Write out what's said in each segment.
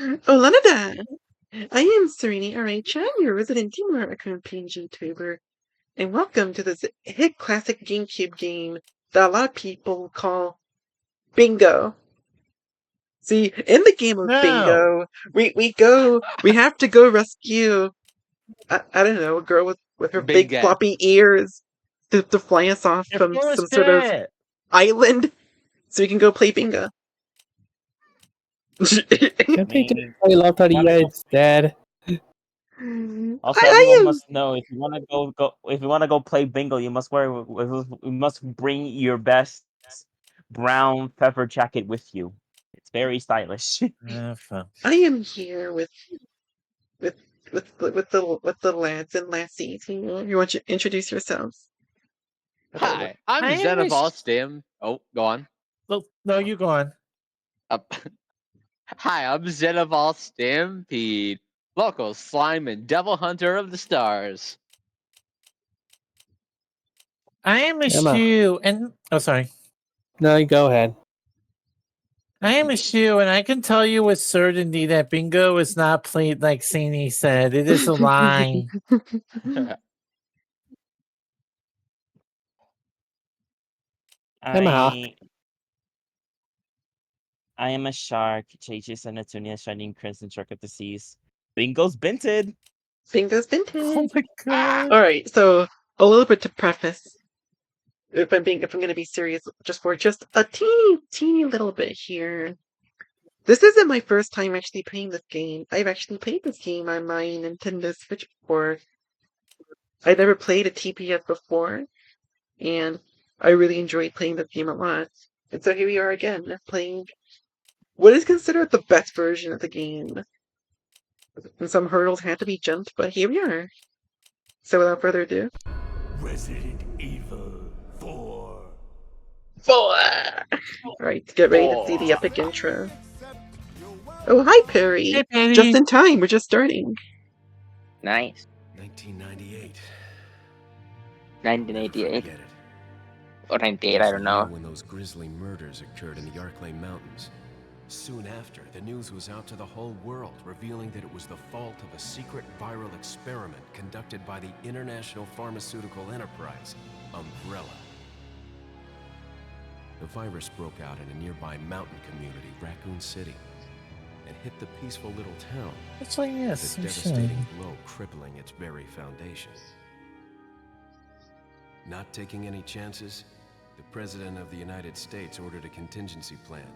Olanada! I am Sereni Arai-chan, your resident teamer account PNGTuber, and welcome to this hit classic GameCube game that a lot of people call Bingo. See, in the game of Bingo, we have to go rescue, I don't know, a girl with her big floppy ears to fly us off from some sort of island so we can go play Bingo. Can't they just play Lotería instead? Also, everyone must know if you want to go play bingo, you must bring your best brown pepper jacket with you. It's very stylish. I am here with the lads and lassies. You want to introduce yourselves? Hi, I'm Zen of all Stim. Oh, go on. No, you go on. Hi, I'm Zen of all Stampede, local slime and devil hunter of the stars. I am a shoe, and sorry. No, you go ahead. I am a shoe, and I can tell you with certainty that Bingo is not played like Sani said. It is a lie. I am a shark. JayJay Sanatunia, shining crimson shark of the seas. Bingo's binted. Bingo's binted. Oh my god! All right, so a little bit to preface. If I'm going to be serious, just a teeny little bit here. This isn't my first time actually playing this game. I've actually played this game on my Nintendo Switch before. I never played a TPS before, and I really enjoyed playing this game a lot. And so here we are again, playing what is considered the best version of the game. And some hurdles had to be jumped, but here we are. So without further ado... Resident Evil 4. Alright, get ready to see the epic intro. Oh, hi, Perry! Hey, Perry. Just in time, we're just starting. Nice. 1998. 1988. Forget it. Or 98, I don't know. When those grisly murders occurred in the Arklay Mountains. Soon after, the news was out to the whole world, revealing that it was the fault of a secret viral experiment conducted by the international pharmaceutical enterprise, Umbrella. The virus broke out in a nearby mountain community, Raccoon City, and hit the peaceful little town. It's like yes, the devastating blow crippling its very foundation. Not taking any chances, the President of the United States ordered a contingency plan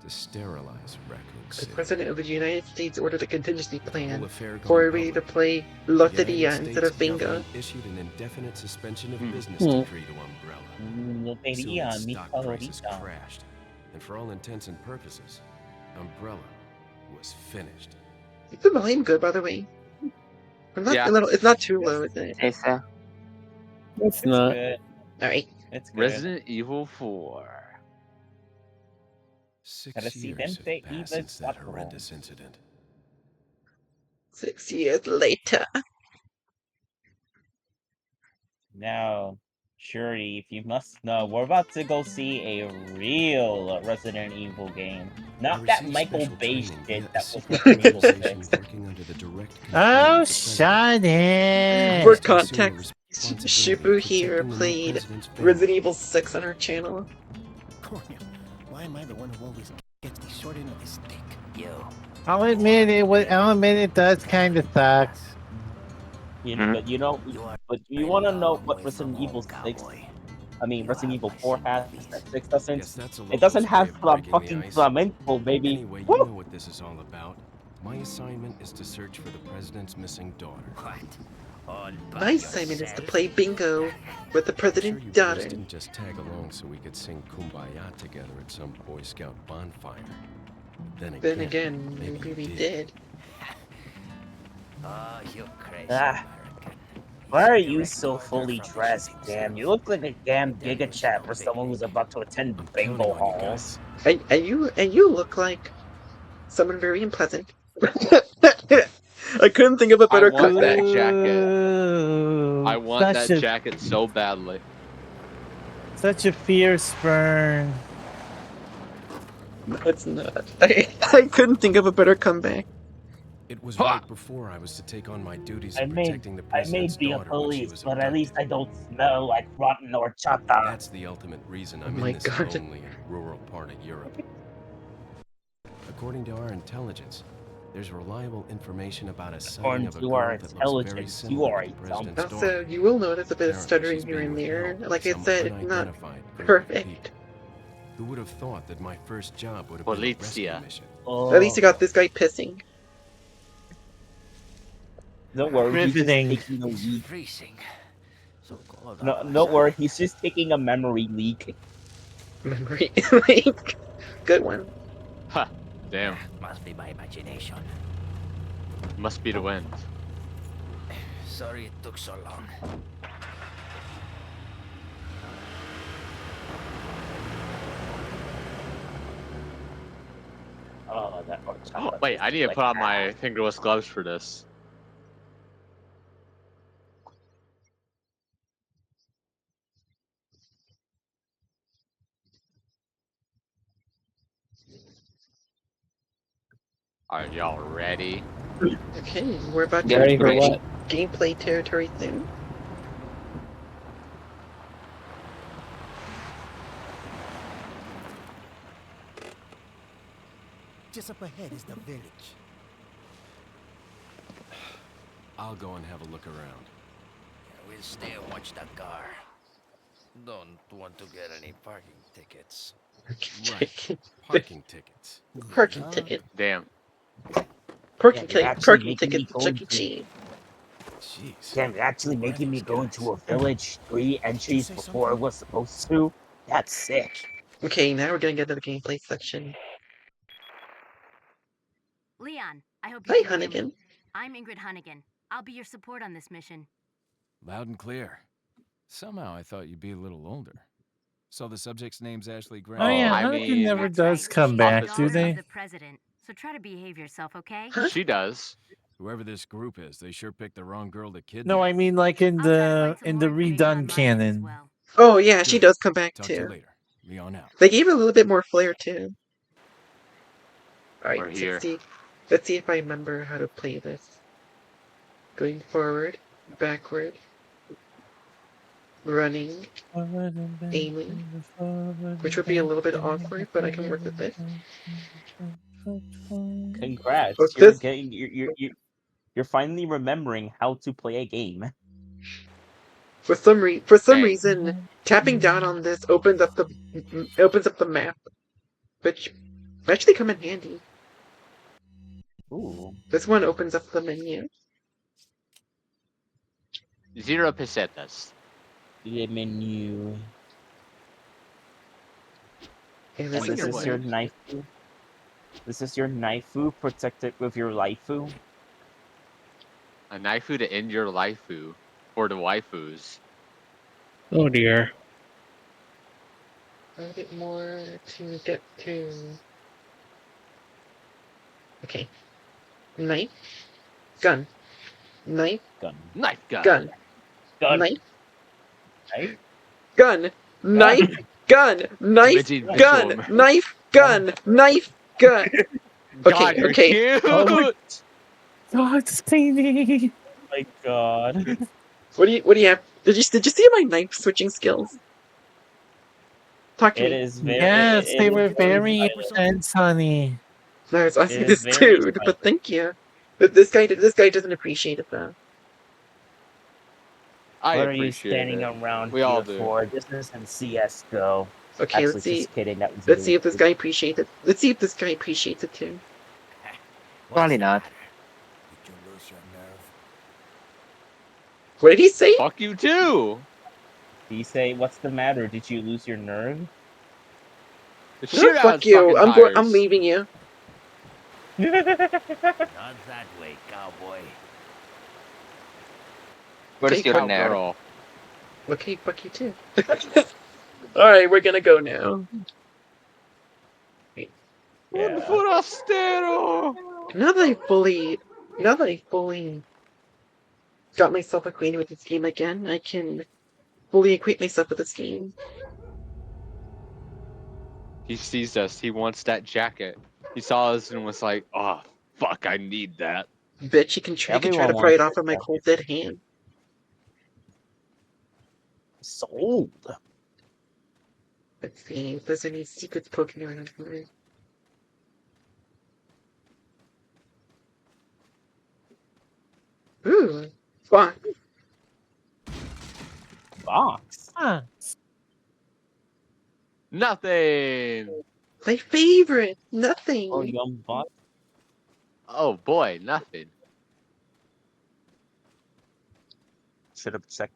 to sterilize Raccoon City. The President of the United States ordered a contingency plan for everybody to play Lotería instead of Bingo. Issued an indefinite suspension of business decree to Umbrella. Lotería, Soon mi its stock prices favorita. crashed, and for all intents and purposes, Umbrella was finished. Is the volume good, by the way? It's not too low, is it? Hey, sir. It's not. Good. Alright. It's good. Resident Evil 4. 6 years have passed since that horrendous incident. 6 years later. Now, Shuri, if you must know, we're about to go see a real Resident Evil game. Not that Michael Bay shit that was Resident Evil 6. Oh, shut it! For context, Shibu here played Resident Evil 6 on her channel. Why am I the one who always gets the short end of the stick? Yo. I'll admit it does kind of suck. But you want to know what Resident Evil 6, Resident Evil 4 has that 6 doesn't? It doesn't have fucking flamenco, baby. Anyway, you know what this is all about. My assignment is to search for the president's missing daughter. My assignment is to play Bingo with the president's You daughter. boys didn't just tag along so we could sing Kumbaya together at some Boy Scout bonfire. Then again, maybe we did. Oh, you're crazy. Why are you so fully dressed, damn? You look like a damn giga chat for someone who's about to attend bingo halls. And you look like someone very unpleasant. I couldn't think of a better I want cook. that jacket. I want that jacket so badly. Such a fierce burn. No, it's not. I couldn't think of a better comeback. It was Ha! right before I was to take on my duties I of protecting the may president's be a daughter when she police, was but at least abducted. I don't smell like rotten horchata. That's the ultimate reason Oh I'm my in this God. lonely and rural part of Europe. According to our intelligence, there's reliable information about a sighting According of a to our girl that looks very intelligence, you similar are to the a dumb. president's Also, daughter. you will notice a bit of Apparently, stuttering she's here being and there. withheld by Like I some said, it's not unidentified group of perfect. people. Who would have thought that my first job would have been a rescue Polizia. mission? At least you got this guy pissing. Don't worry, he's just Riveting. taking a leak. Freezing. So cold No, all of a don't worry, sudden. he's just taking a memory leak. Memory leak. Good one. Ha! Damn. Must be my imagination. Must be the wind. Sorry it took so long. Oh, that horchata. Wait, I need to like put on ass. my fingerless gloves for this. Are y'all ready? Okay, we're about Yeah, to Ready for reach what? gameplay territory soon. Just up ahead is the village. I'll go and have a look around. We'll stay and watch the car. Don't want to get any parking tickets. Right. Parking tickets. Good Parking luck. ticket. Damn. Parking You're ticket. actually Parking making ticket. me go Chuck E. into. Cheese. Jeez. Damn, you're actually Who are making me those go guys? into a village 3 entries say before I something? was supposed to. That's sick. Okay, now we're gonna get to the gameplay section. Leon, I hope you Hi, can hear me. Hunnigan. I'm Ingrid Hunnigan. I'll be your support on this mission. Loud and clear. Somehow I thought you'd be a little older. So the subject's name's Ashley Grant. Oh yeah, I Hunnigan mean, never That's does right. come She's back, the do daughter they? of the president. So try to behave yourself, okay? Huh? she does. Whoever this group is, they sure picked the wrong girl to kidnap. No, I mean like in I'll try to the find some in more the information on redone my end as canon. well. Oh yeah, she Good. does come back Talk to you too. later. Leon out. They gave her a little bit more flair too. Alright, We're let's here. see. Let's see if I remember how to play this. Going forward, backward, running, aiming, which would be a little bit awkward, but I can work with this. Congrats, Oh, you're this getting you're finally remembering how to play a game. for some Dang. reason, tapping down on this opens up the map, which actually come in handy. Ooh, This one opens up the menu. 0 pesetas. the menu. And And this this is is your one. knaifu. This is your knaifu. Protect it with your laifu. A knaifu to end your laifu. For the waifus. Oh dear. A bit more to get to. Okay. Knife, gun, knife, Gun. Knife gun. gun, Gun. knife, Right? gun, knife, gun, knife, Committing gun, visual. knife, gun, knife, gun. God, Okay, you're okay. cute. Oh my God, Steenie! Oh my god. What do you have? Did you see my knife switching skills? Talk to It me. is very. Yes, they It is were very very violent. intense, honey. No, I was asking It is this very dude, but violent. thank you. But this guy doesn't appreciate it though. I What are you appreciate standing it. around We all here do. for? This isn't CS:GO. Okay, Actually, just kidding. That was let's see really if this guy appreciates it. Let's see if this guy appreciates it too. Probably not. Did you lose your nerve? What did he say? Fuck you too. Did you say, "What's the matter? Did you lose your nerve?" The Oh, shootout fuck is you. fucking I'm tires. leaving you. Not that way, cowboy. Where's Okay, your fuck, nerve? Girl. okay, fuck you too. Alright, we're gonna go now. Un Yeah. forastero. Now that I fully got myself acquainted with this game again, I can fully acquaint myself with this game. He sees us. He wants that jacket. He saw us and was like, "Oh, fuck, I need that." Bet you can try Everyone to pry it wants off of my cold dead hand. Sold. Let's see if there's any secrets poking around here. Ooh, box. Box. Huh. Nothing. My favorite. Nothing. Oh, yum box. Oh boy, nothing. Should have checked.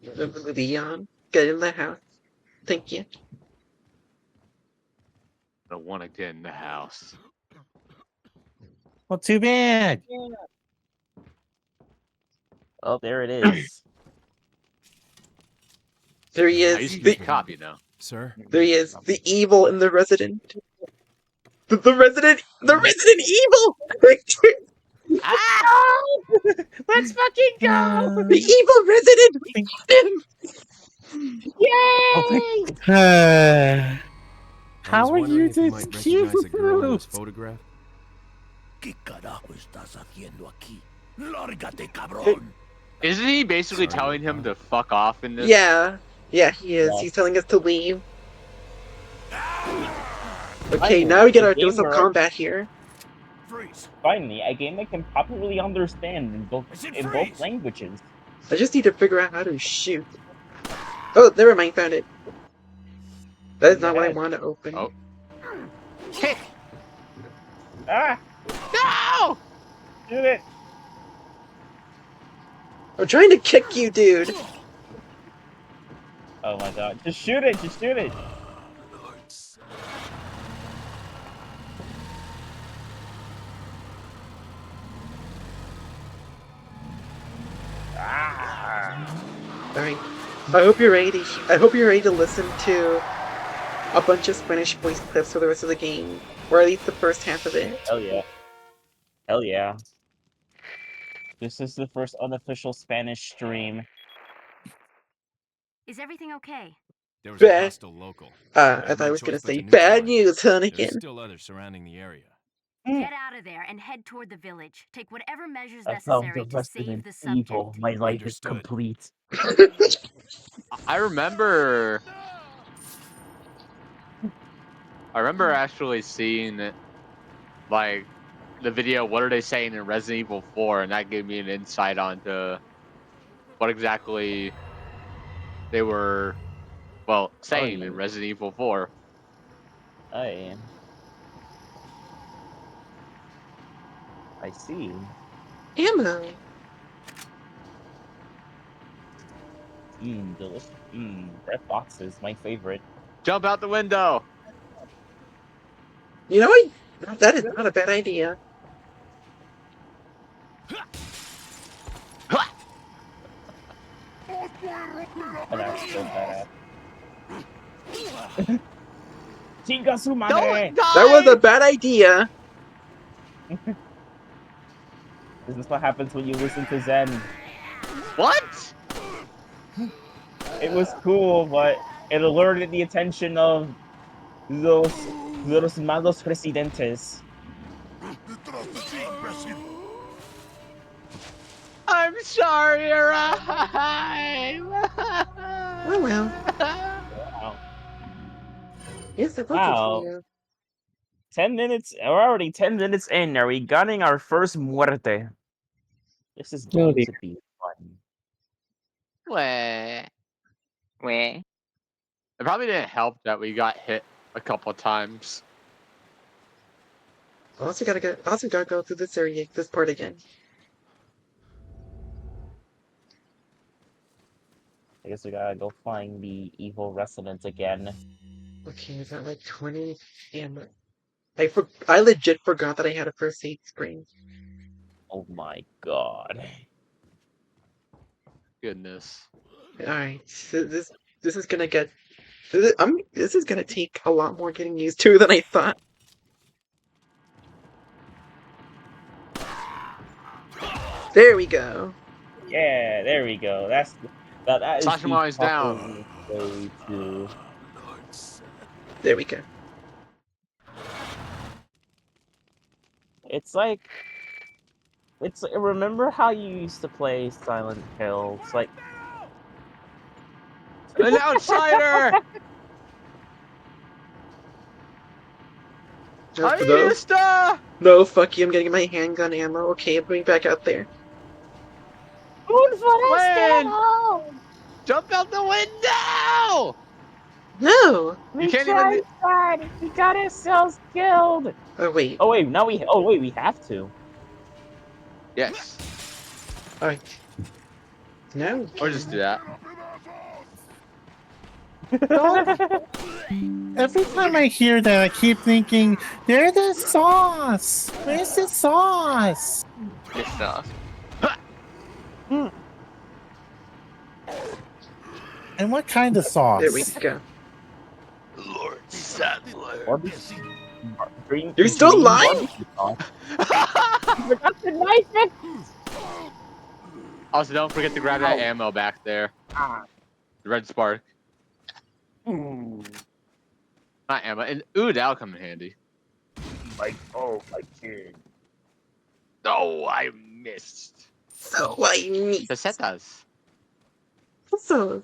Leon, get in the house. Thank you. I don't want to get in the house. Well, too bad. Oh, there it is. There he I is. used to be a cop, you know. Sir? There he is. The evil in the resident. The resident evil! Ah! Let's fucking go! The evil resident! We got him! Yay! I was How are wondering you if you this might recognize the girl in this cute? photograph. ¿Qué carajo estás haciendo aquí? Lárgate, cabrón. Isn't he basically Sorry, telling him Wilcox. to fuck off in this? Yeah, he is. Yes. He's telling us to leave. Okay, Finally, now we get a our dose of gamer- combat here. Freeze. Finally, a game I can properly understand in both freeze. languages. I just need to figure out how to shoot. Oh, never mind, found it. That is not what I Yes. want to open. Oh. Kick! Ah! No! Shoot it! I'm trying to kick you, dude. Oh my god. Just shoot it! Just shoot it! Ah! Alright. I hope you're ready to listen to a bunch of Spanish voice clips for the rest of the game. Or at least the first half of it. Hell yeah. Hell yeah. This is the first unofficial Spanish stream. Is everything okay? There was a Bad. hostile local. I thought I was gonna say bad news, There's Hunnigan. still others surrounding the area. Get out of there and head toward the village. Take whatever measures I found necessary the to save resident the subject. evil. My life Understood. is complete. I remember actually seeing it, like, the video, what are they saying in Resident Evil 4, and that gave me an insight onto what exactly they were, well, saying in Resident Evil 4. I am. I see. Ammo. Delicious. Red box is my favorite. Jump out the window! You know what? That is not a bad idea. And that's so badass. Chinga su madre! That was a bad idea. This is what happens when you listen to Zen. What? It was cool, but it alerted the attention of los malos presidentes. I'm sorry, Arai! Oh well. Wow. Yes, I Wow. for you. 10 minutes. We're already 10 minutes in. Are we gunning our first muerte? This is going to be fun. Wah. It probably didn't help that we got hit a couple times. I also gotta go through this area, this part again. I guess we gotta go find the evil resident again. Okay, is that like 20 ammo? I legit forgot that I had a first aid screen. Oh my god. Goodness. Alright, so this is gonna get this is gonna take a lot more getting used to than I thought. There we go. Yeah, there we go. That is Slash him the while he's proper down. way to. There we go. It's like. It's remember how you used to play Silent Hill? It's like An outsider! No, Ayesta! no, fuck you. I'm getting my handgun ammo. Okay, I'm going back out there. When? Jump out the window! No. You can't even. We got ourselves killed. Oh wait. Oh wait, now we. Oh wait, we have to. Yes. All right. No. Or just do that. Every time I hear that, I keep thinking, "There's the sauce. Where's the sauce?" The sauce. And what kind of sauce? There we go. Lord Sadler. You're still alive? Forgot the knife it. Also, don't forget to grab that ammo back there. The red spark. Not ammo. And ooh, that'll come in handy. My kid. Oh, I missed. So I need Pesetas. so.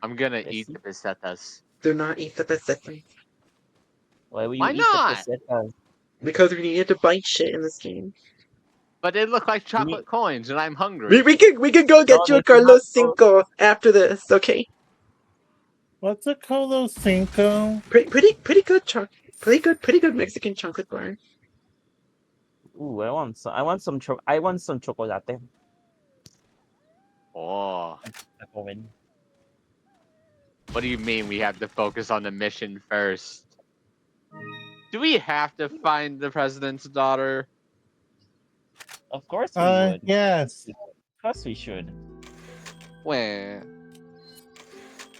I'm gonna eat the pesetas. Do not eat the pesetas. Why will you Why eat not? the pesetas? Because we needed to buy shit in this game. But they look like chocolate coins, and I'm hungry. We could go get you a Carlos Cinco after this, okay? What's a Colo Cinco? Pretty good pretty good Mexican chocolate bar. Ooh, I want some chocolate. Oh. What do you mean we have to focus on the mission first? Do we have to find the president's daughter? Of course we would. Yes. Of course we should. Well.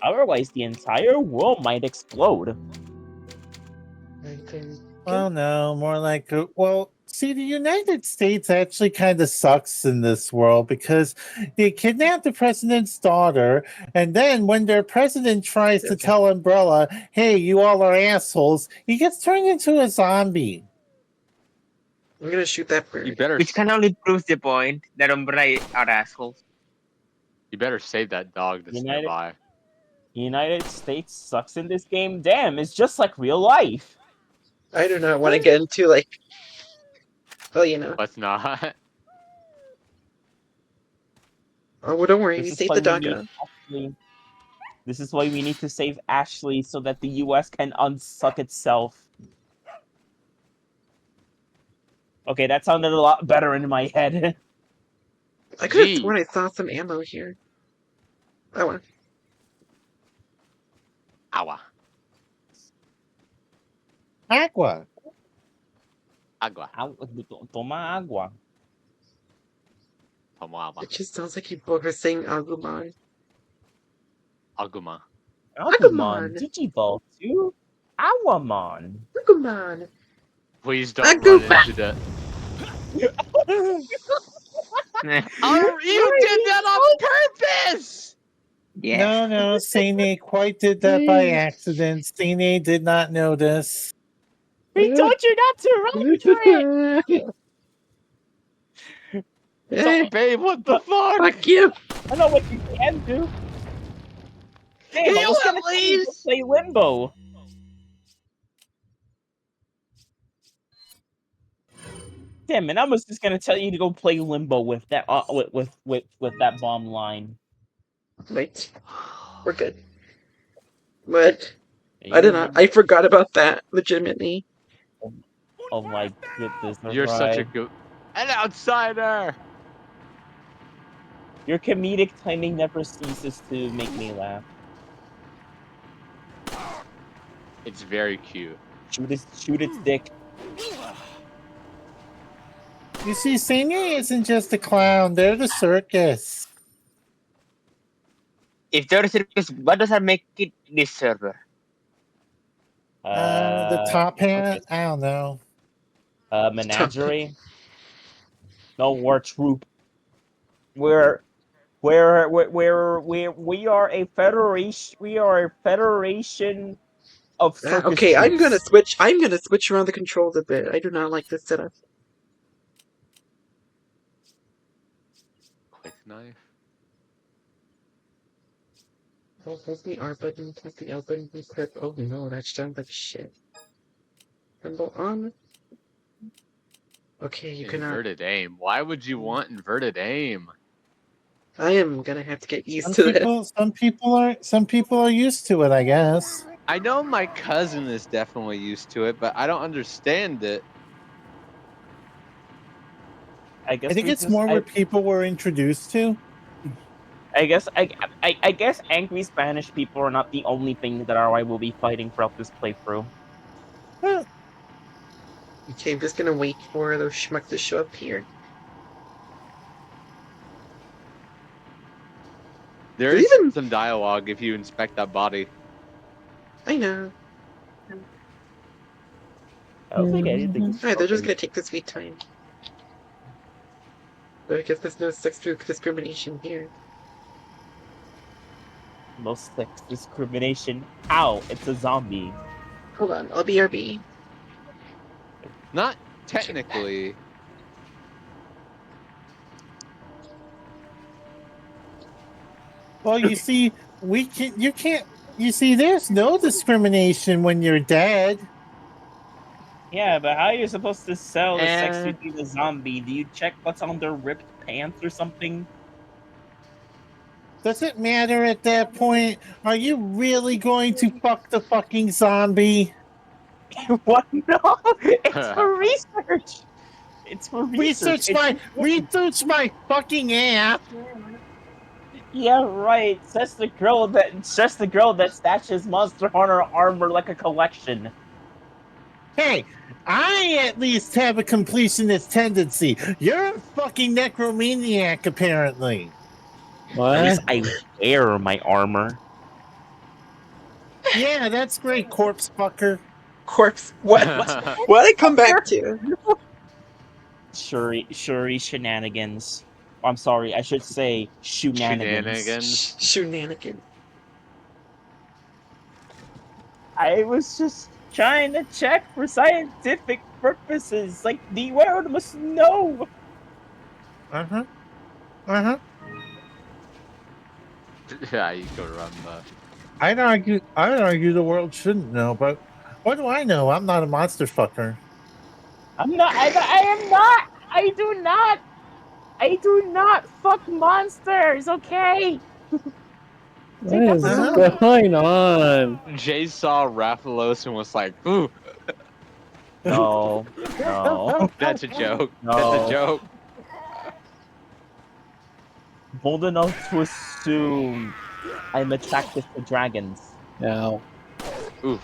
Otherwise, the entire world might explode. Oh no, more like well, see, the United States actually kind of sucks in this world because they kidnap the president's daughter, and then when their president tries to tell Umbrella, "Hey, you all are assholes," he gets turned into a zombie. I'm gonna shoot that bird. You better. Which can only prove the point that Umbrella are assholes. You better save that dog that's nearby. United States sucks in this game. Damn, it's just like real life. I do not want to get into like. Well, you know. Let's not. Oh, well, don't worry. You save the doggo. This is why we need to save Ashley so that the US can unsuck itself. Okay, that sounded a lot better in my head. I could have sworn I saw some ammo here. Oh, well. Agua. Agua. Agua. Toma agua. Toma agua. It just sounds like you both are saying Agumon. Aguma. Agumon. Digivolve to Awamon. Agumon. Please don't run into the. Oh, you did that on purpose! Yeah. No, Sene quite did that by accident. Sene did not notice. We told you not to run for it! So, babe, what the fuck? Fuck you! I know what you can do. Damn, I was gonna tell you to play Limbo. Damn, and I was just gonna tell you to go play Limbo with that with that bomb line. Wait, we're good. But I did not. I forgot about that. Legitimately. Oh my goodness! You're such a good. An outsider. Your comedic timing never ceases to make me laugh. It's very cute. Shoot its dick. You see, Sene isn't just a clown, they're the circus. If they're the circus, what does that make it this server? The top hat? I don't know. Menagerie? No, we're troop. We're we are a federation. We are a federation of circus Okay, I'm gonna troops. switch around the controls a bit. I do not like this setup. Quick knife. Oh, press the R button, press the L button, press. Oh no, that sounds like shit. Symbol on. Okay, you cannot. Inverted aim. Why would you want inverted aim? I am gonna have to get used to this. Some people are used to it, I guess. I know my cousin is definitely used to it, but I don't understand it. I I guess think we it's just. more what people were introduced to. I guess. I guess angry Spanish people are not the only thing that I will be fighting throughout this playthrough. Huh. Okay, I'm just gonna wait for those schmucks to show up here. There Did is even some dialogue if you inspect that body. I know. I don't think anything is Alright, they're just broken. gonna take this sweet time. But I guess there's no sex discrimination here. No sex discrimination. How? It's a zombie. Hold on, I'll BRB. Not Check that. technically. Well, you see, you see, there's no discrimination when you're dead. Yeah, but how are you supposed to sell the sex Eh. between a zombie? Do you check what's on their ripped pants or something? Does it matter at that point? Are you really going to fuck the fucking zombie? What? No, it's for research. It's for research. It's important. Research my fucking ass. Yeah, right. Says the girl that stashes Monster Hunter armor like a collection. Hey, I at least have a completionist tendency. You're a fucking necromaniac, apparently. At least What? I wear my armor. Yeah, that's great, corpse fucker. Corpse. What? What? What I come back to? Shuri shenanigans. I'm sorry, I should say shenanigans. Shenanigans. Shenanigans. I was just trying to check for scientific purposes. Like the world must know. Uh-huh. Uh-huh. Yeah, you go run the. I'd argue the world shouldn't know, but what do I know? I'm not a monster fucker. I'm not. I am not. I do not. I do not fuck monsters. Okay. What Take that is from Uh-huh. me. going on? Jay saw Rathalos and was like, "Ooh, No. No. that's a joke. That's a No. joke." Bold enough to assume I'm attracted to dragons. No. Oof.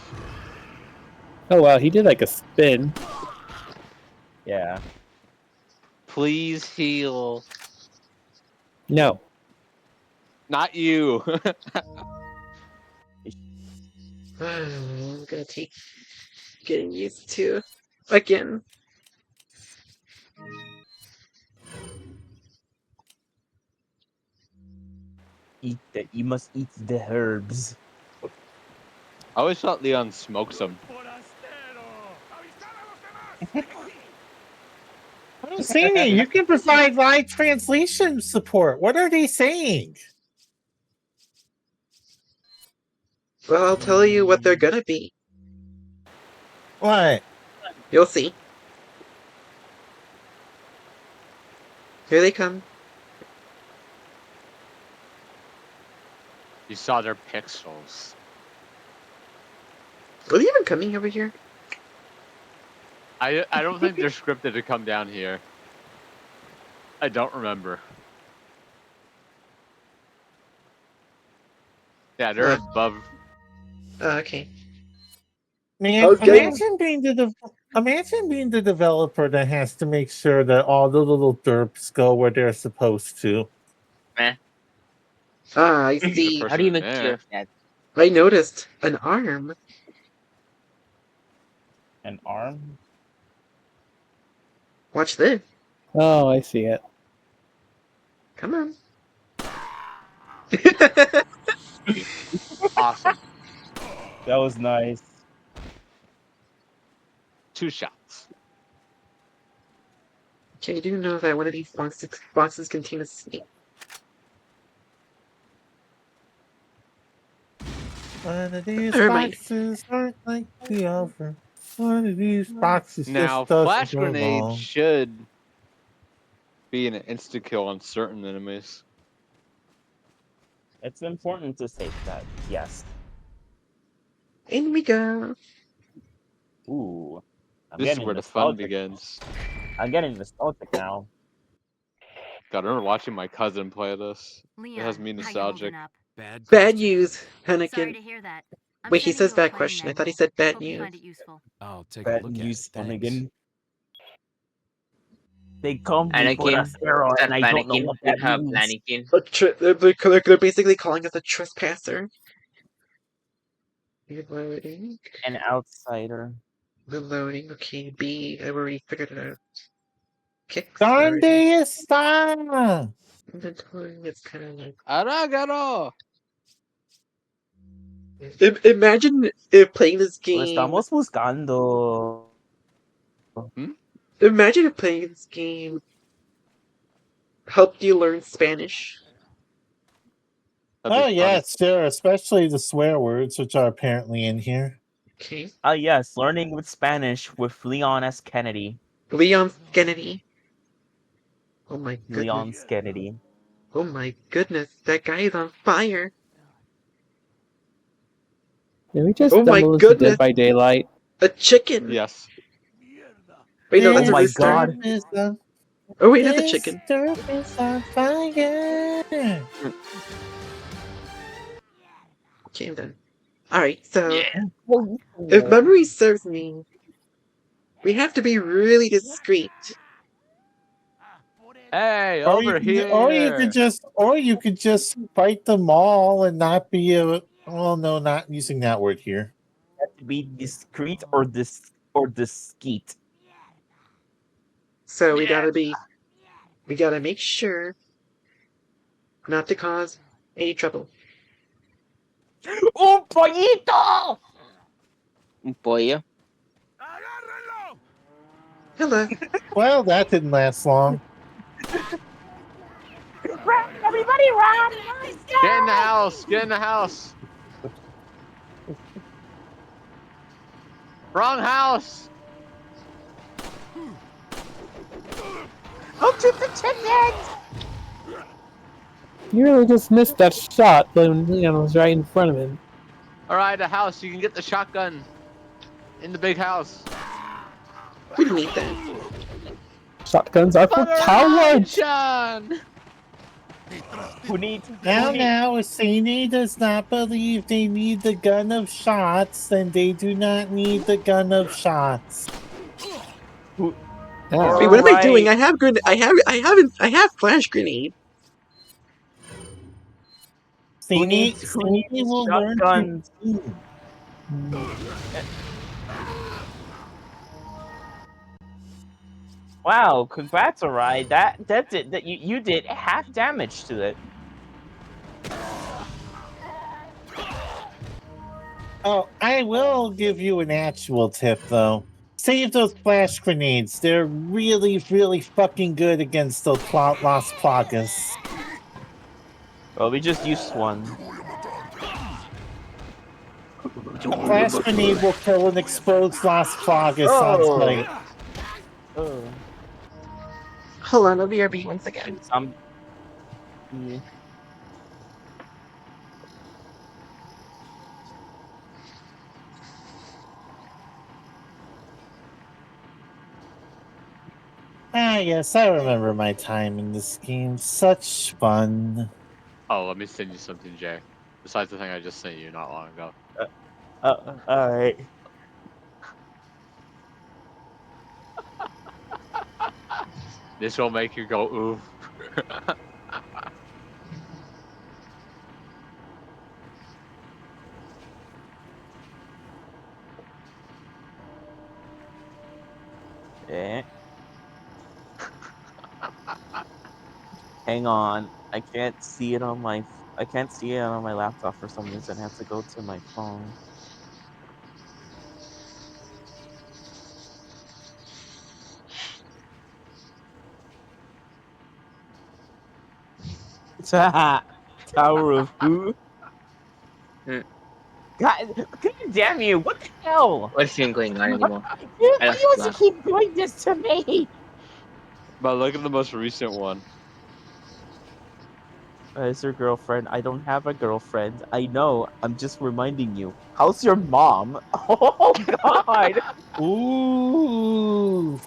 Oh wow, he did like a spin. Yeah. Please heal. No. Not you. I'm gonna take getting used to again. You must eat the herbs. I always thought Leon smokes them. I don't see any. You can provide live translation support. What are they saying? Well, I'll tell you what they're gonna be. What? You'll see. Here they come. You saw their pixels. Are they even coming over here? I don't think they're scripted to come down here. I don't remember. Yeah, they're above. Okay. Man, imagine being the developer that has to make sure that all the little derps go where they're supposed to. Meh. Ah, I The see. How do you person in make sure there. of that? I noticed an arm. An arm? Watch this. Oh, I see it. Come on. Awesome. That was nice. 2 shots. Okay, I do know that one of these boxes contain a snake. One of these Never mind. boxes aren't like the other. One of these boxes Now, just doesn't flash grenades belong. should be an insta kill on certain enemies. It's important to state that, yes. In we go. Ooh. I'm This is getting where the fun nostalgic. begins. I'm getting nostalgic now. God, I remember watching my cousin play this. It has Leon, me how you nostalgic. holding up? Bad Bad question. news, Sorry Hennigan. to hear that. I'm Wait, he sending says you a bad playing question. I thought he manual. said bad Hope you news. find it useful. I'll take a Bad look at news, it. Thanks. Flanagan. They come before Anakin, the Pharaoh, is that and I don't know Flanakin? what You that have means. Flanakin. They're basically calling us a trespasser. Reloading. An outsider. Reloading. Okay, B. I've already figured it out. Kicks. ¿Dónde Already. está? Inventory. It's kind of like. Aragaro! Imagine if playing this Lo game. estamos buscando. Imagine if playing this game helped you learn Spanish. Oh, yes, sure. Especially the swear words, which are apparently in here. Okay. Ah, yes, learning with Spanish with Leon S. Kennedy. Leon Kennedy. Oh my goodness. Leon Kennedy. Oh my goodness, that guy is on fire. Did we just Oh my stumble into goodness. Dead by Daylight? A chicken. Yes. Wait, no, that's Oh a my rooster. god. Oh wait, that's a chicken. This is on fire. Okay, I'm done. Alright, so Yeah. if memory serves me, we have to be really discreet. Hey, Or over here! you could just fight them all and not be a. Well, no, not using that word here. Have to be discreet or discreet. So we gotta make sure not to cause any trouble. Un pollito! Un pollo. Hello. Well, that didn't last long. Run, everybody run! Let's go! Get in the house! Get in the house! Wrong house! Go to the chickens! You really just missed that shot when Leon was right in front of him. Alright, the house. You can get the shotgun. In the big house. We don't need that. Shotguns are for cowards! Arai-chan! Who needs... Now, if Sini does not believe they need the gun of shots, then they do not need the gun of shots. Who... Wait, what am I doing? I have flash grenade. Who Sini needs will learn shotguns? to. Wow, congrats, Arai. That's it. That you did half damage to it. Oh, I will give you an actual tip, though. Save those flash grenades. They're really, really fucking good against the Las Plagas. Well, we just used one. A flash grenade will kill an exposed Las Plagas on sight. Oh. Hold on, I'll BRB once again. Yeah. Ah, yes, I remember my time in this game. Such fun. Oh, let me send you something, Jay. Besides the thing I just sent you not long ago. Alright. This will make you go oof. Eh. Hang on. I can't see it on my I can't see it on my laptop for some reason. I have to go to my phone. Tower of who? Hmm. God damn you! What the hell? What's even going on anymore? Why I you lost want to class. keep doing this to me? But look at the most recent one. Is your girlfriend? I don't have a girlfriend. I know. I'm just reminding you. How's your mom? Oh God! Ooh.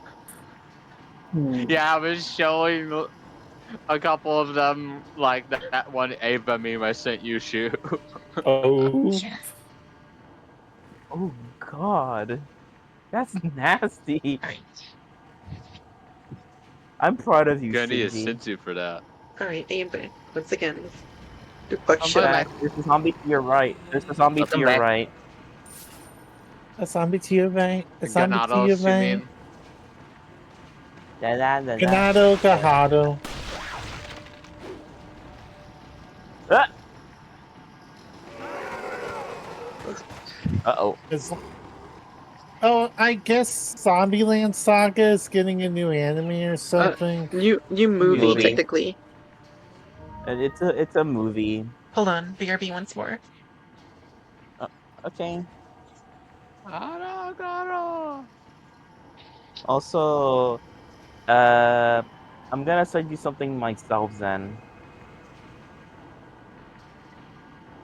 Yeah, I was showing a couple of them, like that one Ava meme I sent you, Shu. Oh. Oh God! That's nasty. All right. I'm proud of you, Gonna need a Shinji. sensu for that. All right. I am back once again. Let's do quick I'm Welcome show. back. back. There's a zombie to your right. There's a zombie to Welcome your back. right. A zombie to your right. A zombie to your Ganados, you right. mean? Da, da, da, da. Ganado, Gahado. Ah! Uh-oh. Oh, I guess Zombieland Saga is getting a new anime or something. New movie Movie. technically. It's a movie. Hold on. BRB once more. Okay. Garo. Also, uh, I'm gonna send you something myself then.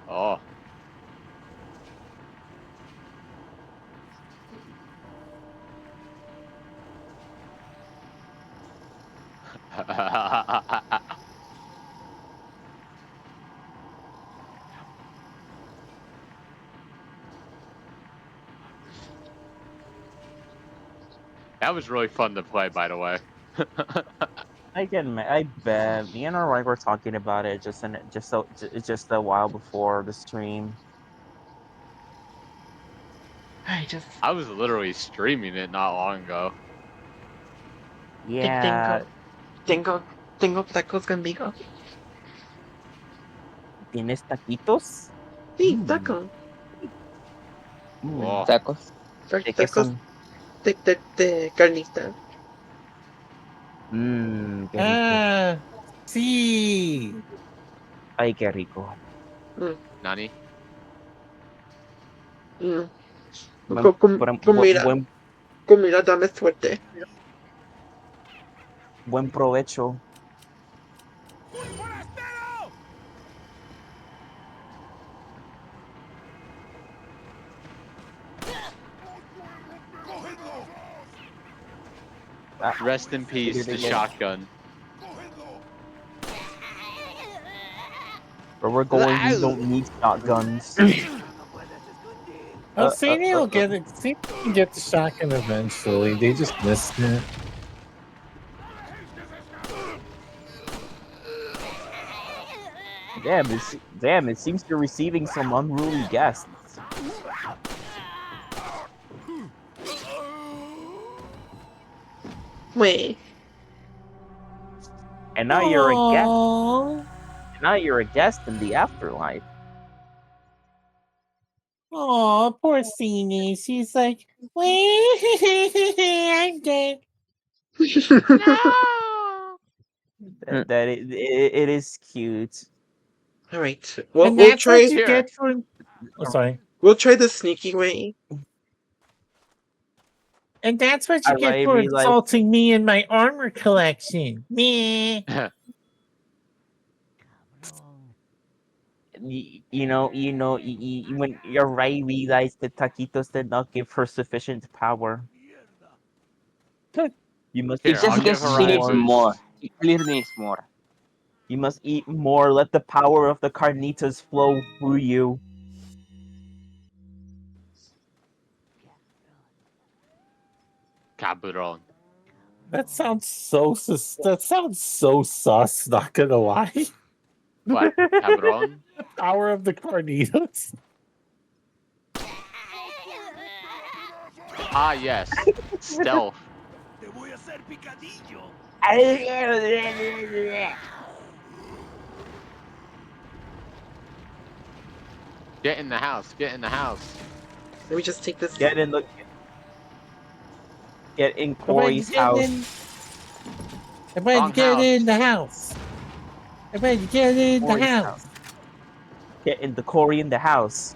Oh. That was really fun to play, by the way. I bet me and Arai were talking about it just a while before the stream. I just I was literally streaming it not long ago. Yeah, tengo tacos conmigo. ¿tienes taquitos? Sí, Mm, taco. mm. Oh. Tacos. ¿De qué Tacos son? de carnita. Qué rico. Ah, sí. Ay, qué rico. Mm, Nani? mm. Buen, Comida, comida, dame suerte. buen provecho. Ah, Rest in did peace, it the again. shotgun. Where we're going, we don't need shotguns. Oh, Sadie will get it. Sadie can get the shotgun eventually. They just missed it. Damn, it seems you're receiving some unruly guests. Wait. And now you're a guest. Now you're a guest in the afterlife. Oh, poor Sadie. She's like, I'm dead. No. That it is cute. All right. Well, And that's what you Here. get for. Oh, sorry. We'll try the sneaky way. And that's what you get I for realize insulting me in my armor collection. Meh. when you're right, realized that taquitos did not give her sufficient power. You must It Here, eat I'll just give gets her she a needs more. more. boost. She clearly needs more. You must eat more. Let the power of the carnitas flow through you. Cabron. That sounds so sus, not gonna lie. What? Cabron? The power of the Carnitas. Ah, yes. Stealth. Get in the house. Get in the house. Let me just take this. Get in Corey's house. Everybody get in the house. Everybody get in the Corey's house. Get in the Corey in the house.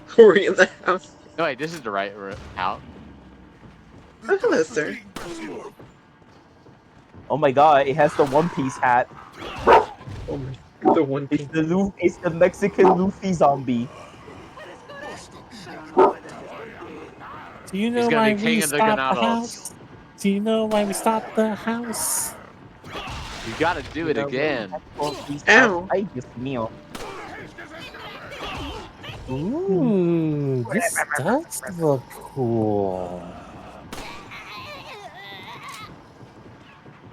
Corey in the house. No, wait, this is the right house. Oh, hello, sir. Oh my god, it has the One Piece hat. Oh my, the One Piece. It's the Mexican Luffy zombie. Do you He's know gonna why be king we of the stopped the Ganados. house? Do you know why we stopped the house? You gotta do it again. Ow. Ay, Dios mío. Ooh, this does look cool.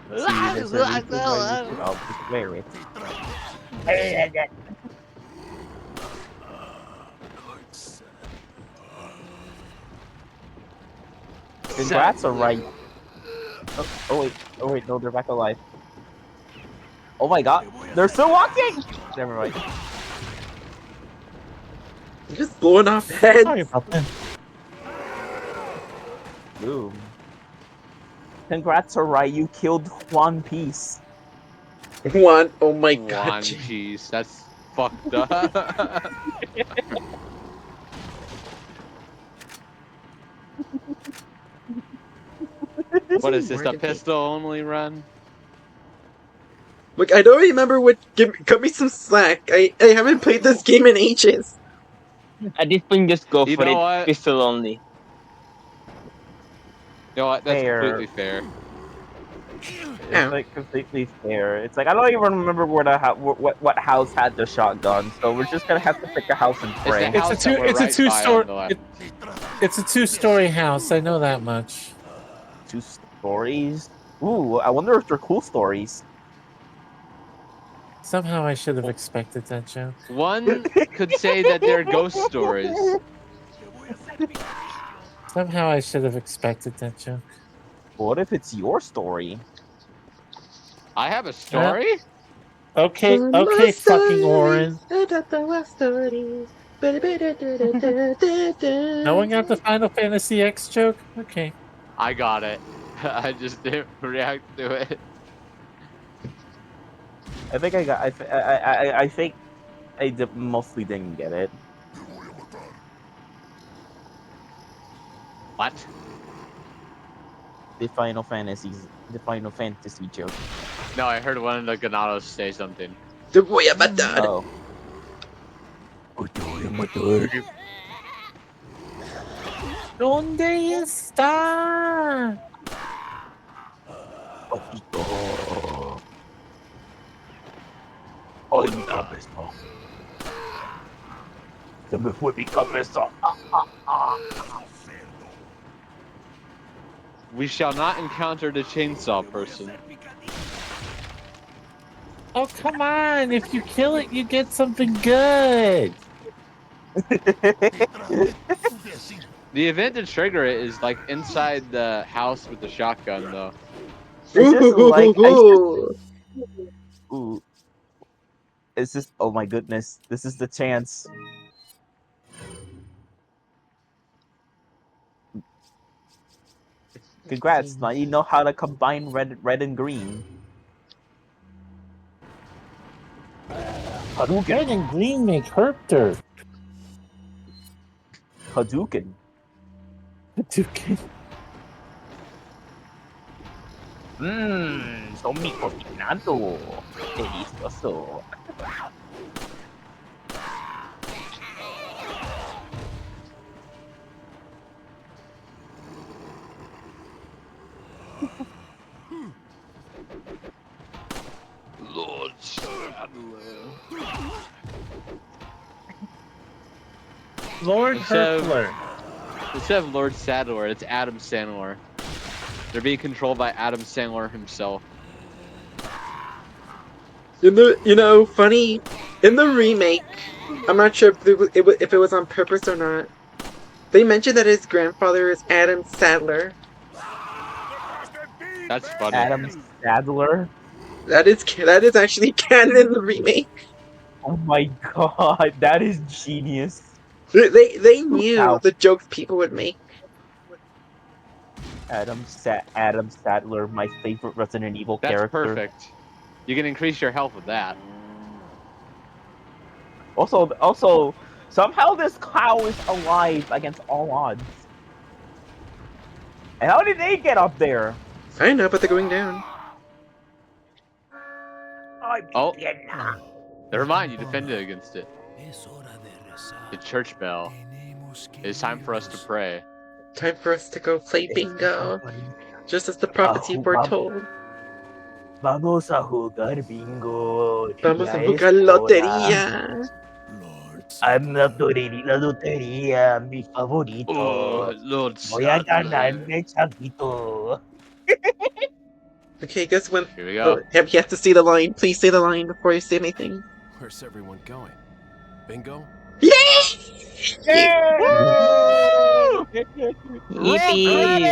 See, there's a reason why we should always wear it. Congrats, Arai. Oh wait, no, they're back alive. Oh my god, they're still walking! Never mind. You're just blowing off heads. Sorry about that. Boom. Congrats, Arai, you killed One Piece. One. Oh my god. One Piece. That's fucked up. What is this? A pistol only run? Look, I don't remember what. Cut me some slack. I haven't played this game in ages. At this point, just go You for know it. what? Pistol only. You know what? That's completely fair. It's like completely fair. It's like I don't even remember where the what house had the shotgun, so we're just gonna have to pick a house and pray. It's a two-story house. I know that much. 2 stories. Ooh, I wonder if they're cool stories. Somehow I should have expected that joke. One could say that they're ghost stories. Somehow I should have expected that joke. What if it's your story? I have a story? Okay, fucking Oren. No one got the Final Fantasy X joke? Okay. I got it. I just didn't react to it. I think I think I mostly didn't get it. What? The Final Fantasy joke. No, I heard one of the Ganados say something. Te voy a matar. Oh. ¿Dónde está? ¡Ay, mi cabeza! ¡Se me fue mi cabeza! We shall not encounter the chainsaw person. Oh, come on. If you kill it, you get something good. The event to trigger it is like inside the house with the shotgun, though. It's just like ooh. It's just oh my goodness. This is the chance. Congrats, now you know how to combine red and green. Hadouken. Red and green make Herpter. Hadouken. Hadouken. Son mi cocinado. Delicioso. Lord Sadler. Lord Herpler. Instead of Lord Sadler, it's Adam Sandler. They're being controlled by Adam Sandler himself. Funny, in the remake, I'm not sure if it was on purpose or not. They mentioned that his grandfather is Adam Sadler. That's funny. Adam Sadler. That is actually canon in the remake. Oh my god, that is genius. They knew Wow. the jokes people would make. Adam Sadler, my favorite Resident Evil That's character. perfect. You can increase your health with that. Also, somehow this cow is alive against all odds. And how did they get up there? I know, but they're going down. Oh, never mind. You defended against it. The church bell. It's time for us to pray. Time for us to go play bingo. Just as the prophecy foretold. Vamos a jugar bingo. Vamos a Ya es jugar hora. lotería. La lotería, mi favorito. Oh, Lord Voy a Sadler. ganarme chavito. Okay, guess when. Here we go. You have to say the line. Please say the line before you say anything. Where's everyone going? Bingo? Yay! Woo! Yippee!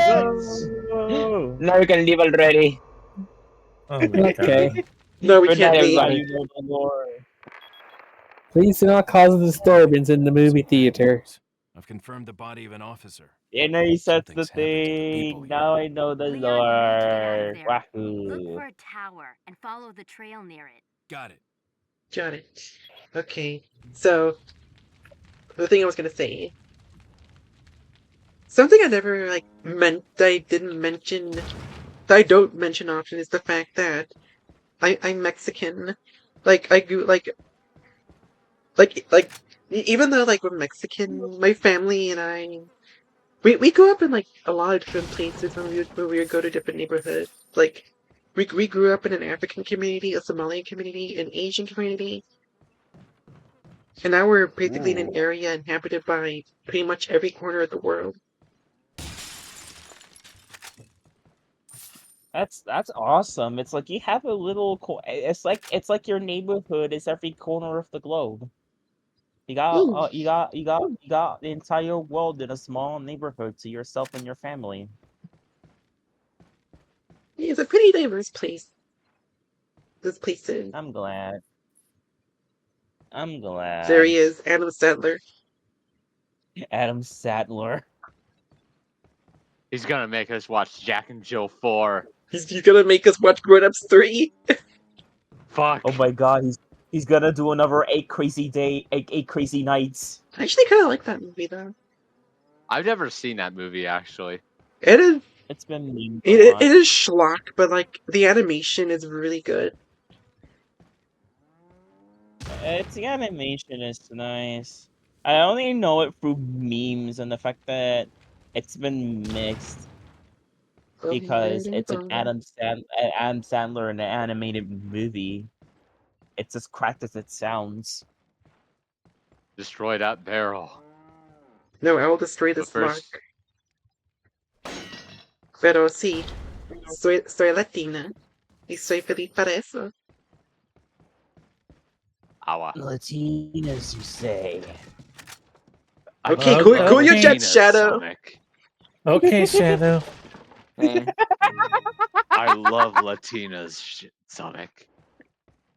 Go! Now we can leave already. Oh my Okay. god. No, we Good can't night, leave. everybody. You know the lore. Please do not cause a disturbance in the movie theater. I've confirmed the body of an officer. And he sets the Something's happened to the people thing. here. Now I know the Leon, you need to get out of lore. there. Look Wahoo. for a tower and follow the trail near it. Got it. Got it. Okay, so the thing I was gonna say. Something I never that I didn't mention, that I don't mention often, is the fact that I'm Mexican. I grew even though we're Mexican, my family and I we grew up in a lot of different places when we would go to different neighborhoods. We grew up in an African community, a Somalian community, an Asian community, and now we're basically in an area inhabited by pretty much every corner of the world. That's awesome. It's like you have a little. It's like your neighborhood is every corner of the globe. You got the entire world in a small neighborhood to yourself and your family. It's a pretty diverse place. This place is. I'm glad. I'm glad. There he is, Adam Sandler. Adam Sadler. He's gonna make us watch Jack and Jill 4. He's gonna make us watch Grown Ups 3. Fuck. Oh my god, he's gonna do another 8 crazy nights. I actually kind of like that movie though. I've never seen that movie actually. It is. It's been memed It is schlock, but the animation is really good. The animation is nice. I only know it through memes and the fact that it's been mixed because it's an Adam Sandler in an animated movie. It's as cracked as it sounds. Destroy that barrel. No, I will destroy this block. Pero sí, soy latina y soy feliz para eso. Latinas, you say? Okay, cool your jets, Shadow. Sonic. Okay, Shadow. I love Latinas, Sonic.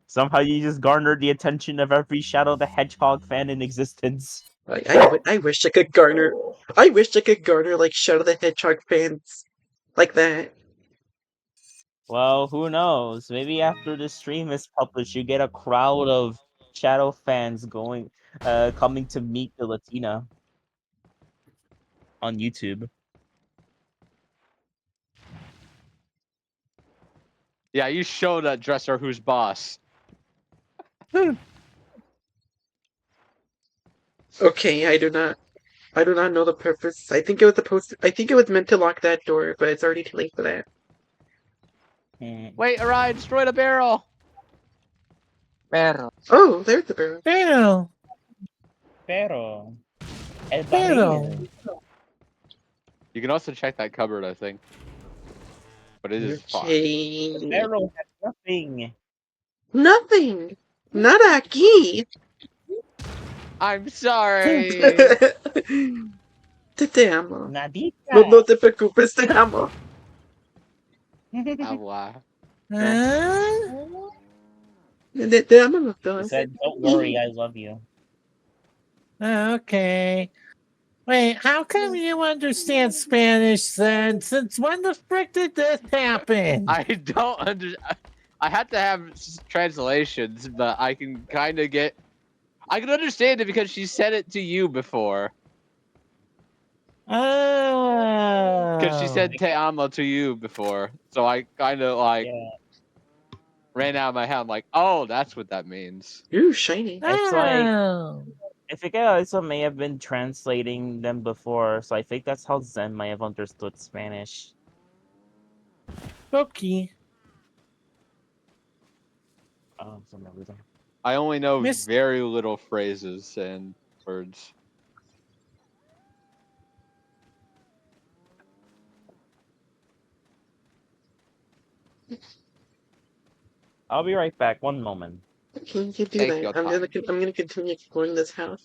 Somehow you just garnered the attention of every Shadow the Hedgehog fan in existence. I wish I could garner. I wish I could garner Shadow the Hedgehog fans like that. Well, who knows? Maybe after the stream is published, you get a crowd of Shadow fans coming to meet the Latina on YouTube. Yeah, you show that dresser who's boss. Okay, I do not know the purpose. I think it was meant to lock that door, but it's already too late for that. Wait, Arai, destroy the barrel! Barrel. Oh, there's the barrel. Barrel. Pero. Barrel. You can also check that cupboard, I think. But it is fine. The barrel has nothing. Nothing. Nada aquí. I'm sorry. Te amo. Nadita. No te preocupes, te amo. Agua. I'm not He said, "Don't worry, I love you." Okay. Wait, how come you understand Spanish then? Since when the frick did this happen? I don't understand. I had to have translations, but I can kind of get. I can understand it because she said it to you before. Oh. Because she said "te amo" to you before, so I kind of like ran out of my head. I'm like, oh, that's what that means. Ooh, shiny. It's like Oh. I think I also may have been translating them before, so I think that's how Zen may have understood Spanish. Okay. Oh, from everything. I only know Miss- very little phrases and words. I'll be right back. One moment. Okay, you do Take that. your I'm time. gonna continue exploring this house.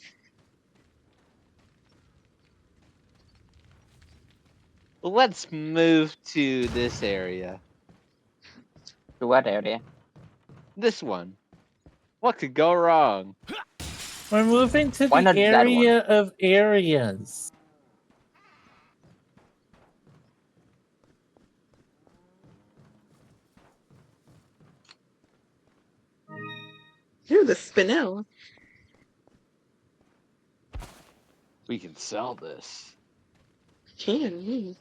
Let's move to this area. To what area? This one. What could go wrong? We're moving to Why the not that one? area of areas. Here, the spinel. We can sell this. Can.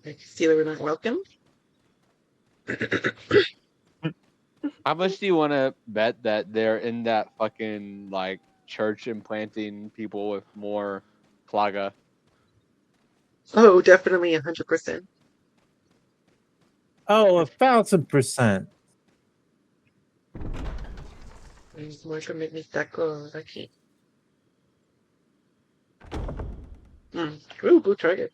I see that we're not welcome. How much do you want to bet that they're in that fucking like church implanting people with more plaga? Oh, definitely 100%. Oh, 1,000%. There's more commitment that goes. I can't. Ooh, blue target.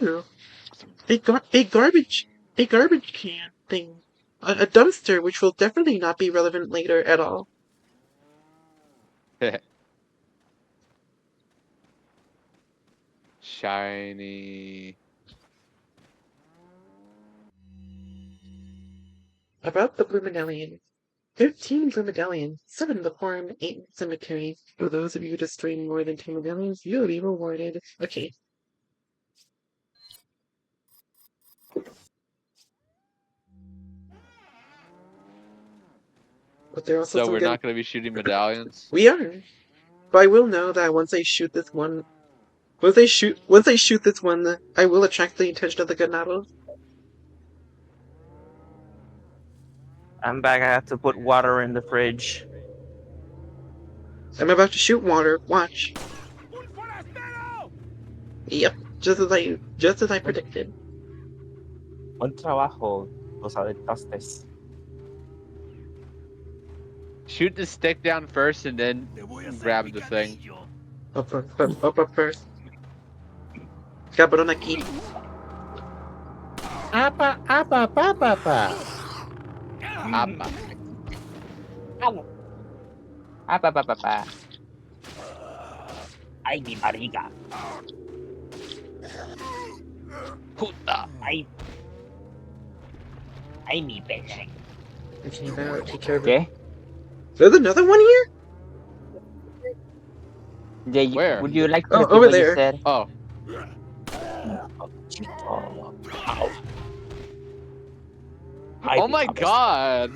Ooh. A garbage can thing. A dumpster, which will definitely not be relevant later at all. Shiny. About the blue medallion. 15 blue medallions, 7 in the form, 8 in cemeteries. For those of you destroying more than 10 medallions, you'll be rewarded. Okay. But there are also So some we're good... not going to be shooting medallions? We are. But I will know that once I shoot this one, I will attract the attention of the Ganados. I'm back. I have to put water in the fridge. I'm about to shoot water. Watch. Yep, just as I predicted. Buen trabajo, los adeptastes. Shoot the stick down first and then grab the thing. Up first. Cabrón aquí. Apa, apa, pa, pa, pa. Apa. Apa, pa, pa, pa. Ay, mi barriga. Puta. Ay, mi peche. Okay, now take care of it. Okay. There's another one here? Jay, Where? would you like to Oh, repeat over what you there. said? Oh. Oh my god!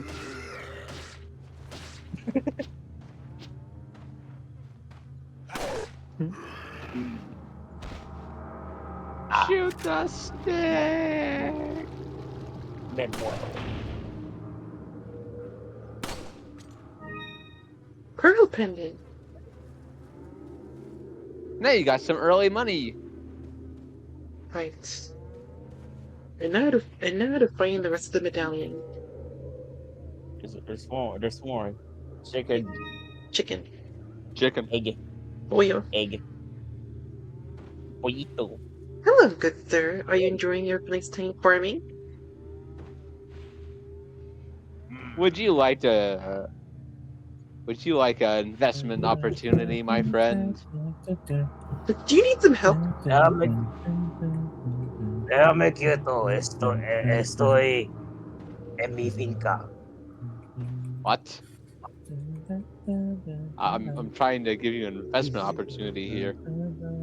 Shoot the stick! Me muero. Pearl pendant. Now you got some early money. Right. And now to find the rest of the medallion. There's more. Chicken. Chicken. Egg. Pollo. Egg. Pollito. Hello, good sir. Are you enjoying your nice time farming? Would you like to Would you like an investment opportunity, my friend? Do you need some help? Déjame quieto. Estoy en mi finca. What? I'm trying to give you an investment opportunity here.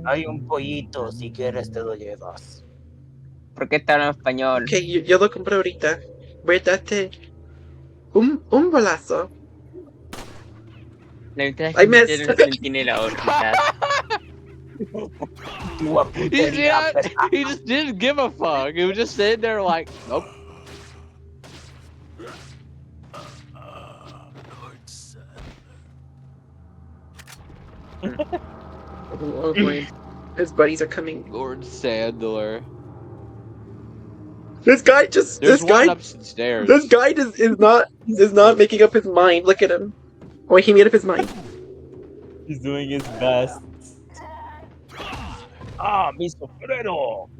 Hay un pollito. Si quieres te lo llevas. ¿Por qué está en español? Okay, yo lo compro ahorita. Voy a darte un balazo. La ventaja es I que missed. no tiene la horquita. He just didn't give a fuck. He was just sitting there like, nope. Oh boy, his buddies are coming. Lord Sandler. This guy just. There's This guy. one upstairs. This guy is not making up his mind. Look at him. Oh, he made up his mind. He's doing his best. Ah, mi sombrero.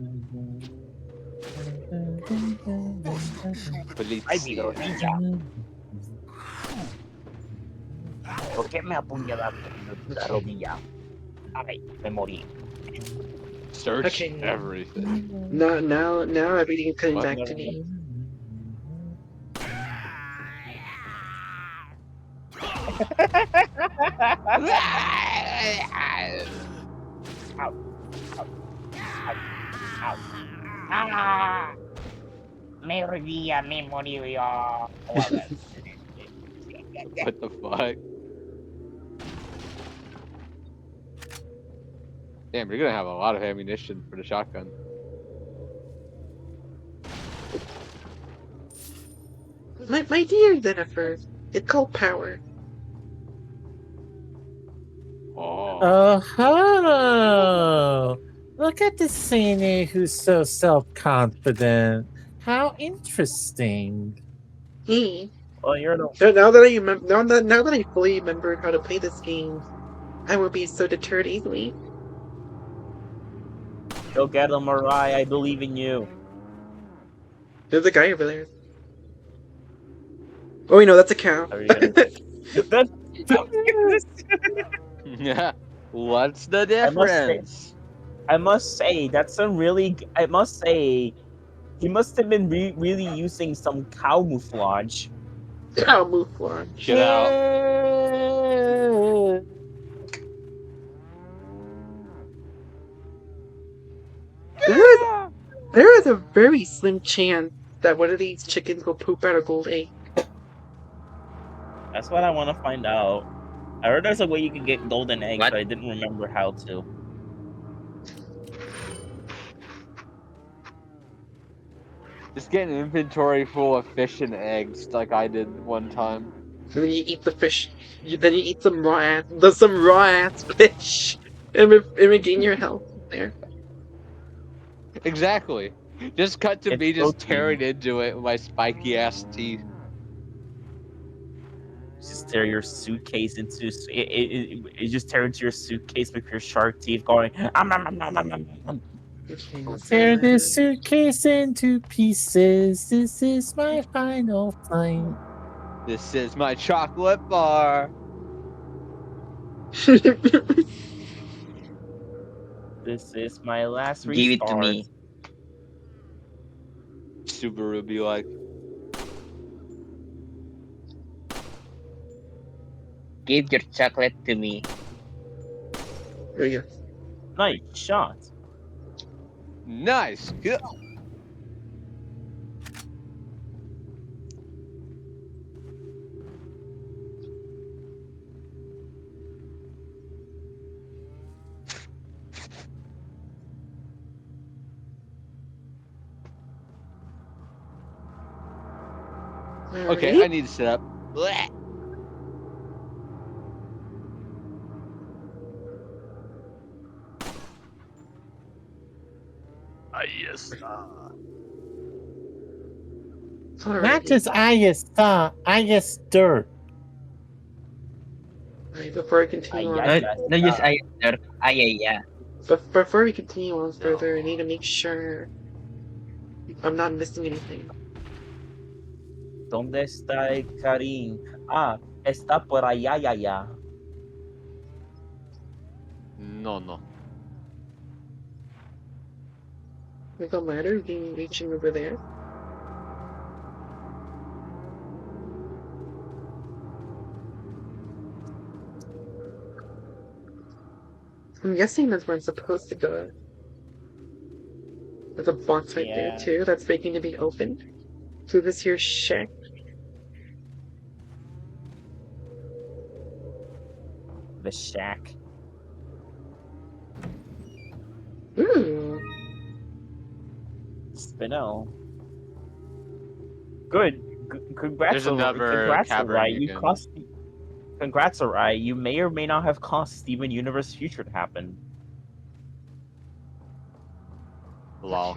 Ay, mi rodilla. ¿Por qué me apuñalaste la rodilla? Ay, me morí. Search everything. Now everything is coming back to me. Me rodilla, me morí yo. What the fuck? Damn, you're gonna have a lot of ammunition for the shotgun. My dear Jennifer, it's called power. Oh, look at the senior who's so self-confident. How interesting. Hey. Well, you're the... Now that I fully remembered how to play this game, I won't be so deterred easily. Go get him, Arai. I believe in you. There's a guy over there. Oh wait, no, that's a cow. Yeah. What's the difference? I must say that's a really. I must say, he must have been really using some camouflage. Camouflage. Get out. There is a very slim chance that one of these chickens will poop out a gold egg. That's what I want to find out. I heard there's a way you can get golden eggs, but I didn't remember how to. Just get an inventory full of fish and eggs like I did one time. And then you eat the fish. Then you eat some raw ass fish. And regain your health there. Exactly. Just cut to me just tearing into it with my spiky ass teeth. Just tear your suitcase into it just tear into your suitcase with your shark teeth going. Tear this suitcase into pieces. This is my final flight. This is my chocolate bar. This is my last Give it to restart. me. Subaru be like. Give your chocolate to me. There you go. Nice shot. Nice. Good. Okay, I need to set up. Blech. Not just I dirt. Right, before I continue on. No use yeah. But before we continue on further, I need to make sure I'm not missing anything. ¿Dónde está el Karim? Ah, Está por allá, ya. No. Legal matter being reaching over there. I'm guessing that's where I'm supposed to go. There's a box right there too that's waiting to be opened. So this here shack. The shack. Ooh. Spinel. Good. Congrats, There's another cavern Arai. you can. Congrats, Arai. You may or may not have caused Steven Universe Future to happen. Lol.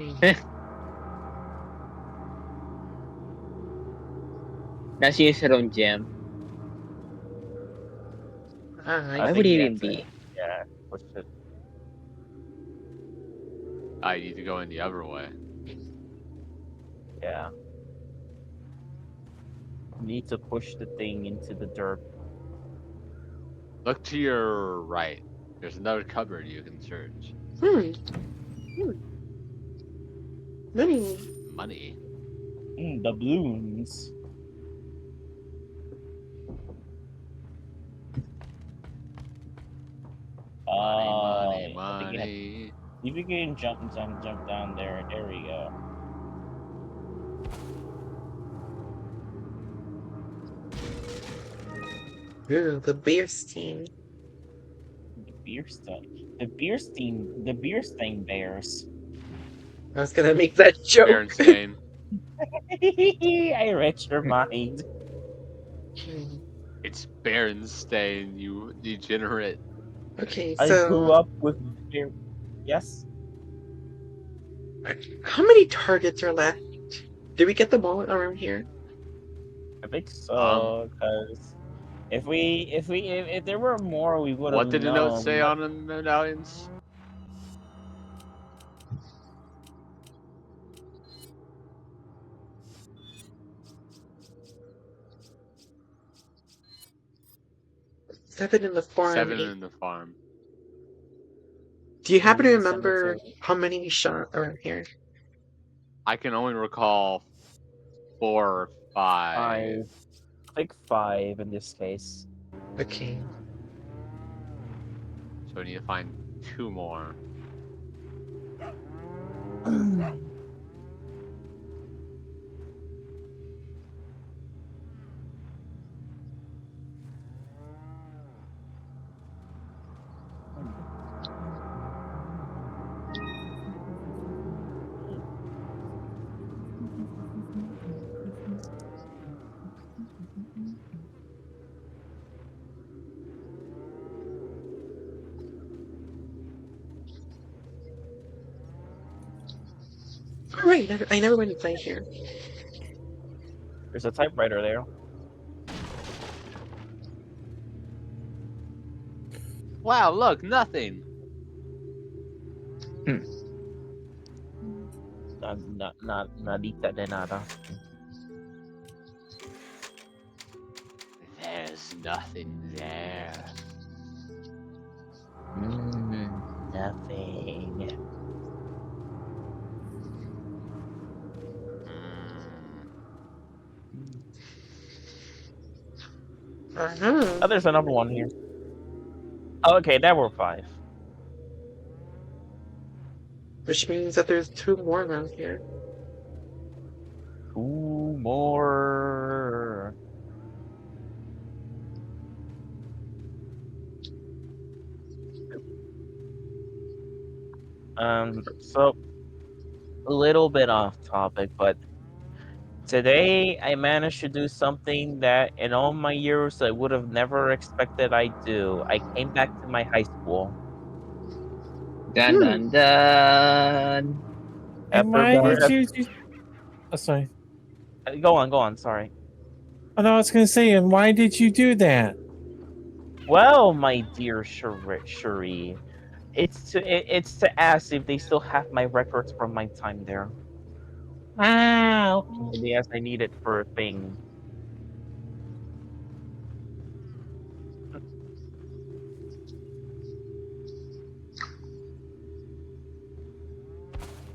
That's use her own gem. I Why would it even be? Yeah, push it. I need to go in the other way. Yeah. Need to push the thing into the dirt. Look to your right. There's another cupboard you can search. Money. Money. Doubloons. Money. If you can jump down there, there we go. Ooh, the beer steam. The beer stain bears. I was gonna make that joke. Berenstain. I read your mind. It's Berenstain, you degenerate. Okay, I so grew up with beer. Yes. How many targets are left? Did we get them all around here? I think so, because if there were more, we would have known. What did the note say on the medallions? Seven in the farm. 7 in the farm. Do you happen to remember how many we shot around here? I can only recall 4 or 5. I think 5 in this case. Okay. So we need to find 2 more. Right, I never went inside here. There's a typewriter there. Wow, look, nothing. Nadita de nada. There's nothing there. Nothing. Oh, there's another one here. Oh, okay, there were 5. Which means that there's 2 more around here. 2 more. So a little bit off topic, but today I managed to do something that in all my years I would have never expected I'd do. I came back to my high school. Dun. And why did you do... Oh, sorry. Go on, sorry. Oh, no, I was going to say, and why did you do that? Well, my dear Shuri, it's to ask if they still have my records from my time there. Wow. Maybe as I need it for a thing.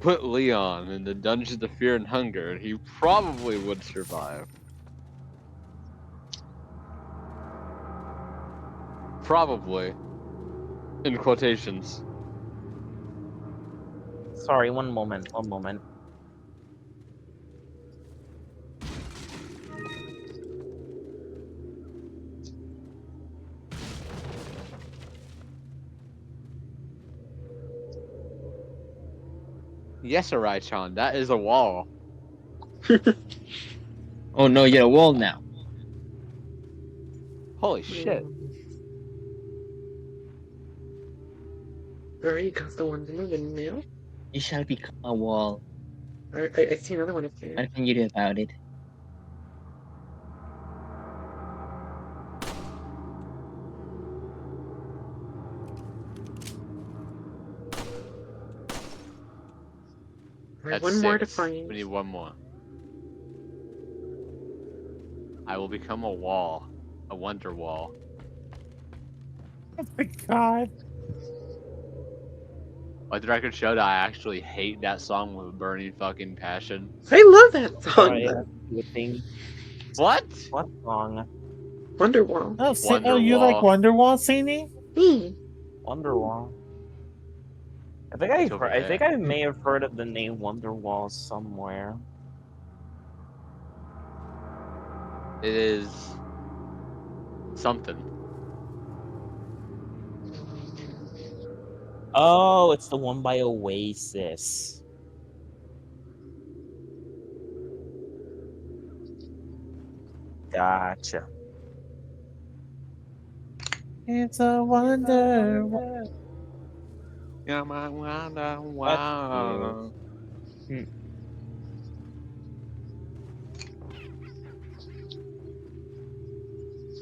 put Leon in the Dungeons of Fear and Hunger, and he probably would survive. Probably. In quotations. Sorry, one moment. Yes, Arai-chan, that is a wall. Oh no, you're a wall now. Holy shit. There you go, the one's moving now. You shall become a wall. I see another one up there. What can you do about it? Right, That's one more to 6. find. We need one more. I will become a wall. A wonder wall. Oh my god. Let the record show that I actually hate that song with a burning fucking passion. I love that song. Sorry, I have to do a thing. What? What song? Wonderwall. Oh, you like Wonderwall. Wonderwall, Sini? Wonderwall. I think I may have heard of the name Wonderwall somewhere. It is something. Oh, it's the one by Oasis. Gotcha. It's a wonder. Yeah, my wonder. That's Wow. cute.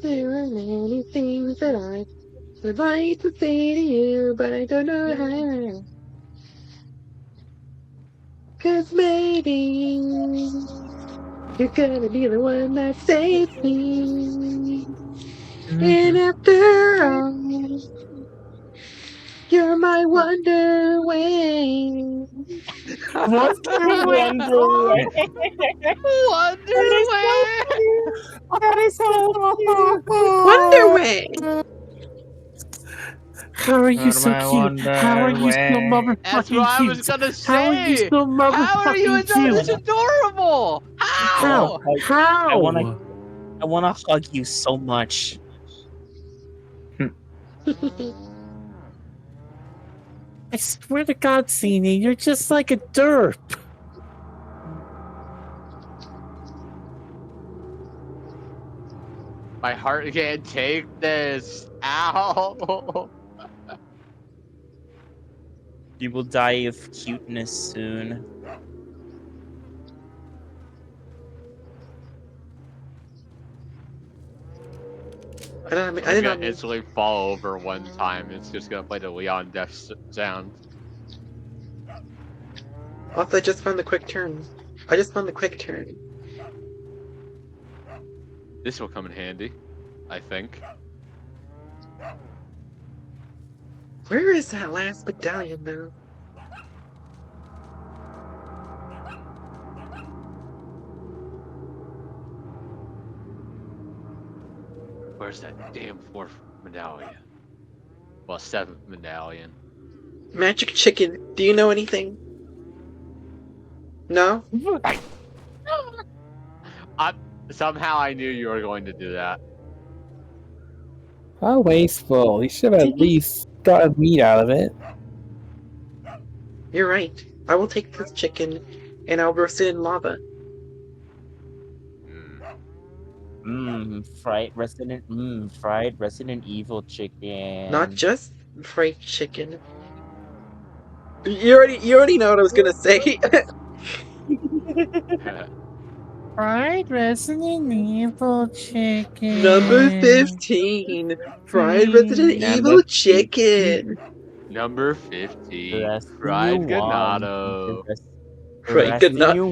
There are many things that I would like to say to you, but I don't know how. 'Cause maybe you're gonna be the one that saves me. And after all, you're my wonder wing. Wonderway. Wonderway. That is so cute. Wonderway. How are you so cute? How are you so That's what motherfucking I was cute? gonna How are you say. so How are you motherfucking know this cute? adorable? How? I wanna How? hug you so much. I swear to God, Sini, you're just like a derp. My heart can't take this. Ow. You will die of cuteness soon. I'm gonna instantly fall over one time. It's just gonna play the Leon death sound. Also, I just found the quick turn. This will come in handy, I think. Where is that last medallion, though? Where's that damn 4th medallion? Well, 7th medallion. Magic Chicken, do you know anything? No? Somehow I knew you were going to do that. How wasteful. He should have at least gotten meat out of it. You're right. I will take this chicken, and I'll roast it in lava. Fried Resident Evil chicken. Not just fried chicken. You already know what I was gonna say. Fried Resident Evil chicken. Number 15. Fried Resident Evil chicken. Number 15. Rest Fried you Ganado.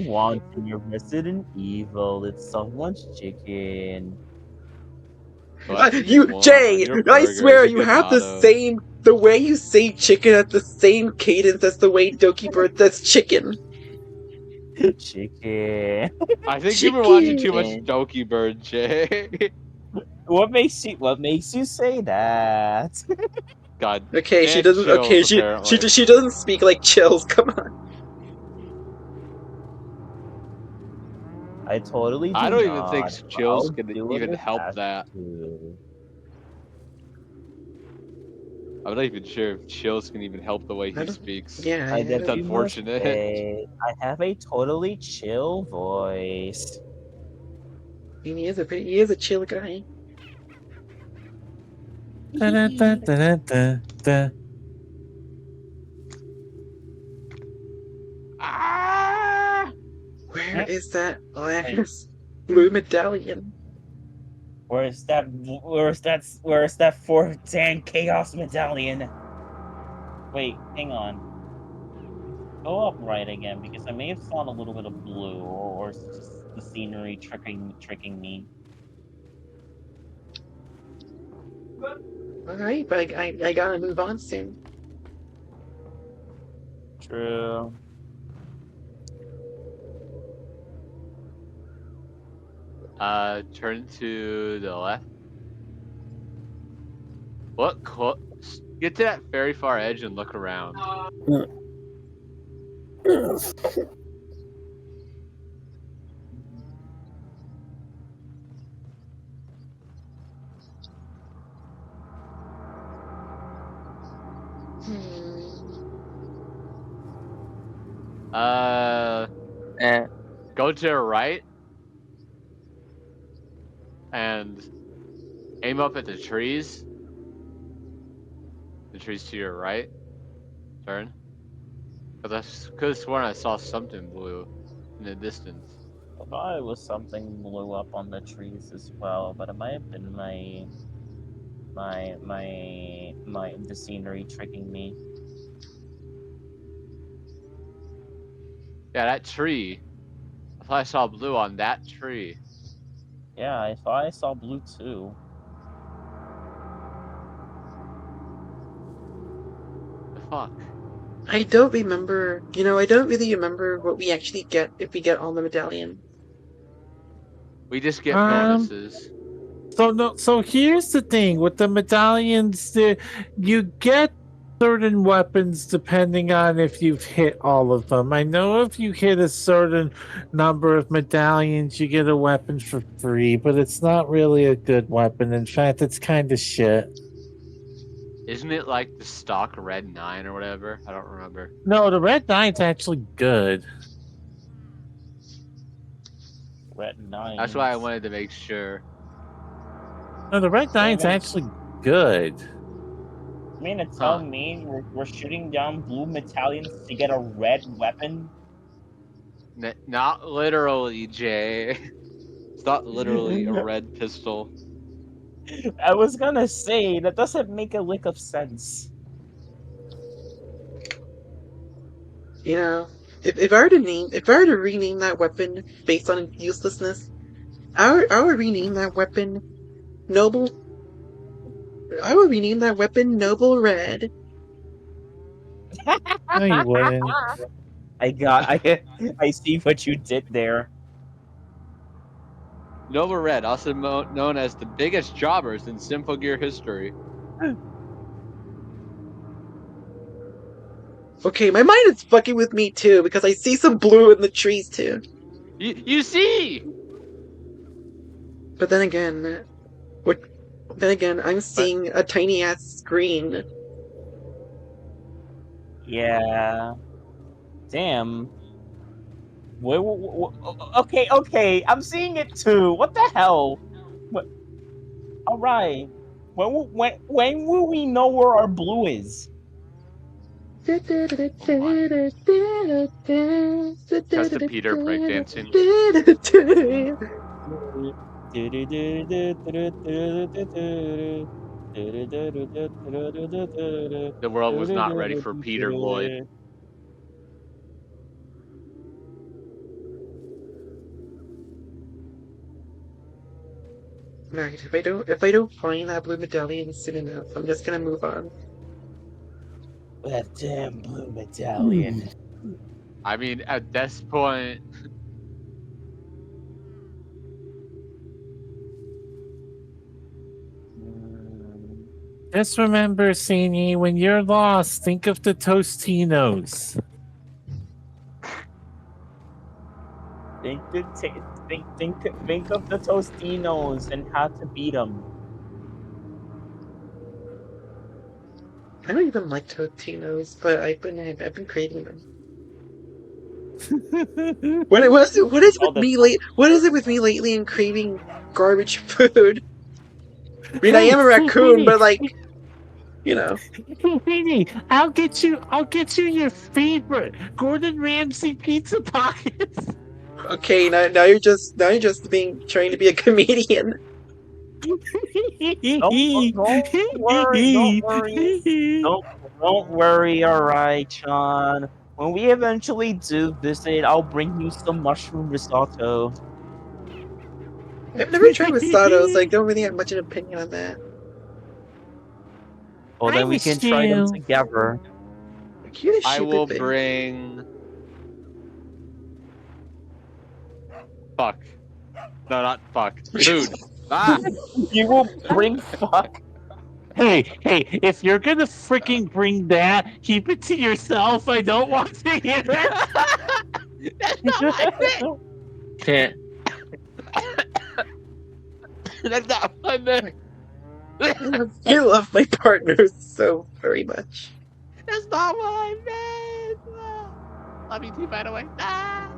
want in your Resident Evil. It's so much chicken. Jay, your I swear burgers at you have the Ganados. same, the way you say chicken at the same cadence as the way Doki Bird says chicken. Chicken. I think you've been watching too much Chicken. Doki Bird, Jay. What makes you say that? God, Okay, she and doesn't. chills Okay, apparently. she doesn't speak like chills. Come on. I totally I do don't even think not. But chills I'll could do it even if help I have that. to. I'm not even sure if chills can even help the way I he don't. speaks. Yeah, I It's definitely must unfortunate. say I have a totally chill voice. he is a chill guy. Da-da-da-da-da-da. Ah! Where is that Wait, last blue medallion? where's that fourth damn chaos medallion? Wait, hang on. Go up right again because I may have saw a little bit of blue, or it's just the scenery tricking me. All right, but I gotta move on soon. True. Turn to the left. What? Get to that very far edge and look around. Uh, go to the right and aim up at the trees. The trees to your right. Turn. Because I could have sworn I saw something blue in the distance. I thought it was something blew up on the trees as well, but it might have been the scenery tricking me. Yeah, that tree. I thought I saw blue on that tree. Yeah, I thought I saw blue too. The fuck? I don't remember. I don't really remember what we actually get if we get all the medallions. We just get bonuses. So here's the thing with the medallions, you get certain weapons depending on if you've hit all of them. I know if you hit a certain number of medallions, you get a weapon for free, but it's not really a good weapon. In fact, it's kind of shit. Isn't it like the stock red 9 or whatever? I don't remember. No, the red nine's actually good. Red That's why I nines. wanted to make sure. No, the red nine's Damn it. actually good. You mean to tell Huh. me we're shooting down blue medallions to get a red weapon? Not literally, Jay. It's not literally a red pistol. I was gonna say that doesn't make a lick of sense. If I were to rename that weapon based on its uselessness, I would rename that weapon Noble. I would rename that weapon Noble Red. No, you wouldn't. I see what you did there. Nova Red, also known as the biggest jobbers in Symphogear history. Okay, my mind is fucking with me too because I see some blue in the trees too. You see? But then again, what? Then again, I'm But seeing a tiny ass screen. Yeah. Damn. Okay. I'm seeing it too. What the hell? What? All right. When will we know where our blue is? oh my. That's the Peter breakdancing. The world was not ready for Peter Lloyd. Right. If I don't find that blue medallion soon enough, I'm just gonna move on. That damn blue medallion. I mean, at this point, Just remember, Sini, when you're lost, think of the Tostinos. Think of the Tostinos and how to beat them. I don't even like Totinos, but I've been creating them. What is All with the me late? What is it with me lately in craving garbage food? I mean, I am a raccoon, but like, you know. Hey, I'll get you your favorite Gordon Ramsay pizza pockets. Okay, now you're just trying to be a comedian. Don't worry. Don't worry, Arai-chan. When we eventually do visit, I'll bring you some mushroom risotto. I've never tried risotto, so I don't really have much of an opinion on that. Well, then we can try them together. Cute I stupid will thing. bring. Fuck. No, not fuck. Food. Ah! You will bring fuck. Hey, if you're gonna freaking bring that, keep it to yourself. I don't want to hear it. That's not what I Can't. meant! That's not what I meant! I love my partners so very much. That's not what I meant! Ah. Love you too, by the way. Ah!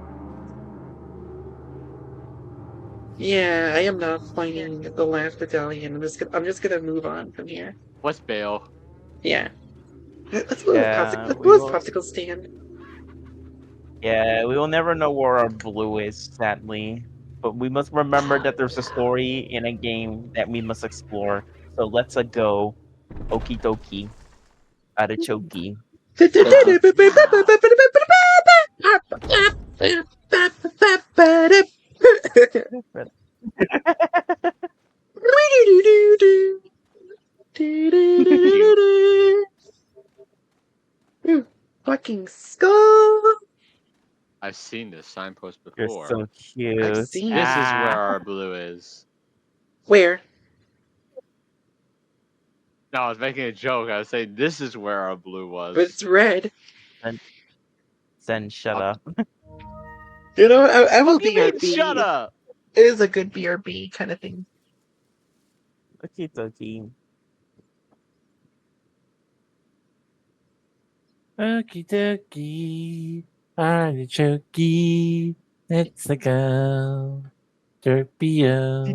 Yeah, I am not finding the last medallion. I'm just gonna move on from here. What's bail? Yeah. Let's move Yeah, let's we move will. popsicle stand. Yeah, we will never know where our blue is, sadly. But we must remember that there's a story in a game that we must explore. So let's go. Okie dokie. Artichoke. Cute. Fucking skull. I've seen this signpost You're before. so I've cute. seen This it. is where Ah. our blue is. Where? No, I was making a joke. I was saying this is where our blue But it's was. red. Then shut Fuck. up. You know what? I will Fuck you mean, shut BRB. up! It is a good BRB kind of thing. Okie dokie. Okie dokie, artichoke, let's go. Derpio.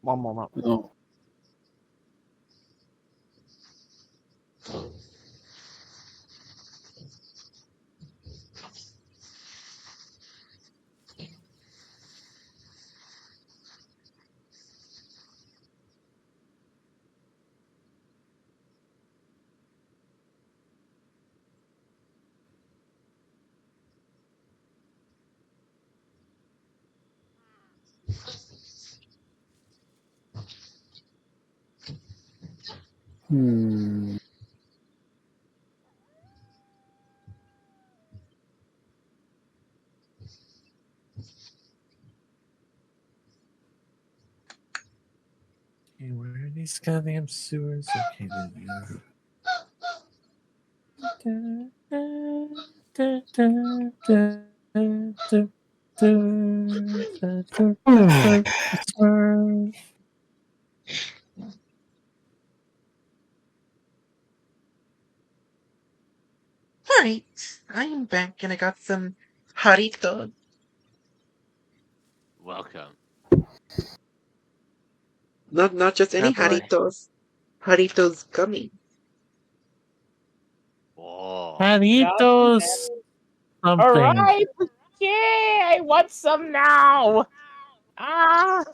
One moment. No. Hmm. Okay, where are these goddamn sewers? Okay, there they are. Alright, I am back and I got some harito. Welcome. Not just any Oh, boy. Haritos. Haritos gummy. Whoa. Jaritos something. Alright! Yay! I want some now! Ah!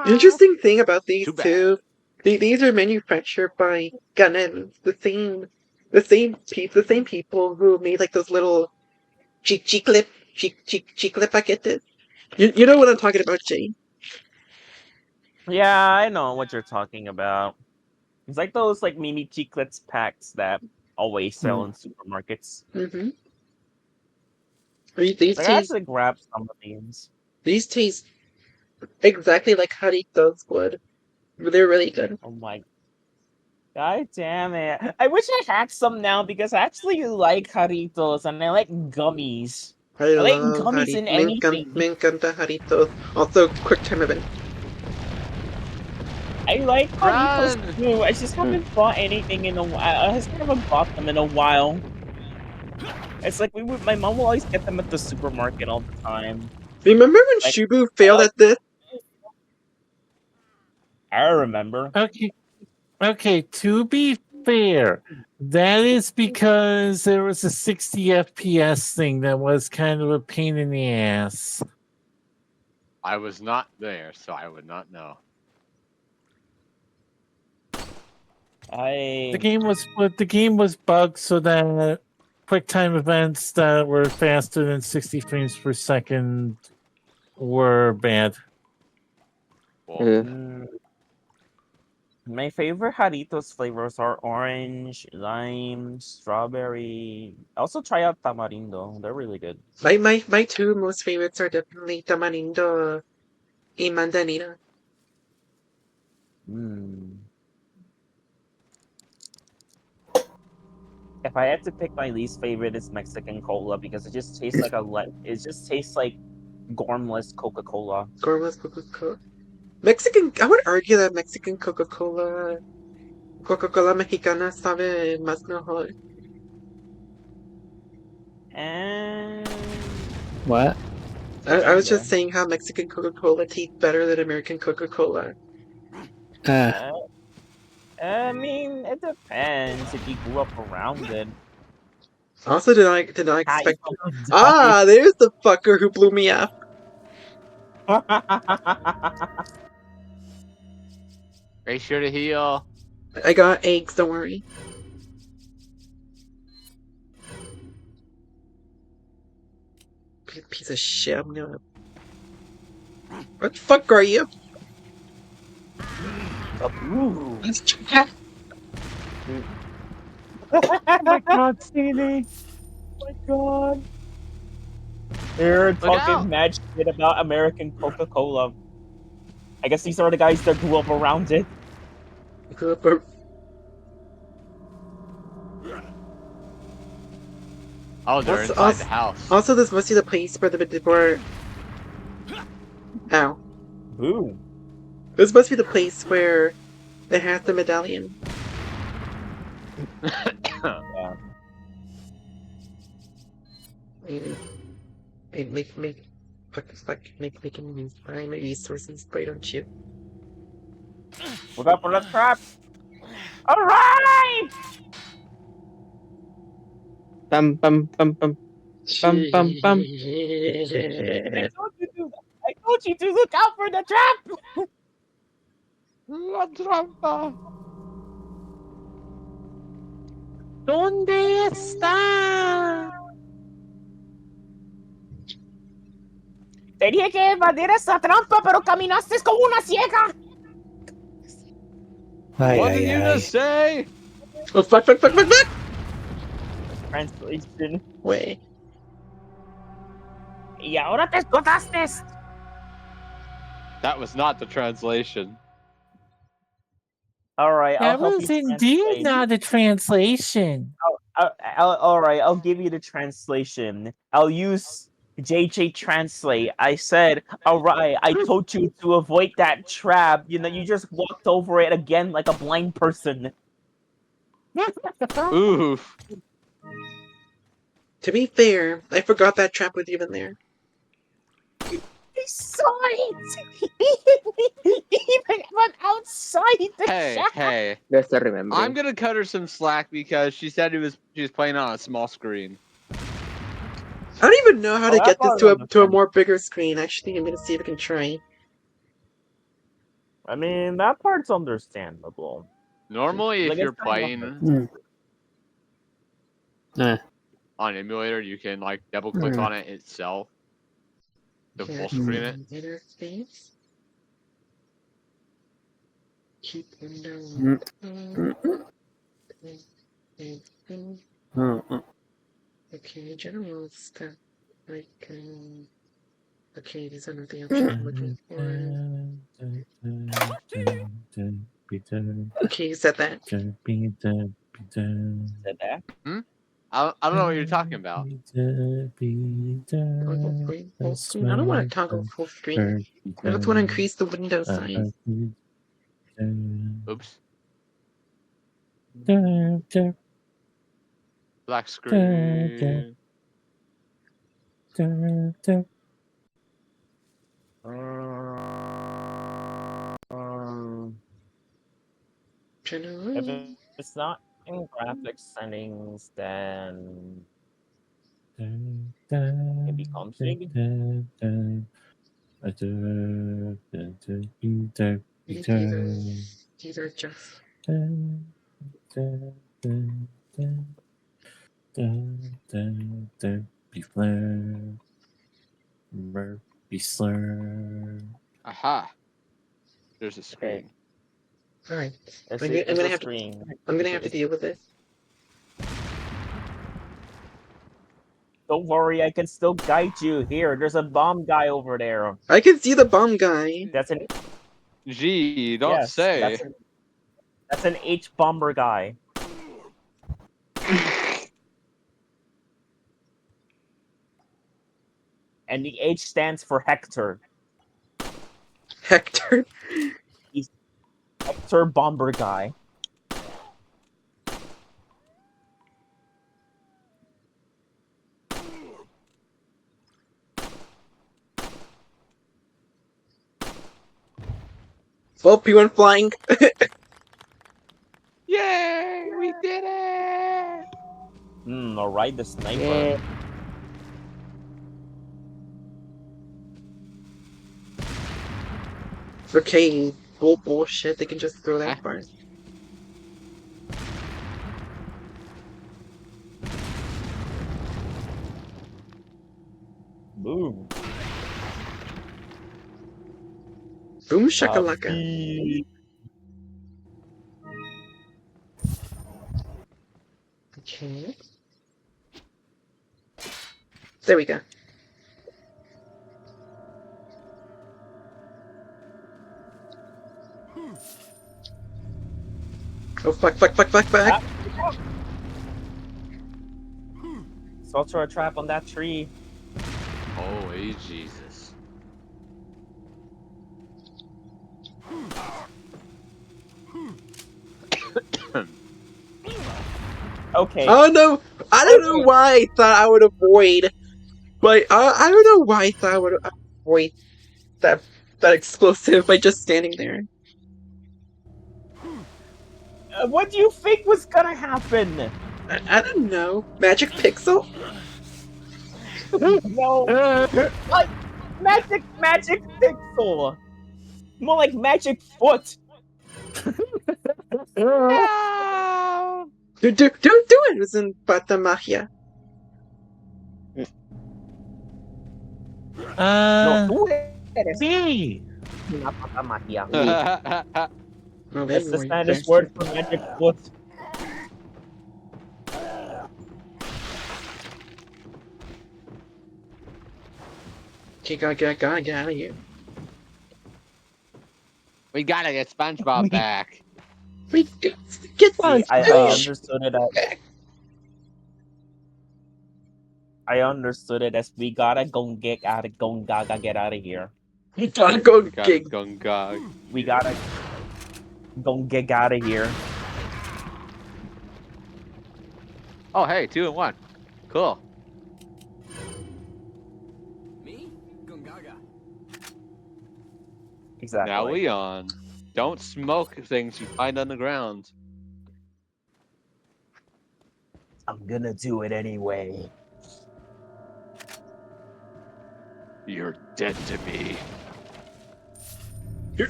Interesting thing about these Too bad. two, these are manufactured by Ganados, the same people who made like those little chicle paquetes. You know what I'm talking about, Jay? Yeah, I know what you're talking about. It's like those like mini chiclets packs that always sell in supermarkets. Mm-hmm. These Like I taste actually grabbed some of these. exactly like Haritos would. They're really good. Oh my god damn it. I wish I had some now because I actually like Haritos and I like gummies. I I like love gummies in Me anything. encanta Haritos. Also, quick time event. I like Haritos Run! too. I just haven't bought anything in a while. I just haven't bought them in a while. It's like my mom will always get them at the supermarket all the time. Remember when Like Shubu I failed like at this? I remember. Okay, to be fair, that is because there was a 60 FPS thing that was kind of a pain in the ass. I was not there, so I would not know. The game was bugged so that QuickTime events that were faster than 60 frames per second were bad. My favorite Haritos flavors are orange, lime, strawberry. I also try out tamarindo. They're really good. My two most favorites are definitely Tamarindo y Mandarina. If I had to pick my least favorite, it's Mexican cola because it just tastes like it just tastes like gormless Coca-Cola. Gormless Coca-Cola. Mexican. I would argue that Mexican Coca-Cola Mexicana sabe más mejor. What? I was just saying how Mexican Coca-Cola tastes better than American Coca-Cola. I mean, it depends if you grew up around it. Also, did I expect? Die. There's the fucker who blew me up. Make sure to heal. I got eggs. Don't worry. Piece of shit. I'm gonna. What the fuck are you? Ooh. Oh my god, CD. Oh my god. They're talking mad shit about American Coca-Cola. I guess these are the guys that grew up around it. Oh, they're inside the house. Also, this must be the place where Ow. Ooh. This must be the place where they had the medallion. Yeah. Making use my resources, why don't you? Look out for the trap! Alright! Bum bum bum bum. Bum bum bum. I told you to look out for the trap! La trampa. ¿Dónde está? Te dije que evadir esa trampa, pero caminaste como una ciega! What did you just say? Oh, fuck! Translation. Wait. Y ahora te escotaste! That was not the translation. Alright, I'll That help was you indeed translate. not a translation. Alright, I'll give you the translation. I'll use JayJay translate. I said, alright, I told you to avoid that trap. You know, you just walked over it again like a blind person. Oof. To be fair, I forgot that trap was even there. I saw it! Even from outside the shack! Hey, Just a remember. I'm gonna cut her some slack because she said she was playing on a small screen. I don't even know how to that get this part to a understandable. more bigger screen. Actually, I'm gonna see if I can try. I mean, that part's understandable. Normally, Like, if you're it's kind of playing Nah. on emulator, you can like double click on it itself to full screen it. Interface. Keep window. Okay, general stuff. Like, okay, these are not the options I'm looking for. Okay, you said that. said that. I don't know what you're talking about. Toggle full screen. I don't want to toggle full screen. I just want to increase the window size. Oops. Black screen. If it's not in graphics settings, then it becomes big. These are just. Aha. There's a screen. All right. Let's I'm see if gonna there's a have screen. I'm gonna have to deal with this. Don't worry, I can still guide you. Here, there's a bomb guy over there. I can see the bomb guy. That's an Gee, don't yes. say. That's an H bomber guy. And the H stands for Hector. Hector. He's Hector bomber guy. Oh, he went flying. Yay! We did it! Alright, the sniper. Yeah. Okay, bullshit. They can just throw that far. Boom. Boom shakalaka. Okay. There we go. Oh, fuck. So I'll throw a trap on that tree. Holy Jesus. Okay. Oh no! I don't know why I thought I would avoid. But I don't know why I thought I would avoid that explosive by just standing there. What do you think was gonna happen? I don't know. Magic pixel? No. Magic pixel. More like magic foot. No! Do it! It was in Pata Magia. No, tú eres. Sí. Una pata magia. Oh, That's the you Spanish bastard. word for magic foot. Okay, gotta get out of here. We gotta get SpongeBob back. We get See, I SpongeBob. understood it as we gotta go get out of here. We gotta go gig. We gotta go get out of here. Oh, hey, 2 in 1. Cool. Me? Gungaga. Exactly. Now, Leon, don't smoke things you find on the ground. I'm gonna do it anyway. You're dead to me.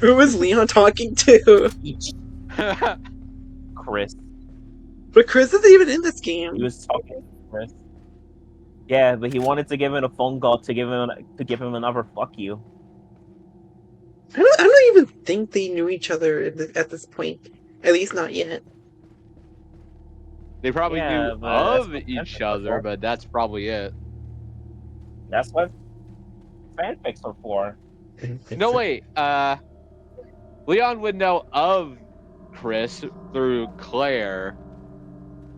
Who is Leon talking to? Chris. But Chris isn't even in this game. He was talking to Chris. Yeah, but he wanted to give him a phone call to give him another fuck you. I don't even think they knew each other at this point. At least not yet. They probably Yeah, knew but that's of what each fanfics are other, for. but that's probably it. That's what fanfics are for. No, wait. Leon would know of Chris through Claire,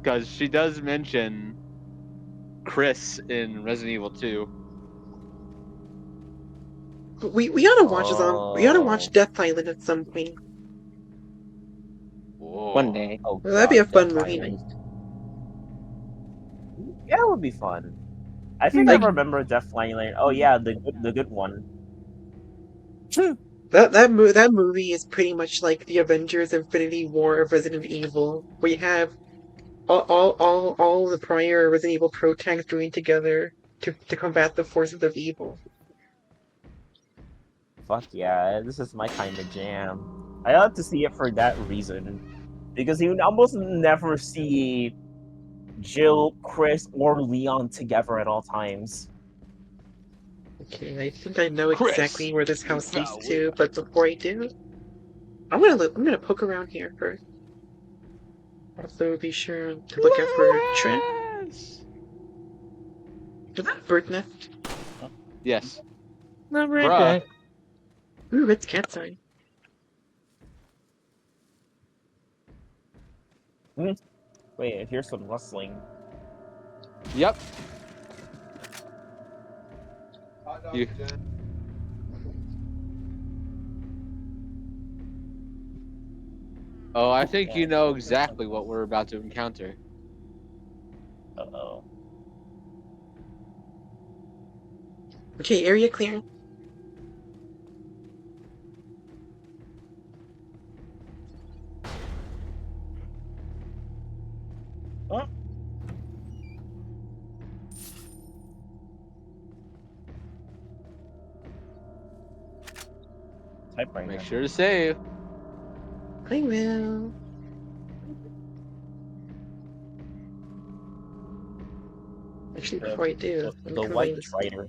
because she does mention Chris in Resident Evil 2. We ought to watch we ought to watch Death Island at some point. Whoa. One day. Oh, Well, that'd be a fun Death movie Island. night. Yeah, it would be fun. I think I remember Death Island. Oh yeah, the good one. That movie is pretty much like the Avengers Infinity War of Resident Evil, where you have all the prior Resident Evil protags joining together to combat the forces of evil. Fuck yeah, this is my kind of jam. I ought to see it for that reason. Because you almost never see Jill, Chris, or Leon together at all times. Okay, I think I know Chris, exactly where this house leads to, but before I do, I'm gonna poke around here first. Also, be sure to look out for Trent. Is that a bird nest? Yes. Not right Bruh. there. Ooh, it's cat's eye. Wait, I hear some rustling. Yep. You... Oh, I think you know exactly what we're about to encounter. Uh-oh. Okay, area clear. Huh? Typewriter. Make sure to save. I will. Actually, before I do, let me The combine white this. writer.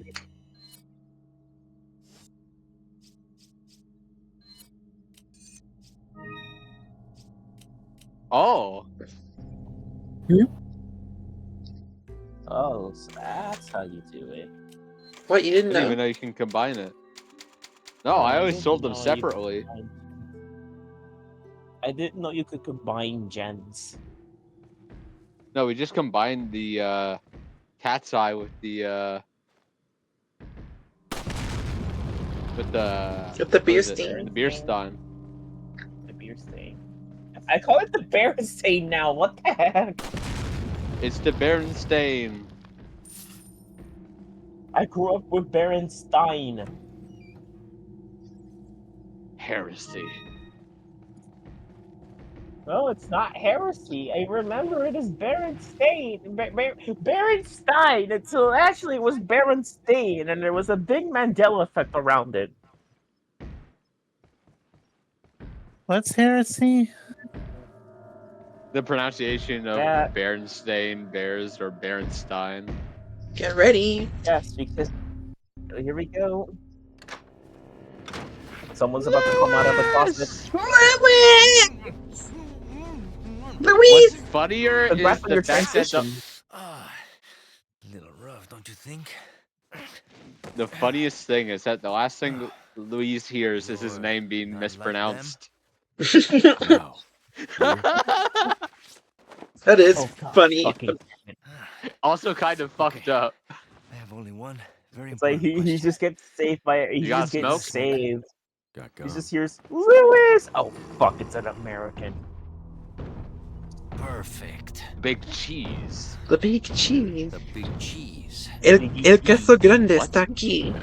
Oh. Oh, so that's how you do it. What, you I didn't didn't know? even know you can combine it. No, I always didn't sold them know you could separately. combine- I didn't know you could combine gens. No, we just combined the cat's eye with the beer what is it? stain. The beer stein. The beer stain. I call it the bear stain now. What the heck? It's the Berenstain. I grew up with Berenstein. Heresy. No, it's not heresy. I remember it as Berenstain. Berenstein until actually it was Berenstain, and there was a big Mandela effect around it. What's heresy? The pronunciation of That- Berenstain, Bears, or Berenstein. Get ready. Yes, because here we go. Someone's about to come out of the closet. Louise! What's funnier Congrats is on the your fact that transition. Little rough, don't you think? the funniest thing is that the last thing Louise hears is his You're name being not like mispronounced. No. That is Oh, God, funny. fucking damn it. Also kind of fucked up. I have only one very It's like important he just gets saved by he You got just gets smoke? saved. Got He gum. just hears Lewis. Oh fuck! It's an American. Perfect. Big cheese. The big cheese. The big cheese. El queso grande What? está aquí.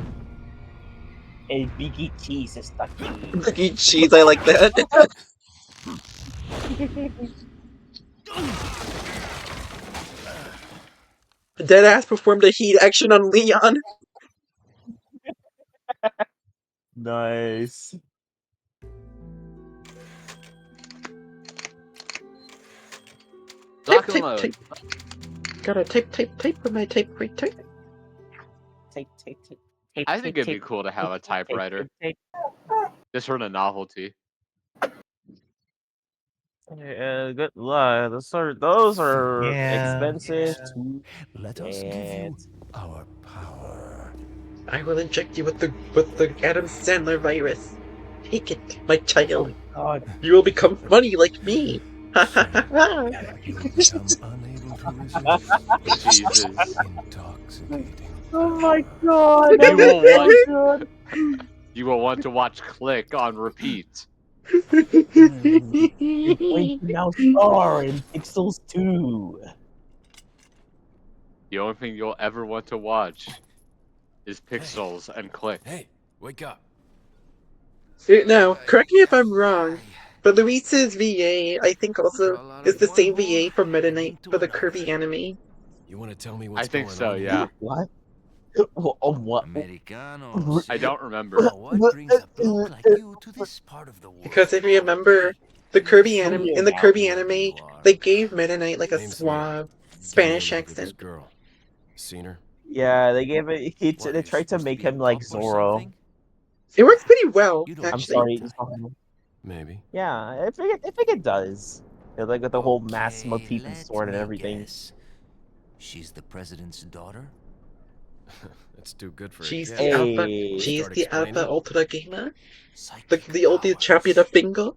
A biggie cheese is stucky. Biggie cheese, I like that. Deadass performed a heat action on Leon. Nice. Type. Gotta type with my typewriter. Tape. I think it'd be cool to have a typewriter. Just for the novelty. Good luck. Those are expensive to Let us give you our power. I will inject you with the Adam Sandler virus. Take it, my child. Oh my God. You will become funny like me. You become unable to resist. Jesus. Intoxicating. Oh my God. You will want to watch Click on repeat. You're going to now star in Pixels 2. The only thing you'll ever want to watch is Pixels and Click. Hey, wake up. Now, correct me if I'm wrong, but Luis's VA, I think, also is the same VA for Meta Knight for the Kirby anime. You want to tell me what's I think going so, on yeah. here? What? What? Americanos. I don't remember. Now, what brings a bloke like you to this part of the world? Because if you remember, the Kirby anime, in the Kirby anime, they gave Meta Knight like a Name's suave Tell Spanish me a little bit of this accent. girl. Seen her? Yeah, they gave it. They What, you're tried to supposed to make be a him like cop or Zorro. something? It works pretty well, You don't I'm actually. sorry. Maybe. Yeah, I think it does. Yeah, like with the whole mass motif and let sword and me everything. guess. She's the president's daughter? That's too good for She's a the guess. alpha. Hey. She's Start the alpha explaining. ultra gamer. Psychic The ultimate powers. champion of bingo.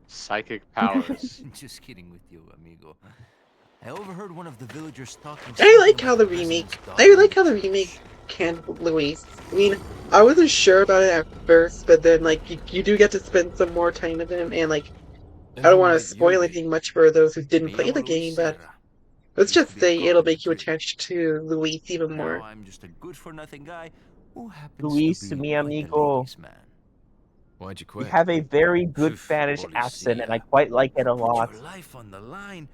Psychic powers. Just kidding with you, amigo. I overheard one of the villagers talking. I like how the remake handled Luis. I mean, I wasn't sure about it at first, but then like you do get to spend some more time with him, and like And I don't who want to might you spoil be? anything much for those who didn't Me play the llamo Luis game, but Serra. let's Used to just be a say cop it'll in the make you Jeep. attached to Luis even Now more. I'm just a good-for-nothing guy who happens Luis, to be mi quite amigo. the ladies' man. Why'd you You quit? have a very good Spanish accent, and I quite like it a Put lot. your life on the line.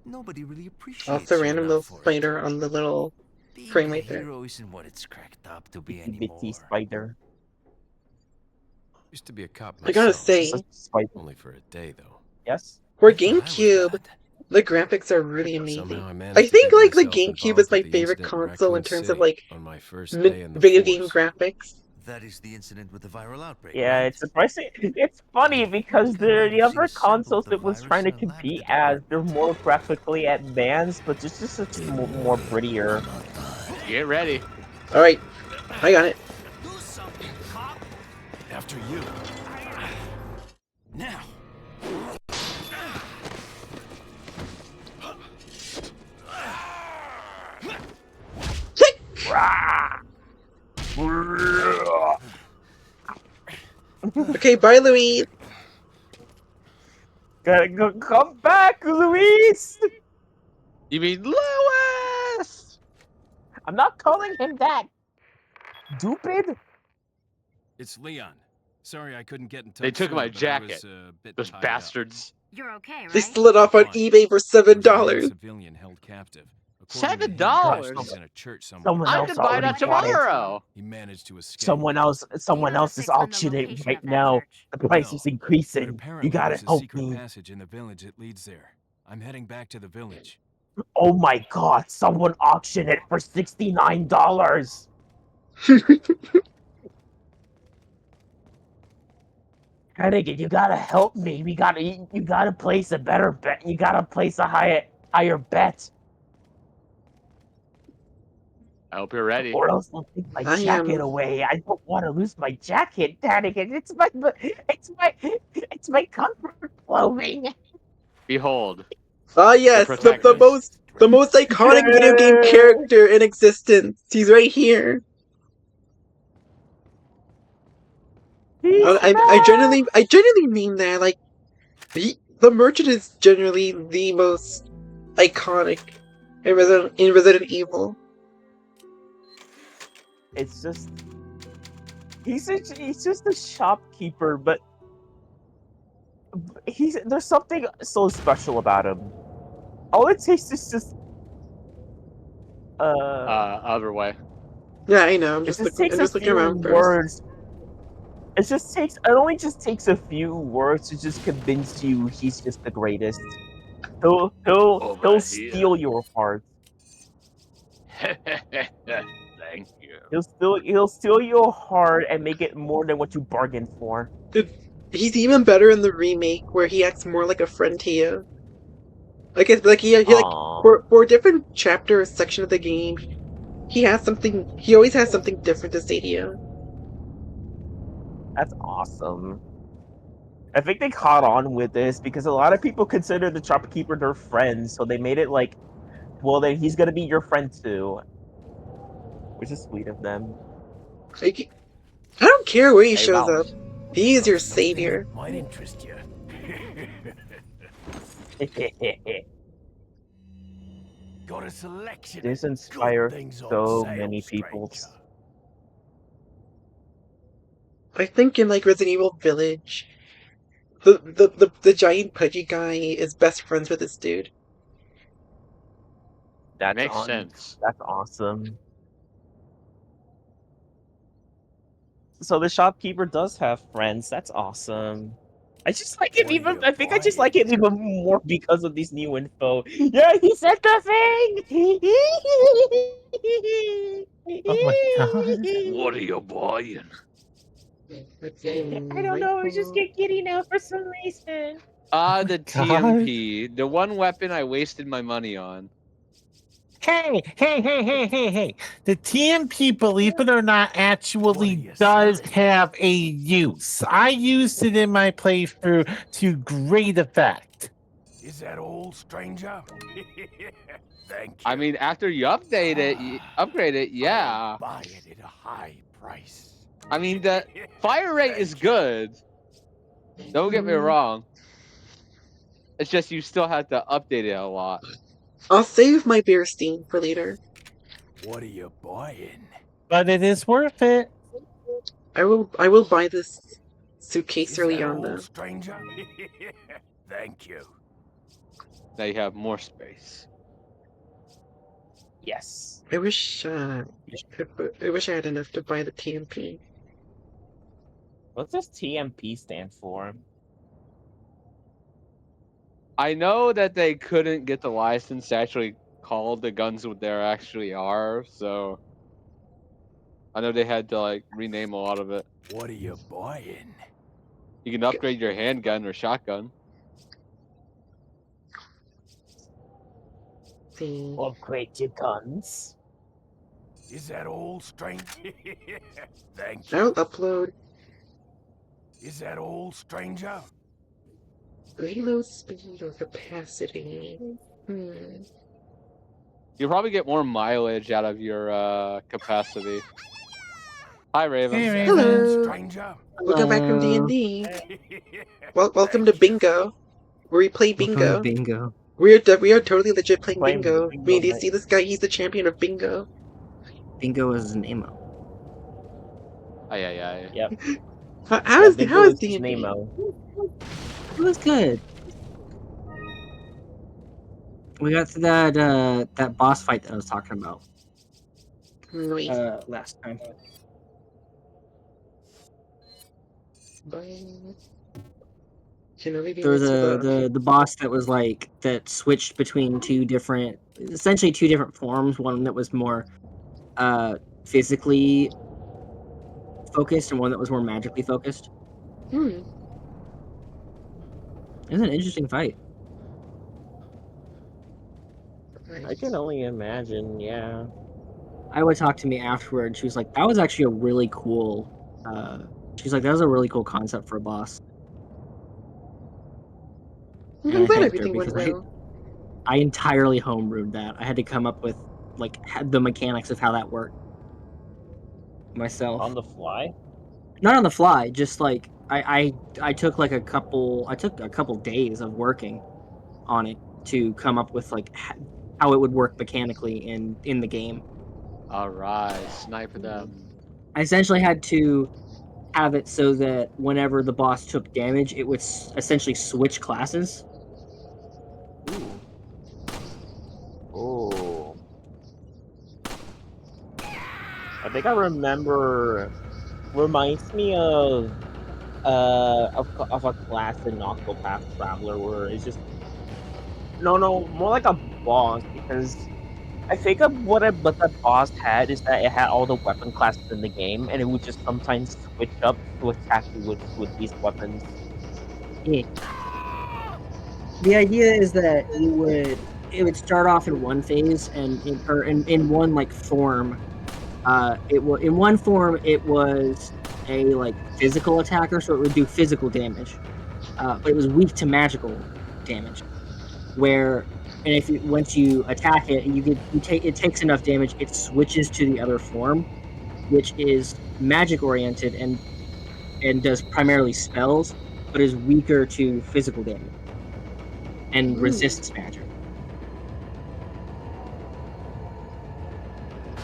Nobody really appreciates Also, you random enough little for it. spider on the little Being frame a right there. hero isn't what it's cracked up to be Bitty anymore. spider. Used to be a cop I gotta myself. say, Spider. Only for a day, though. Yes. for I thought I was GameCube, bad. the graphics are really Somehow amazing. I I managed to think get like the myself GameCube is involved my with the favorite incident in console in Raccoon terms of City like on my first day in the video game force. graphics. That is the incident with the viral outbreak, Yeah, right? it's surprising. It's funny because I might the have other seen a sample consoles of the it was virus trying to in a lab at compete the as, they're department. more graphically advanced, but just such more prettier. Get ready. All right, I got it. Do something, cop! After you. Now! Okay, bye, Louis. Gotta go, come back, Luis! You mean Lewis? I'm not calling him that. Stupid. It's Leon. Sorry I couldn't get in touch They took my sooner, but I was jacket. a bit Those tied bastards. You're okay, They right? slid off on Fine. eBay for There was a male $7. civilian held captive. According to him, $7? he's in a church somewhere. Someone I else could buy already that bought it. tomorrow. He managed to escape. Someone else is fix when the auctioning it location right of that now. church. The price is But increasing. apparently You gotta there's a help secret me. passage in the village that leads there. I'm heading back to the village. Oh my God! Someone auctioned it for $69. Hennigan, you gotta help me. You gotta place a better bet. You gotta place a higher bet, I hope you're ready. or else I'll take my I jacket am. away. I don't want to lose my jacket, Hennigan. It's my comfort clothing. Behold, Ah, yes, the protagonist. most iconic video game character in existence. He's right here. I genuinely mean that. Like, the merchant is generally the most iconic in Resident Evil. It's just He's just a shopkeeper, but there's something so special about him. All it takes is just other way. Yeah, I know. I'm it just just looking. takes I'm a just looking few around first. words. It only just takes a few words to just convince you he's just the greatest. He'll steal your heart. Thank you. He'll steal your heart and make it more than what you bargained for. He's even better in the remake where he acts more like a friend to you. Like it's like he like Aww. for a different chapter or section of the game, he has something. He always has something different to say to you. That's awesome. I think they caught on with this because a lot of people consider the shopkeeper their friend, so they made it like, well, then he's gonna be your friend too, which is sweet of them. Like, I don't care where he Hey, shows Val. up. He is your Something savior. that might interest you. Got a selection This of good inspires things on so sale, many stranger. people. I think in like Resident Evil Village, the giant pudgy guy is best friends with this dude. Makes sense. That's awesome. So the shopkeeper does have friends. That's awesome. I just like him even. I think I just like him even more because of this new info. Yeah, he said the thing. Oh my god. What are you buying? I don't know. I just get giddy now for some reason. The God. TMP, the one weapon I wasted my money on. Hey. The TMP, believe it or not, actually does have a use. I used it in my playthrough to great effect. Is that all, stranger? Thank you. I mean, after you upgrade it, yeah. Buy it at a high price. I mean, the fire rate is good. Don't get me wrong. It's just you still have to update it a lot. I'll save my beer steam for later. What are you buying? But it is worth it. I will buy this suitcase Is early that on all, though. stranger? Thank you. Now you have more space. Yes. I wish I had enough to buy the TMP. What does TMP stand for? I know that they couldn't get the license to actually call the guns what they actually are, so I know they had to like rename a lot of it. What are you buying? You can upgrade your handgun or shotgun. Upgrade your guns. Is that all, stranger? Thank I'll you. upload. Is that all, stranger? Reload speed or capacity. You'll probably get more mileage out of your capacity. Hi, Raven. Hey, Raven. Hello. Stranger? Welcome back from D&D. Welcome to Bingo, where we play bingo. Bingo. We are totally legit playing Playing bingo. bingo I mean, do you night. see this guy? He's the champion of bingo. Bingo is an emo. Aye. Yep. How is Bingo is D&D? Nemo. It was good. We got to that boss fight that I was talking about Wait. last time. There was the boss that was like that switched between essentially two different forms. One that was more physically focused and one that was more magically focused. It was an interesting fight. I can only imagine, yeah. Iowa talked to me afterward. She was like, that was actually a really cool she's like, that was a really cool concept for a boss. I'm And I glad thanked her everything went because well. I entirely homebrewed that. I had to come up with like the mechanics of how that worked myself. On the fly? Not on the fly, just like I took like a couple days of working on it to come up with like how it would work mechanically in the game. All right, sniper them. I essentially had to have it so that whenever the boss took damage, it would essentially switch classes. Ooh. Oh. I think I remember. Reminds me of a class in Octopath Traveler where it's just more like a boss, because I think of what the boss had is that it had all the weapon classes in the game, and it would just sometimes switch up to attack you with these weapons. Yeah. The idea is that it would start off in one phase and in one like form. In one form it was a like physical attacker, so it would do physical damage, but it was weak to magical damage. And if once you attack it, it takes enough damage, it switches to the other form, which is magic oriented and does primarily spells, but is weaker to physical damage and resists magic.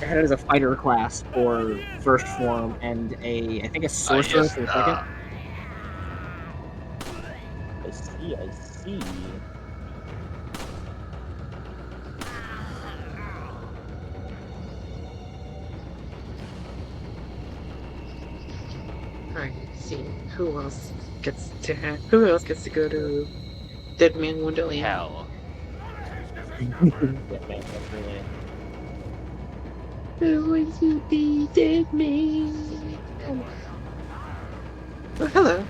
It has a fighter class for first form and I think a sorcerer for the second. I see. Alright, see who else gets to go to Dead Man Wonderland? Hell. Dead Man Wonderland. Who wants to be Dead Man? Oh, hello.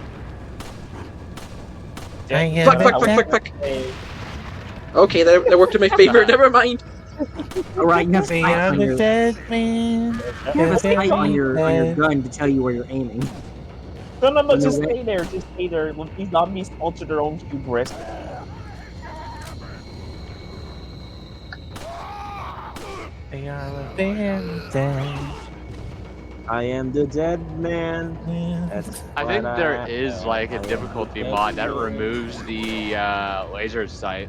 Fuck. Okay, that worked in my favor. Never mind. Alright, you have They are the dead man. You have a sight on your gun to tell you where you're aiming. No, just stay there. Just stay there. Let these zombies fall to their own hubris. They are the very dead. I am the dead man. I think there is like a difficulty mod that removes the laser sight.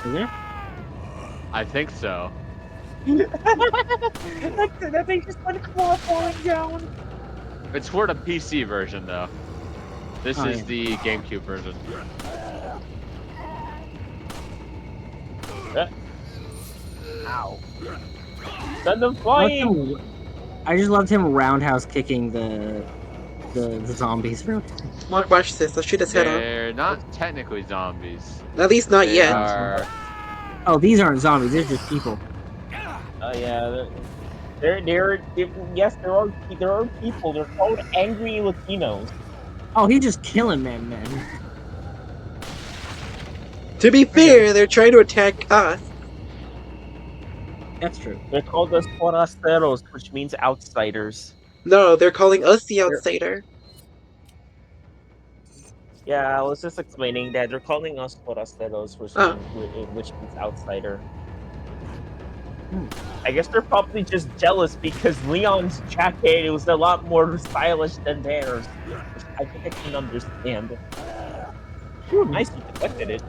Is there? I think so. that thing just went falling down. It's for the PC version though. This is the GameCube version. Ow. Send them flying! I just loved him roundhouse kicking the zombies. Watch this. I'll shoot his head off. They're not technically zombies. At least not They yet. are... Oh, these aren't zombies. They're just people. Oh yeah, yes, there are people. They're called angry Latinos. Oh, he's just killing men. To be fair, they're trying to attack us. That's true. They're called los forasteros, which means outsiders. No, they're calling us the outsider. Yeah, I was just explaining that they're calling us forasteros, which means outsider. I guess they're probably just jealous because Leon's jacket was a lot more stylish than theirs, which I think I can understand. Ooh, nice you deflected it.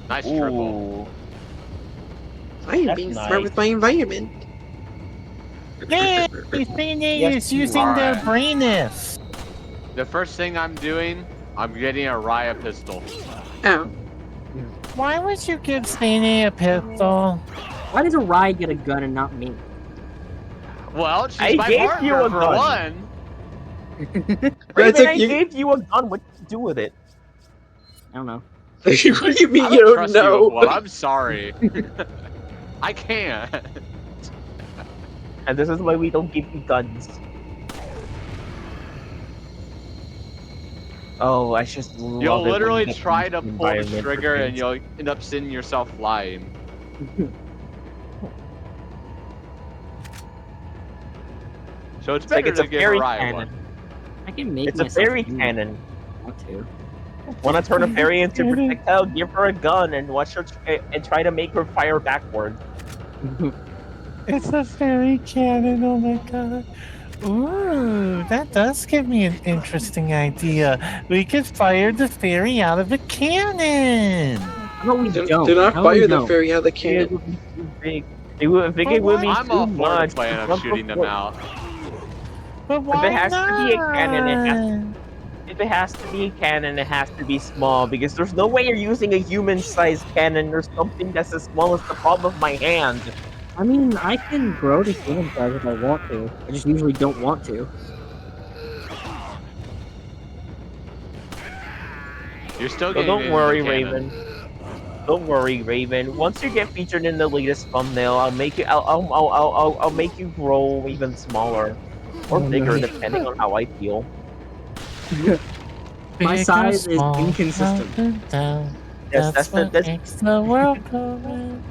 Nice triple. I am being smart with my environment. Yeah, is using their brainness. The first thing I'm doing, I'm getting a Raya pistol. Oh. Why would you give Steny a pistol? Why does Arai get a gun and not me? Well, she's I my gave partner you a for gun. one. I gave you a gun. What did you do with it? I don't know. What do you mean I you don't don't trust know? you, well, I'm sorry. I can't. And this is why we don't give you guns. Oh, I just love You'll it literally when you try to get pull the environment trigger for and things. you'll end up sending yourself flying. So it's better It's a to give fairy Arai cannon. one. I can make It's a myself fairy do it. cannon. I want to. Want to turn a fairy into projectile? Give her a gun and watch her and try to make her fire backwards. It's a fairy cannon, oh my god. Ooh, that does give me an interesting idea. We could fire the fairy out of a cannon. How about we don't? Do not How about we fire the don't? fairy out of the It cannon. would be too big. I think it would be I'm too all for the much. plan of shooting them out. But If it why has to be a cannon, not? if it has to be a cannon, it has to be small because there's no way you're using a human-sized cannon or something that's as small as the palm of my hand. I mean, I can grow to human size if I want to. I just usually don't want to. You're still So getting don't it in the worry, cannon. Raven. Don't worry, Raven. Once you get featured in the latest thumbnail, I'll make you. I'll make you grow even smaller or Oh, bigger, nice. depending on how I feel. My Big or size is small, inconsistent. up and down. Yes, That's what makes the world go round.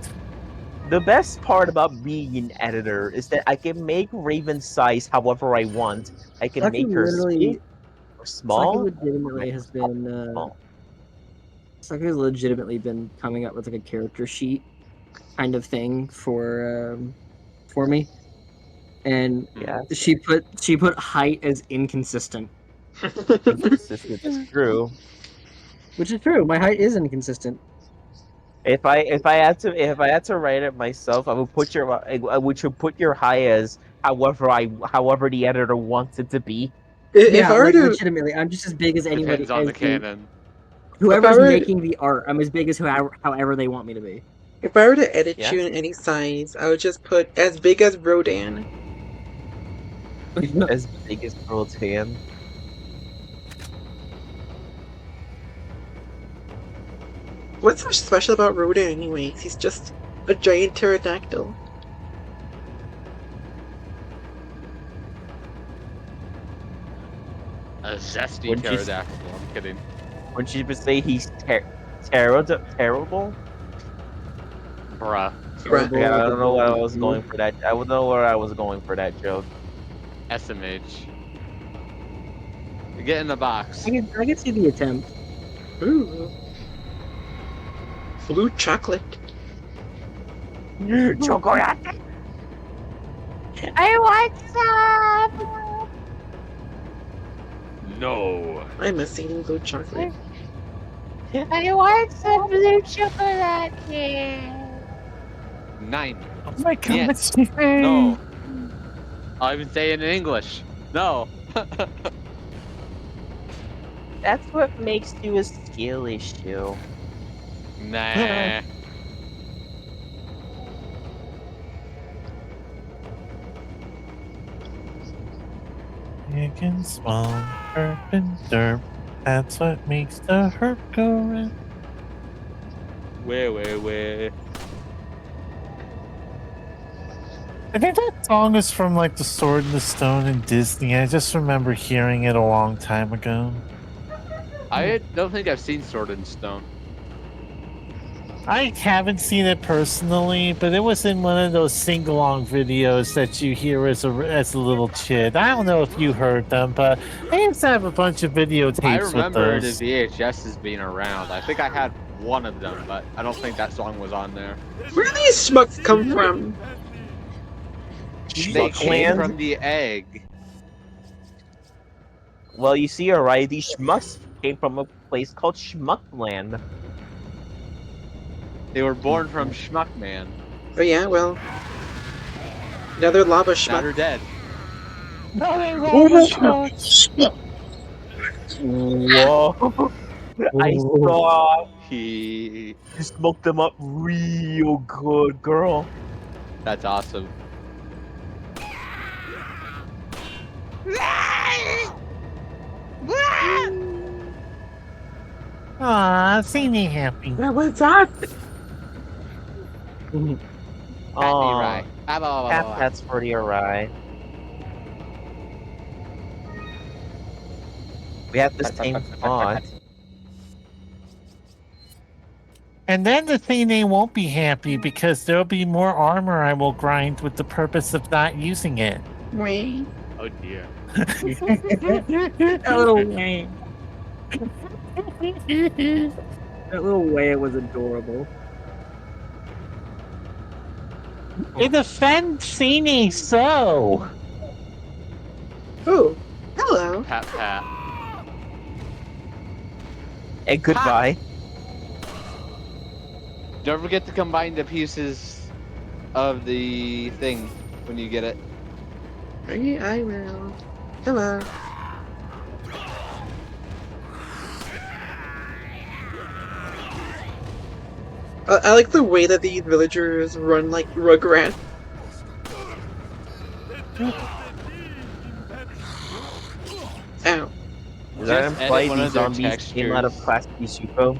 the best part about being an editor is that I can make Raven's size however I want. I can Saki make her big literally, or Saki small, or legitimately make her has small. been, small. Saki has legitimately been coming up with like a character sheet kind of thing for me, and Yeah, she put height as inconsistent, inconsistent. That's true. which is true. My height is inconsistent. If I had to write it myself, I would put I would put your high as however the editor wants it to be. If Yeah, I were like to, legitimately, I'm just as big as anybody Depends on as the cannon. if I whoever's were, making the art. I'm as big as however they want me to be. if I were to edit you Yes, in any size, I would just put as big as Rodan. as big as World's hand. What's so special about Rodan, anyways? He's just a giant pterodactyl. A zesty Wouldn't you? pterodactyl. I'm kidding. Wouldn't you say he's terrible? Bruh. Bruh. Yeah, Terrible, I like a don't know what I double was T. going for that. I would know where I was going for that joke. SMH. Get in the box. I can see the attempt. Ooh. Blue chocolate. Chocolate. I want some. No. I miss eating blue chocolate. I want some blue chocolate. 9. Oh my god, Yes. No. I'll even say it in English. No. That's what makes you a skill issue. Nah. Big and small, herp and derp. That's what makes the herp go round. Where? I think that song is from like The Sword and the Stone in Disney. I just remember hearing it a long time ago. I don't think I've seen Sword and Stone. I haven't seen it personally, but it was in one of those sing-along videos that you hear as a little kid. I don't know if you heard them, but I used to have a bunch of I videotapes with remember the those. VHSs being around. I think I had one of them, but I don't think that song was on there. Where do these schmucks come from? They came Schmuckland? from the egg. Well, you see, alright, these schmucks came from a place called Schmuckland. They were born from Schmuckman. Oh yeah, well, another lava Now schmuck. they're dead. No, they Oh love my the god! schmucks. Whoa! I saw He. you smoked them up real good, girl. That's awesome. Aw, see me happy. That was that. Pat me Aw, right. Blah, blah, blah, tap blah, blah. that's pretty alright. We have the same spot. And then the Thene won't be happy because there'll be more armor I will grind with the purpose of not using it. Wait. Oh dear. That little way. That little way was adorable. It offends Thene so. Oh, hello. Pat. And goodbye. Don't forget to combine the pieces of the thing when you get it. I will. Come on. I like the way that these villagers run like Rugrats. Ow. Does that Just imply edit one these of their zombies came out of textures. Class B Supo?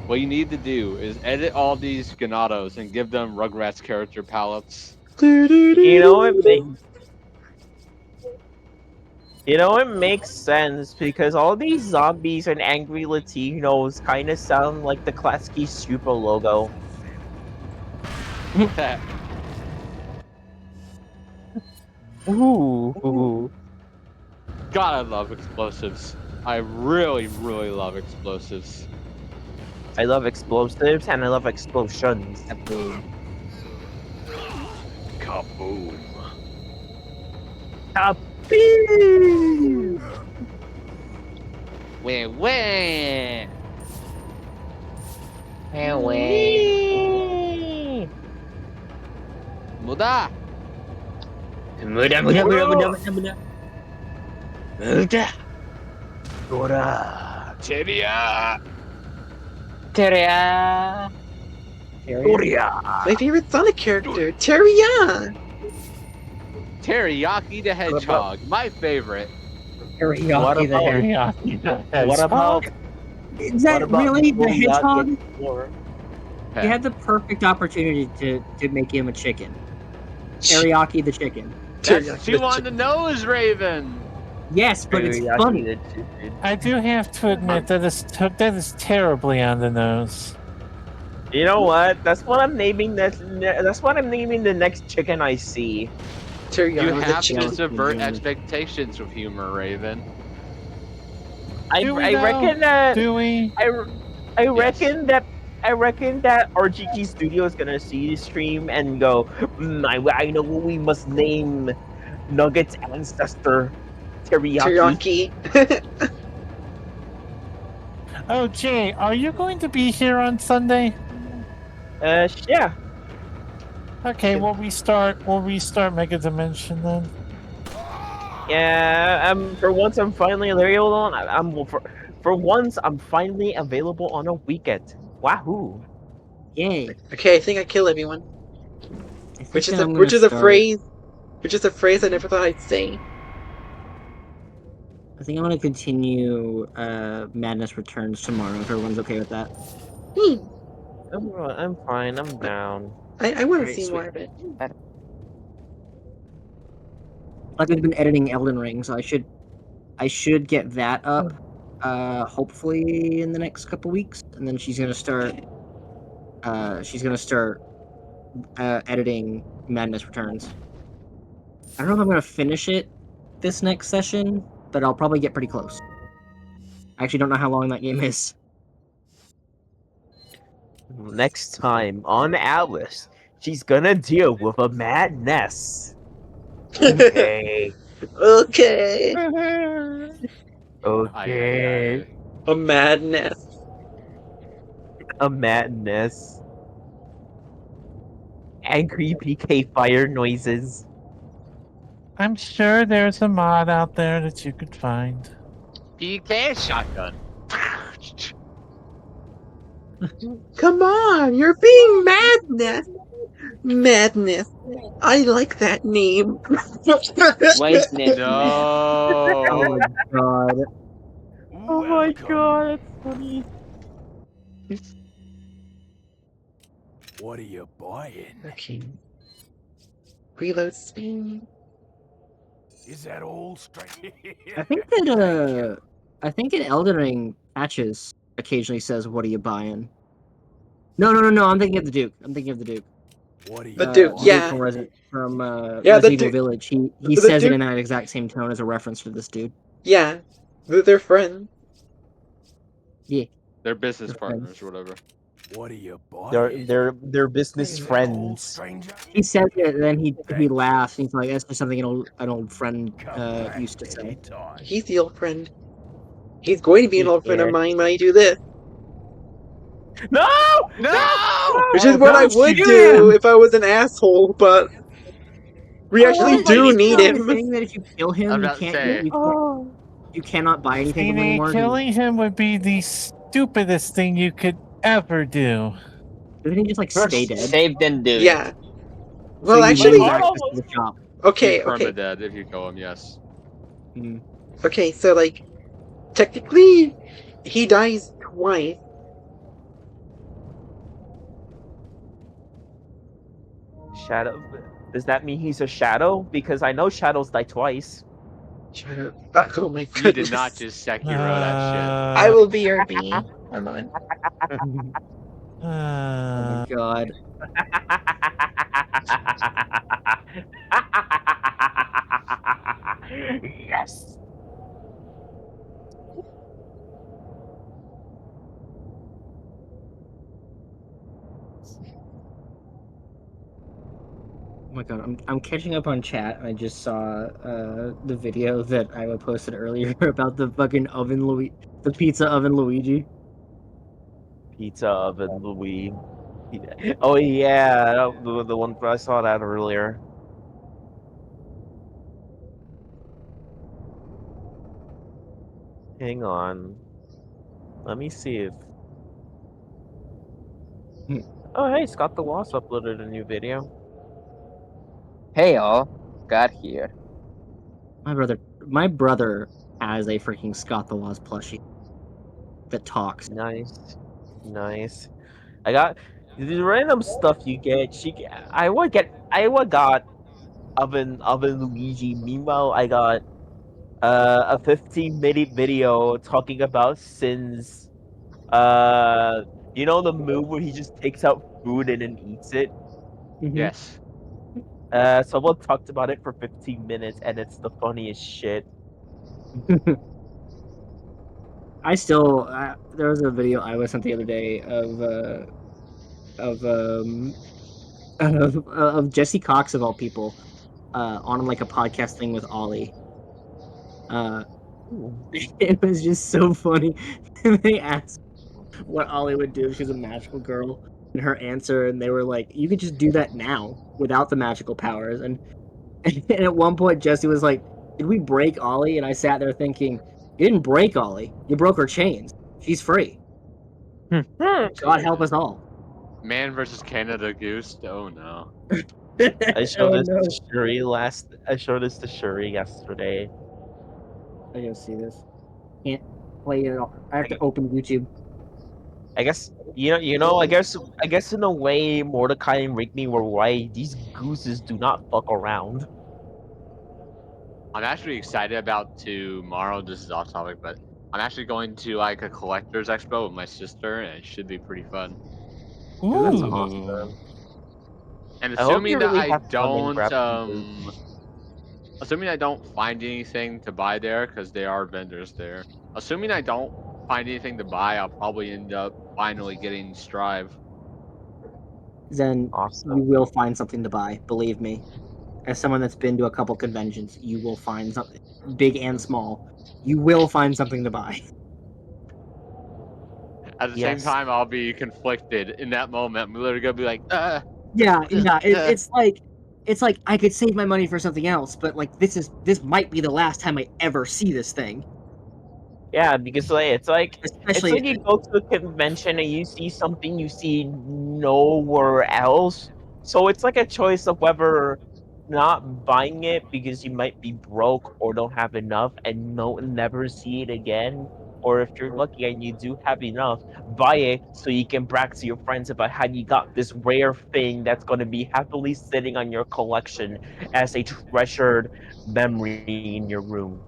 What you need to do is edit all these Ganados and give them Rugrats character palettes. You know it makes it makes sense because all these zombies and angry Latinos kind of sound like the Klasky Super logo. Ooh. God, I love explosives. I really, really love explosives. I love explosives and I love explosions. Kaboom. Kaboom. Kaboom! Wah, wah. Muda. Muda. Dora. Teria. Teria. Doria. My favorite Sonic character, Teriyaki. Teriyaki the Hedgehog. My favorite. Teriyaki the hedgehog. What about Is that really the Doriyaki hedgehog? Explorer? You had the perfect opportunity to make him a chicken. Teriyaki the chicken. That's two on the nose, Raven. Yes, but it's Teriyaki funny. the chicken. I do have to admit that is terribly on the nose. You know what? That's what I'm naming. That's what I'm naming the next chicken I see. You have to subvert expectations with humor, Raven. I reckon that. Do we? I reckon that. I reckon that RGG Studio is gonna see this stream and go, I know what we must name Nugget's ancestor, Teriyaki. Oh, Jay, are you going to be here on Sunday? Yeah. Okay, we'll restart Mega Dimension then. Yeah, for once I'm finally available on. For once I'm finally available on a weekend. Wahoo! Yay! Okay, I think I kill everyone. Which is a phrase I never thought I'd say. I think I'm gonna continue Madness Returns tomorrow if everyone's okay with that. I'm fine. I'm down. I want to see more of it. Like I've been editing Elden Ring, so I should get that up hopefully in the next couple weeks, and then she's gonna start editing Madness Returns. I don't know if I'm gonna finish it this next session, but I'll probably get pretty close. I actually don't know how long that game is. Next time on Atlas, she's gonna deal with a madness. Okay. Okay. Okay. A madness. A madness. Angry PK fire noises. I'm sure there's a mod out there that you could find. PK shotgun. Come on, you're being madness. Madness. I like that name. No. Oh my god. Oh my god, that's funny. What are you buying? Okay. Reload speed. Is that all straight? I think that in Elden Ring patches occasionally says, "What are you buying?" No. I'm thinking of the Duke. What are you The Duke, The yeah. Duke from Yeah, Resident the Evil Duke- Village. He the says it Duke- in that exact same tone as a reference to this dude. Yeah. They're friends. Yeah. They're business partners or whatever. What are you buying? They're business friends. He says it, and then he laughs. And he's like, "That's just something an old friend used to say." He's the old friend. He's going to be an old friend of mine when I do this. No! No! Which is what I Don't would shoot do him! if I was an asshole, but we actually Isn't do need the him. thing that if you kill I'm him, about to say. you cannot buy anything from him Feeny, anymore? killing him would be the stupidest thing you could ever do. Doesn't he just like stay dead? Save then do it. Yeah. So Well, you actually, lose access to the shop. He's okay. permadead if you kill him, yes. Okay, so like technically he dies twice. Shadow. Does that mean he's a shadow? Because I know shadows die twice. Shadow. Oh my goodness. You did not just Sekiro that shit. I will be your bee. Come on. Oh my god. Yes. Oh my god, I'm catching up on chat. I just saw the video that I posted earlier about the fucking the pizza oven Luigi. Pizza oven Louis. Oh yeah, the one I saw that earlier. Hang on. Let me see if. Oh hey, Scott the Wasp uploaded a new video. Hey all, got here. My brother has a freaking Scott the Woz plushie that talks. Nice. I got the random stuff you get. I would got oven Luigi. Meanwhile, I got a 15-minute video talking about Sin's you know the move where he just takes out food and then eats it. Yes. Someone talked about it for 15 minutes, and it's the funniest shit. I still there was a video I was sent the other day of of Jesse Cox of all people on like a podcast thing with Ollie. It was just so funny. They asked what Ollie would do if she was a magical girl, and her answer, and they were like, "You could just do that now without the magical powers." And at one point, Jesse was like, "Did we break Ollie?" And I sat there thinking, "You didn't break Ollie. You broke her chains. She's free. God help us all." Man versus Canada Goose. Oh no. I showed this to Shuri yesterday. I gotta see this. Can't play it all. I have to open YouTube. I guess I guess in a way Mordecai and Rigby were right. These gooses do not fuck around. I'm actually excited about tomorrow. This is off topic, but I'm actually going to like a collector's expo with my sister, and it should be pretty fun. Ooh, that's awesome. And I hope assuming you that really I have fun and don't, grab some loot. assuming I don't find anything to buy there, because there are vendors there. Assuming I don't find anything to buy, I'll probably end up finally getting Strive. Then Awesome. you will find something to buy. Believe me. As someone that's been to a couple conventions, you will find something, big and small. You will find something to buy. At the same time, I'll be conflicted in that moment. I'm literally gonna be like, Yeah. It's like I could save my money for something else, but like this might be the last time I ever see this thing. Yeah, because Especially you go to a convention and you see something you see nowhere else. So it's like a choice of whether not buying it because you might be broke or don't have enough and never see it again. Or if you're lucky and you do have enough, buy it so you can brag to your friends about how you got this rare thing that's going to be happily sitting on your collection as a treasured memory in your room.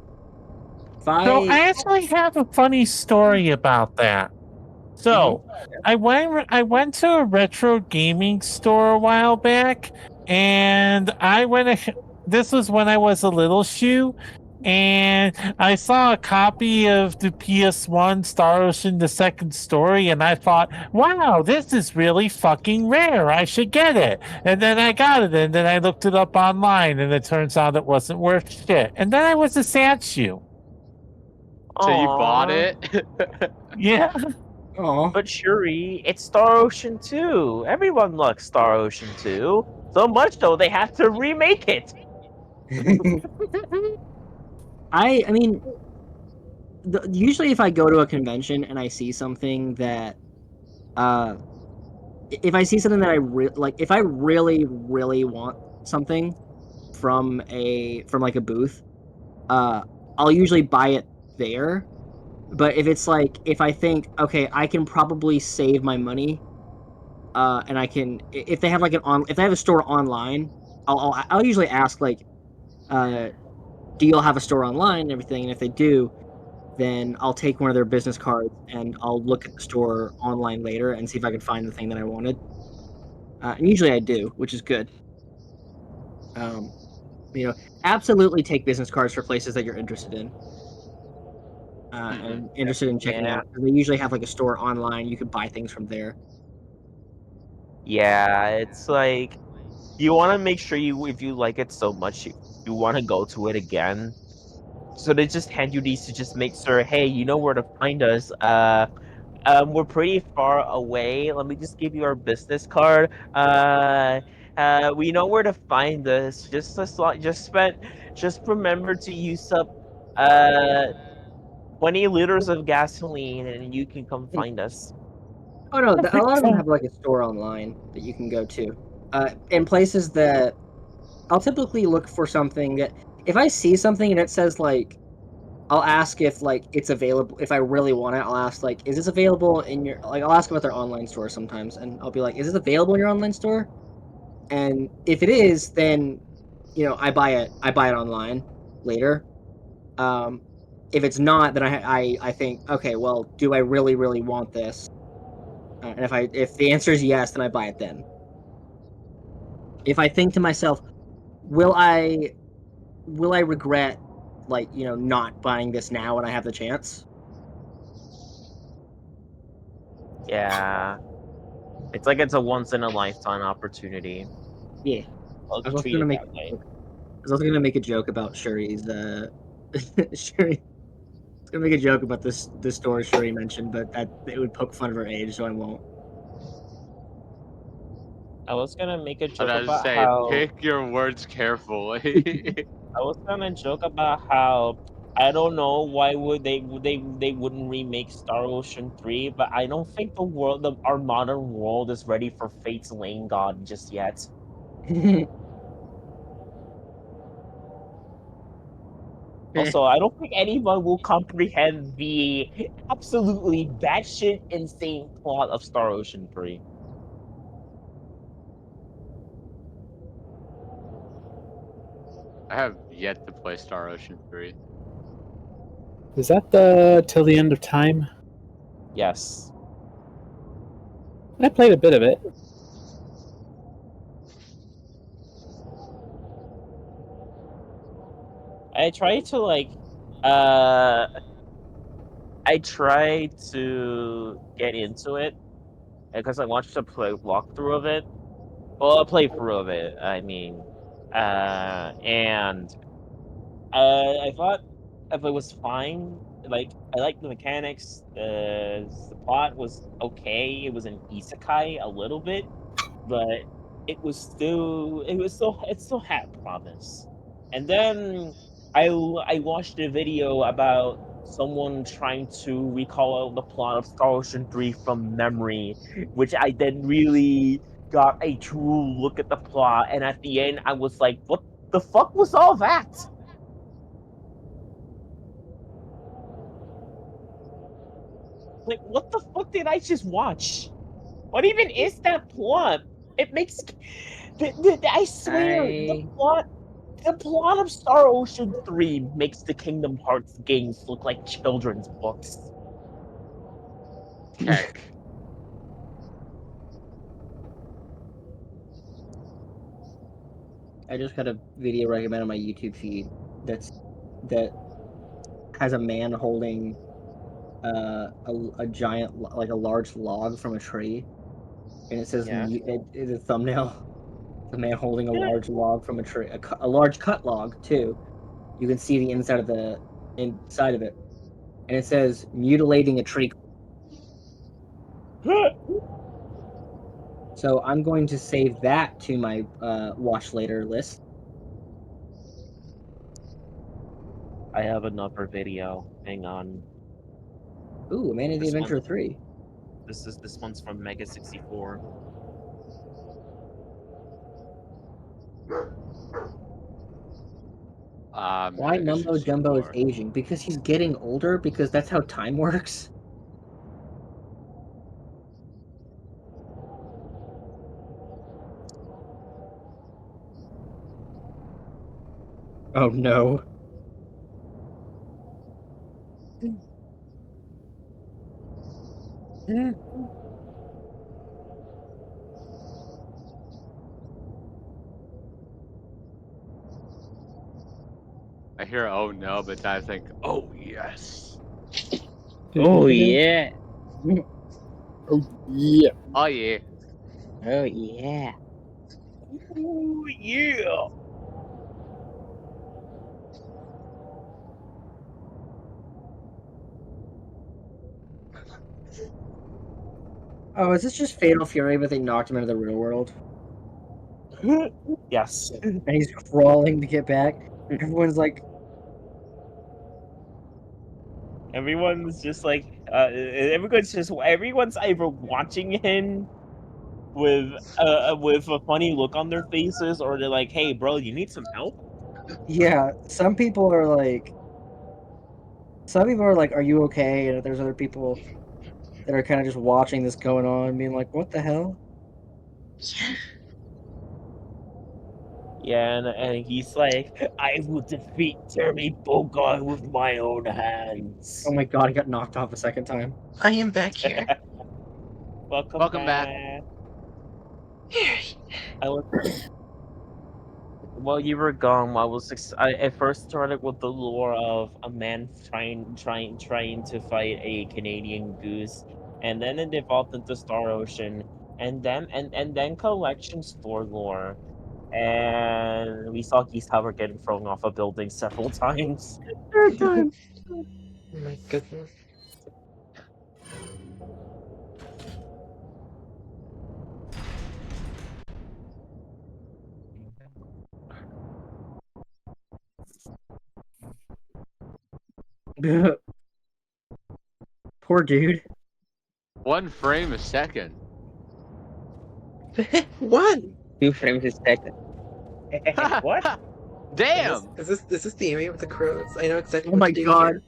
So I actually have a funny story about that. So I went to a retro gaming store a while back, and this was when I was a little shoe, and I saw a copy of the PS1 Star Ocean: The Second Story, and I thought, wow, this is really fucking rare. I should get it. And then I got it, and then I looked it up online, and it turns out it wasn't worth shit. And then I was a sad shoe. so you bought it? Yeah. Oh, But Shuri, it's Star Ocean 2. Everyone likes Star Ocean 2. So much so they have to remake it. I mean, usually if I go to a convention and I see something that, if I see something that I like, if I really want something from like a booth, I'll usually buy it there. But if it's like, if I think, okay, I can probably save my money, and I can, if they have like if they have a store online, I'll usually ask like, uh, do you all have a store online and everything? And if they do, then I'll take one of their business cards and I'll look at the store online later and see if I can find the thing that I wanted. And usually I do, which is good. Um, absolutely take business cards for places that you're interested in. And interested in checking Yeah. out. They usually have like a store online. You can buy things from there. Yeah, it's like you want to make sure if you like it so much, you want to go to it again. So they just hand you these to just make sure, hey, you know where to find us. We're pretty far away. Let me just give you our business card. We know where to find us. Just remember to use up, uh, 20 liters of gasoline, and you can come find us. Oh no, a lot of them have like a store online that you can go to. In places that I'll typically look for something that, if I see something and it says like, I'll ask if like it's available. If I really want it, I'll ask like, is this available in your, like, I'll ask about their online store sometimes, and I'll be like, is this available in your online store? And if it is, then I buy it. I buy it online later. Um, if it's not, then I think, okay, well, do I really want this? And if the answer is yes, then I buy it then. If I think to myself, will I regret, like, not buying this now when I have the chance? Yeah. It's like it's a once in a lifetime opportunity. Yeah. I'll I was also treat gonna it make that way. I was also gonna make a joke about Shuri's Shuri. I was gonna make a joke about this store Shuri mentioned, but that it would poke fun of her age, so I won't. I was gonna make a But joke I just about say, how pick your words carefully. I was gonna joke about how I don't know why they wouldn't remake Star Ocean 3, but I don't think our modern world is ready for Fate's Lane God just yet. Also, I don't think anyone will comprehend the absolutely batshit insane plot of Star Ocean 3. I have yet to play Star Ocean 3. Is that the Till the End of Time? Yes. I played a bit of it. I try to uh I tried to get into it because I watched a walkthrough of it. Well, a playthrough of it, I mean. And I thought if it was fine, like I liked the mechanics, the plot was okay. It was an isekai a little bit, but it still had promise. And then I watched a video about someone trying to recall the plot of Star Ocean 3 from memory, which I then really got a true look at the plot, and at the end I was like, what the fuck was all that? Like, what the fuck did I just watch? What even is that plot? It makes I swear I the plot of Star Ocean 3 makes the Kingdom Hearts games look like children's books. Heck. I just got a video recommended on my YouTube feed that has a man holding a giant, like a large log from a tree, and it says Yeah. it's a thumbnail. The man holding a large log from a tree, a large cut log too. You can see the inside of it, and it says mutilating a tree. So I'm going to save that to my watch later list. I have another video. Hang on. Ooh, Man of the This one- Adventure 3. This one's from Mega64. Why Mumbo Jumbo is aging? Because he's getting older, because that's how time works. Oh no. I hear oh no, but then I think, oh yes. Oh yeah. Oh yeah. Oh yeah. Oh yeah. Oh yeah. Oh, is this just Fatal Fury, but they knocked him into the real world? Yes. And he's crawling to get back. And everyone's like, Everyone's just like, everyone's either watching him with a funny look on their faces, or they're like, "Hey, bro, you need some help?" yeah. Some people are like, "Are you okay?" And there's other people that are kind of just watching this going on, and being like, "What the hell?" Yeah, and he's like, "I will defeat Jeremy Bogard with my own hands." Oh my god, I got knocked off a second time. I am back here. Welcome back. I was While you were gone, I first started with the lore of a man trying to fight a Canadian goose, and then it evolved into Star Ocean, and then collection store lore, and we saw Geese Tower getting thrown off a building several times. Third time. Oh my goodness. Poor dude. 1 frame a second. One. 2 frames a second. What? Damn! Is this the area with the crows? I know exactly Oh what my to do god. here.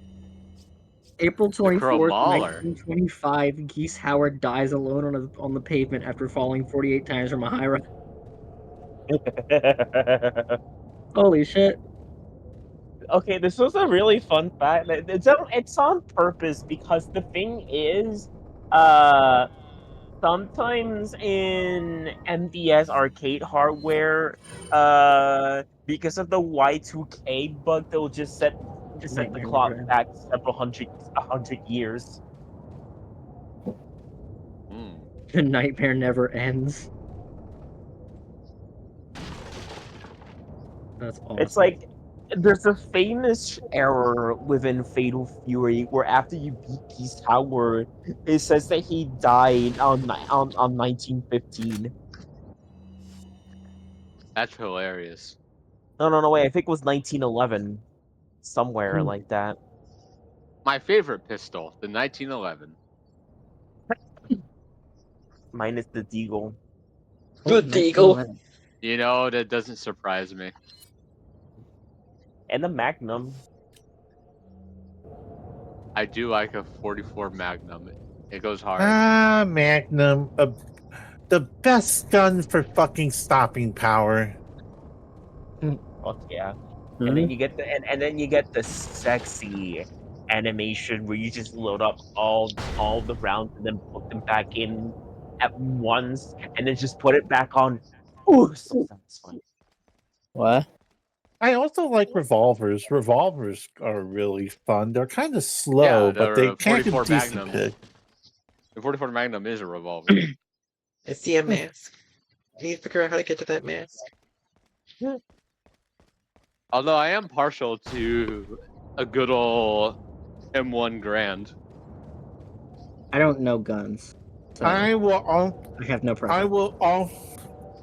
April The crow 24th, mauler. 1925, Geese Howard dies alone on the pavement after falling 48 times from a high rise. Holy shit. Okay, this was a really fun fact. It's on purpose because the thing is, sometimes in MDS arcade hardware, because of the Y2K bug, they'll just set the Nightmare clock never ends. back a hundred years. The nightmare never ends. That's awesome. It's like there's a famous error within Fatal Fury where after you beat Geese Howard, it says that he died on 1915. That's hilarious. No, wait. I think it was 1911, somewhere like that. My favorite pistol, the 1911. Minus the Deagle. The Deagle. You know, that doesn't surprise me. And the Magnum. I do like a 44 Magnum. It goes hard. Magnum. The best gun for fucking stopping power. Fuck yeah. And then you get the sexy animation where you just load up all the rounds and then put them back in at once and then just put it back on. Ooh, so satisfying. What? I also like revolvers. Revolvers are really fun. They're kind of slow, but they can get 44 decent Magnum. pick. The 44 Magnum is a revolver. I see a mask. I need to figure out how to get to that mask. Although I am partial to a good old M1 Grand. I don't know guns. I will. I have no I preference. will.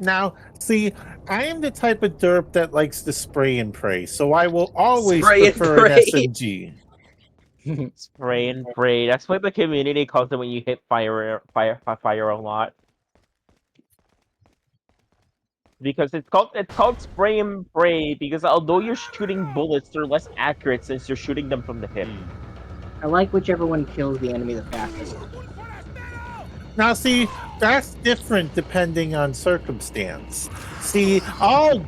Now, see, I am the type of derp that likes to spray and pray, so I will always Spray and prefer an pray. SMG. Spray and pray. That's what the community calls it when you hit fire a lot. Because it's called spray and pray because although you're shooting bullets, they're less accurate since you're shooting them from the hip. I like whichever one kills the enemy the fastest. Now, see, that's different depending on circumstance. See, all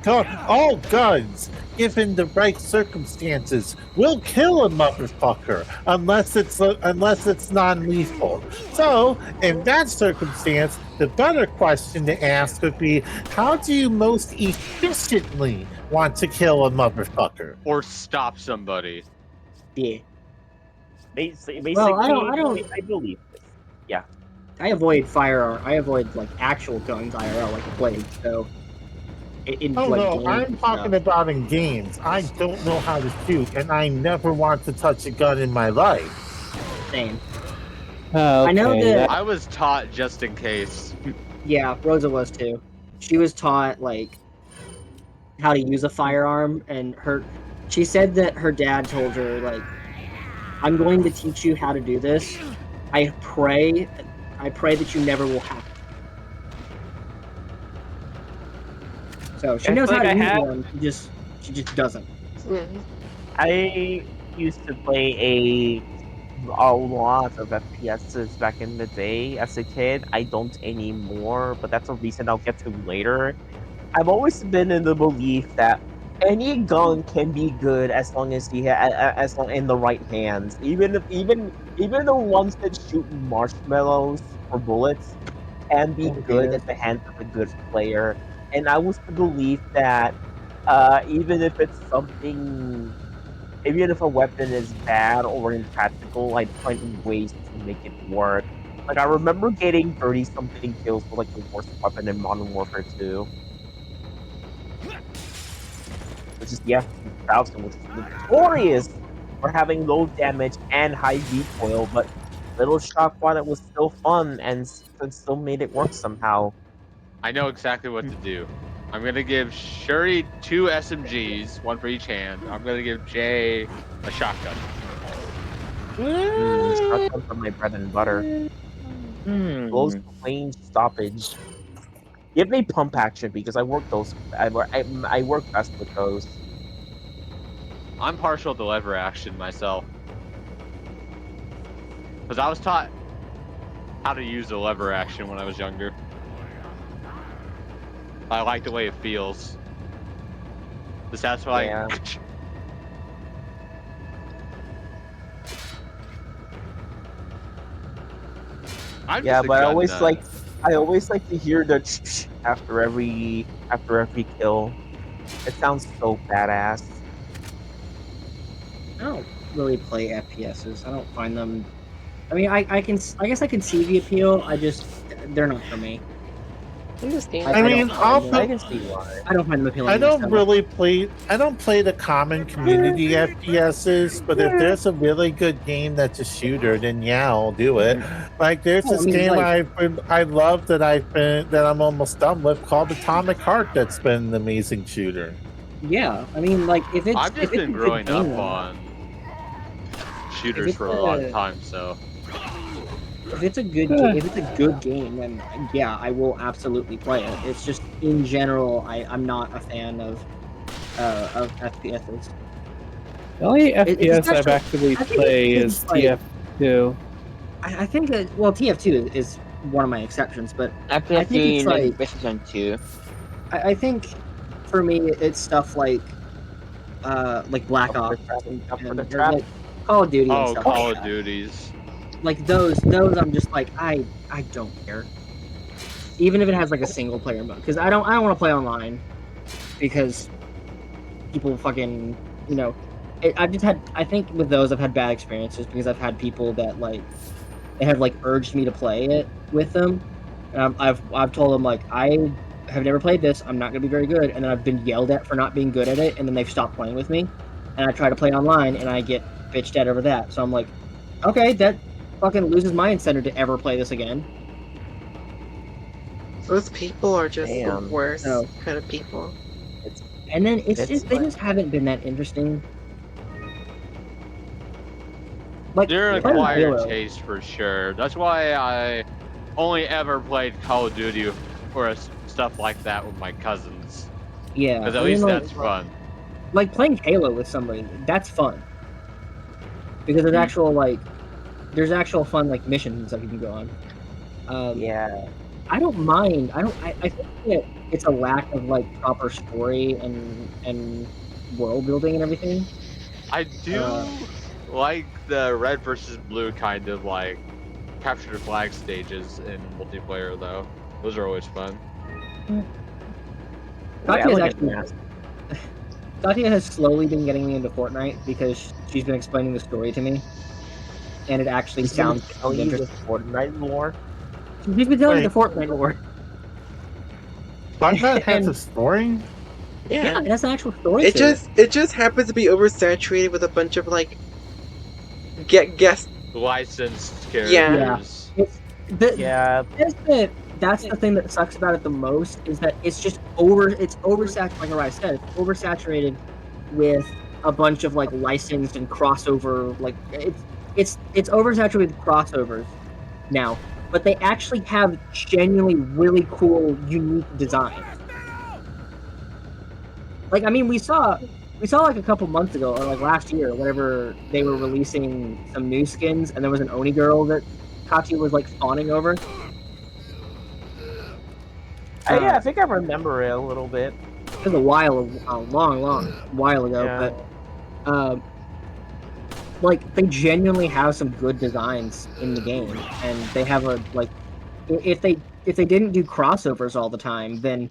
guns, given the right circumstances, will kill a motherfucker unless it's non-lethal. So, in that circumstance, the better question to ask would be, how do you most efficiently want to kill a motherfucker? Or stop somebody. Yeah. Basically, Well, I don't. I believe this. Yeah. I avoid firearm. I avoid like actual guns IRL like a plague. So, in Oh like no, games I'm and talking stuff. about in games. I don't know how to shoot, and I never want to touch a gun in my life. Same. Oh, I know okay, that. I was taught just in case. Yeah, Rosa was too. She was taught like how to use a firearm, and she said that her dad told her like, "I'm going to teach you how to do this. I pray that you never will have to." So she I knows feel how like to I use have. one. She just doesn't. I used to play a lot of FPSs back in the day as a kid. I don't anymore, but that's a reason I'll get to later. I've always been in the belief that any gun can be good as long as as long in the right hands. Even the ones that shoot marshmallows or bullets can be Oh good dear. at the hands of a good player. And I was to believe that even if it's something, even if a weapon is bad or impractical, I'd find ways to make it work. Like I remember getting 30-something kills with like the worst weapon in Modern Warfare 2. Which is the F-2000, which is notorious for having low damage and high recoil, but Little Shot thought it was still fun and still made it work somehow. I know exactly what to do. I'm gonna give Shuri 2 SMGs, one for each hand. I'm gonna give Jay a shotgun. Shotguns are my bread and butter. Close range stoppage. Give me pump action because I work those. I work best with those. I'm partial to lever action myself. Because I was taught how to use the lever action when I was younger. I like the way it feels. The satisfying. Yeah. I'm But just a gun nut. I always like to hear the after every kill. It sounds so badass. I don't really play FPSs. I don't find them. I mean, I guess I can see the appeal. They're not for me. In this game, I mean, I can see why. I don't find them appealing. I don't myself. I don't play the common community FPSs, but if there's a really good game that's a shooter, then yeah, I'll do it. Like there's this game I love that I'm almost done with called Atomic Heart that's been an amazing shooter. Yeah, I mean, like if it's I've just been growing up on shooters for a long time, so if it's a good game, then yeah, I will absolutely play it. It's just in general, I'm not a fan of FPSs. The only FPS I've actively played is TF2. I think that TF2 is one of my exceptions, but I think it's like PlayStation 2. I think for me it's stuff like Black Ops and like Call of Duty and stuff. Call of Duties. Like those I'm just like I don't care. Even if it has like a single player mode, because I don't want to play online because people fucking I think with those I've had bad experiences because I've had people that they have urged me to play it with them, and I've told them like I have never played this, I'm not gonna be very good, and then I've been yelled at for not being good at it, and then they've stopped playing with me, and I try to play online and I get bitched at over that. So I'm like, okay, that fucking loses my incentive to ever play this again. Those people are just the Damn. worst So- kind of people. And then it's It's just they like- just haven't been that interesting. Like They're an playing acquired Halo. taste for sure. That's why I only ever played Call of Duty or stuff like that with my cousins. Yeah, Because at I mean, least like, that's fun. like playing Halo with somebody, that's fun. Because there's actual fun like missions and stuff you can go on. Yeah. I don't mind. I think that it's a lack of like proper story and world building and everything. I do like the red versus blue kind of like capture the flag stages in multiplayer though. Those are always fun. Katya's look at actually that. Katya has slowly been getting me into Fortnite because she's been explaining the story to me, and it actually He's been sounds telling you the interesting. Fortnite lore. She's been telling me Wait. the Fortnite lore. Fortnite has And- a story? Yeah, it has an actual story It to it. just happens to be oversaturated with a bunch of like guest. Licensed Yeah. characters. It's Yeah. that's the thing that sucks about it the most is that it's just it's oversaturated, like I said, it's oversaturated with a bunch of like licensed and crossover, like it's oversaturated with crossovers now, but they actually have genuinely really cool, unique designs. Like, I mean, we saw like a couple months ago or like last year, whenever they were releasing some new skins, and there was an Oni girl that Katya was like fawning over. Yeah, I think I remember it a little bit. It was a long while ago, Yeah. but like they genuinely have some good designs in the game, and they have a like if they didn't do crossovers all the time, then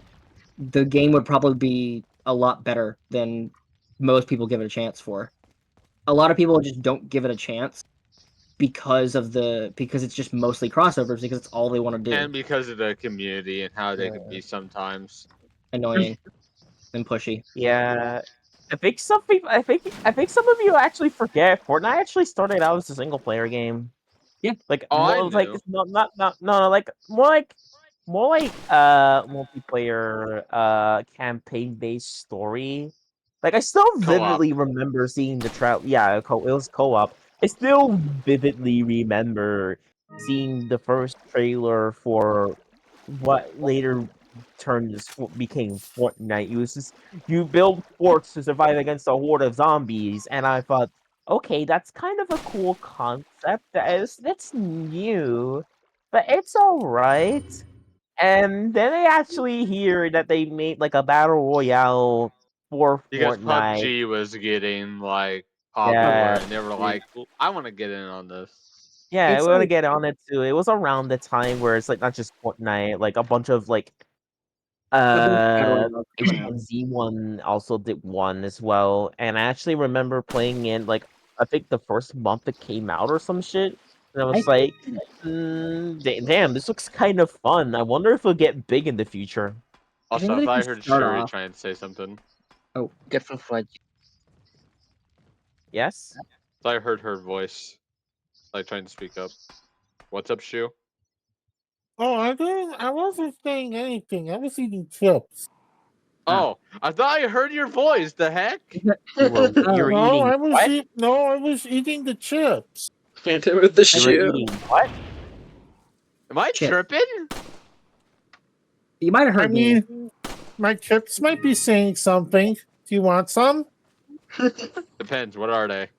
the game would probably be a lot better than most people give it a chance for. A lot of people just don't give it a chance because it's just mostly crossovers because it's all they want to do. And because of the community and how they can be sometimes. Annoying and pushy. Yeah. I think some people I think some of you actually forget Fortnite actually started out as a single player game. Yeah. Like Oh, I more like knew. no, like more like multiplayer campaign based story. Like I still vividly remember seeing the it was co-op. I still vividly remember seeing the first trailer for what later became Fortnite. You build forts to survive against a horde of zombies, and I thought, okay, that's kind of a cool concept. That's new, but it's alright. And then I actually hear that they made like a battle royale for Because Fortnite. PUBG was getting like popular Yeah, and they were like, I want to get in on this. yeah, It's we want to like- get on it too. It was around the time where it's like not just Fortnite, like a bunch of like Z1 also did one as well, and I actually remember playing in like I think the first month it came out or some shit, and I was like, damn, this looks kind of fun. I wonder if it'll get big in the future. Also, I thought I heard Shuri trying to say something. Oh, different fudge. Yes. I heard her voice, like trying to speak up. What's up, Shu? Oh, I wasn't saying anything. I was eating chips. Oh, I thought I heard your voice. The heck? You were No, eating what? I was eating the chips. Phantom with the You were shoe. eating what? Am I Chip. tripping? You might have heard me. My chips might be saying something. Do you want some? Depends. What are they?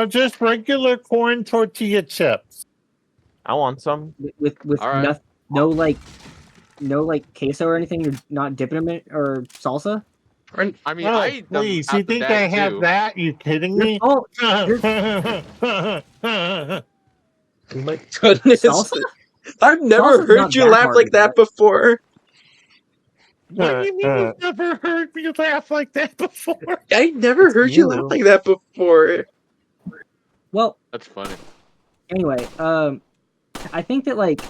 Just regular corn tortilla chips. I want some. With All right. no like queso or anything. You're not dipping them in or salsa. I mean, Oh, I eat them please! out You the think bag I have too. that? You kidding me? Oh, My goodness. salsa? I've never Salsa's heard not you that laugh hard like to that get. before. What do you mean you've never heard me laugh like that before? I never heard you laugh like that before. Well, That's funny. anyway, I think that like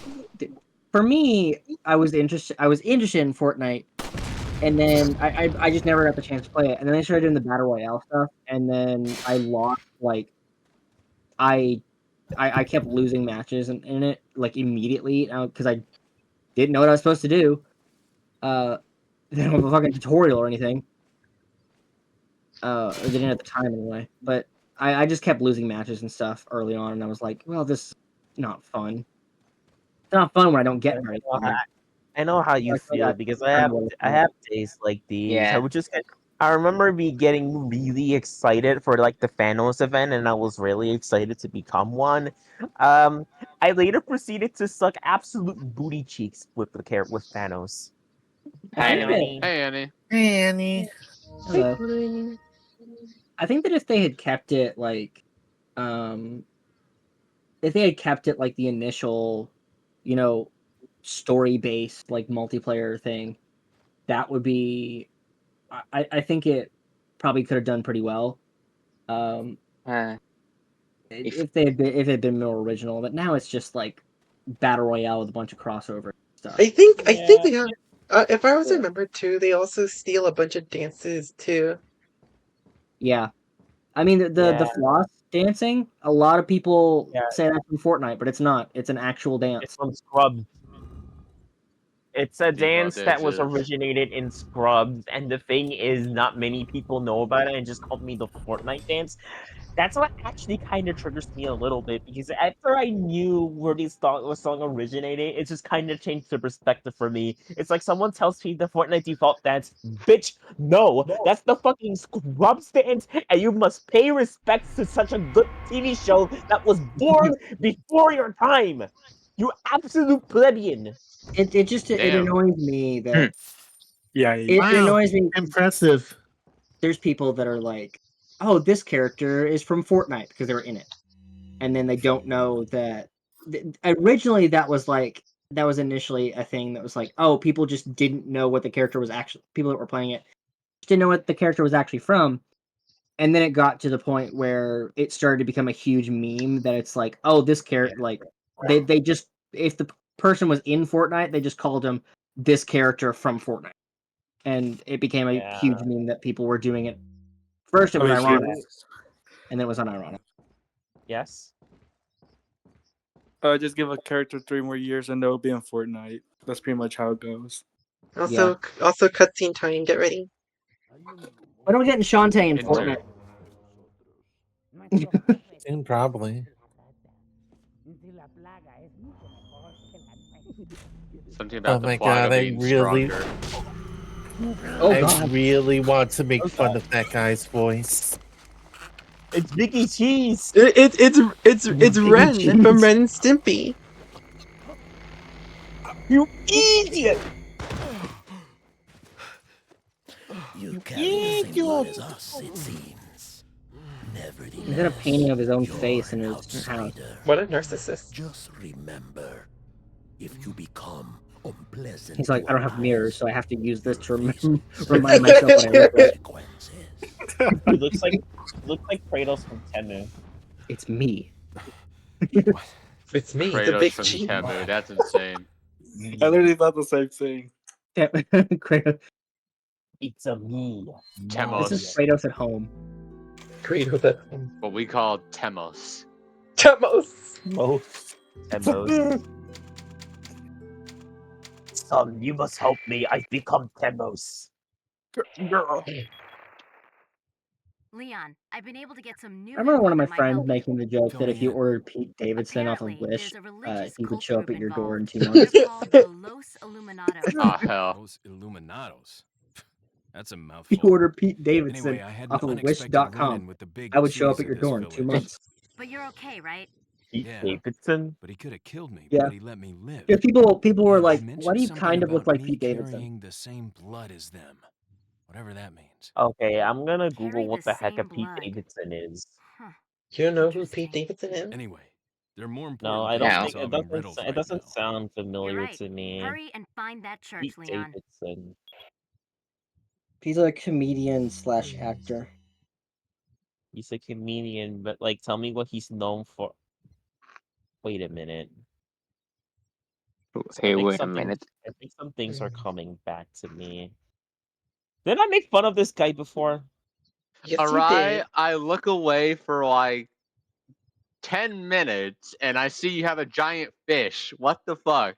for me, I was interested in Fortnite, and then I just never got the chance to play it, and then I started doing the battle royale stuff, and then I lost like I kept losing matches in it like immediately because didn't know what I was supposed to do. They don't have a fucking tutorial or anything. Or they didn't at the time anyway. But I just kept losing matches and stuff early on, and I was like, well, this is not fun. It's not fun when I don't get very far. I know how you feel because I have days like these. I Yeah. would just I remember me getting really excited for like the Thanos event, and I was really excited to become one. I later proceeded to suck absolute booty cheeks with Thanos. Hi, I think Annie. that Hey, Annie. Hey, Annie. hello. I think that if they had kept it like, if they had kept it like the initial, you know, story-based like multiplayer thing, that would be. I think it probably could have done pretty well. If it had been more original, but now it's just like battle royale with a bunch of crossover stuff. I think they have. If I was remembered too, they also steal a bunch of dances too. Yeah, I mean the floss dancing. A lot of people say that's from Fortnite, but it's not. It's an actual dance. It's from Scrubs. It's a These dance that was dances. originated in Scrubs, and the thing is, not many people know about it and just called me the Fortnite dance. That's what actually kind of triggers me a little bit, because after I knew where this song originated, it just kind of changed the perspective for me. It's like someone tells me the Fortnite default dance, bitch, no, that's the fucking Scrubs dance, and you must pay respects to such a good TV show that was born before your time. You absolute plebeian. It annoys me that it Wow, annoys me. impressive. There's people that are like, oh, this character is from Fortnite because they're in it, and then they don't know that originally that was initially a thing that was like, oh, people just didn't know what the character was actually. People that were playing it just didn't know what the character was actually from. And then it got to the point where it started to become a huge meme that it's like, oh, this character, like they just, if the person was in Fortnite, they just called him this character from Fortnite, and it became a huge meme that people were doing it. First, it was ironic, and then it was unironic. Yes. Just give a character 3 more years and they'll be in Fortnite. That's pretty much how it goes. Also, cutscene time. Get ready. Why don't we get in Shantae in Fortnite? Probably. Something about the my Plaga god, I being really. stronger. I really want to make fun of that guy's voice. It's Vicky Cheese. It's Ren from Ren and Stimpy. You idiot! You carry the same blood as us, it seems. Nevertheless, He's got a painting of his own face in his house. What a narcissist. Just remember, if you become unpleasant, He's like, I don't have mirrors, so I have to use this to remind myself what I look like. He looks like Kratos from Temu. It's me. It's me, the Kratos big from cheat. Temu. That's insane. I literally thought the same thing. Kratos. It's a me. Temos. This is Kratos at home. Kratos at home. What we call Temos. Temos. Temos. Son, you must help me. I've become Temos. Girl. Leon, I've been able to get some new. I remember one of my info that might friends help making the joke Fill that me if you in. ordered Pete Davidson off of Apparently, Wish, there's a religious he would cult show up group at your door in involved. 2 months. They're called the Los Illuminados. Oh, hell. Those Illuminados. That's a mouthful. If you order Pete Davidson Anyway, I had an off of unexpected Wish.com, run-in with the big I would show up cheese at your of door this in 2 village. months. But you're okay, right? Pete Yeah. Davidson. But he could have killed me, Yeah. but he let me live. Yeah, people were And like, he why mentioned do you something kind of look about like me Pete Davidson? carrying the same blood as them. Whatever that means. Okay, I'm gonna Google Carry what the the heck a same Pete blood. Davidson is. Huh. You know who Pete Davidson is? Anyway, there are more No, important I things don't than think it solving riddles right doesn't now. sound familiar You're right. to me. Hurry and find that church, Pete Leon. Davidson. He's a comedian / actor. He's a comedian, but like, tell me what he's known for. Wait a minute. Hey, wait a minute. I think some things are coming back to me. Did I make fun of this guy before? Yes, Arai, I look away for like 10 minutes and I see you have a giant fish. What the fuck?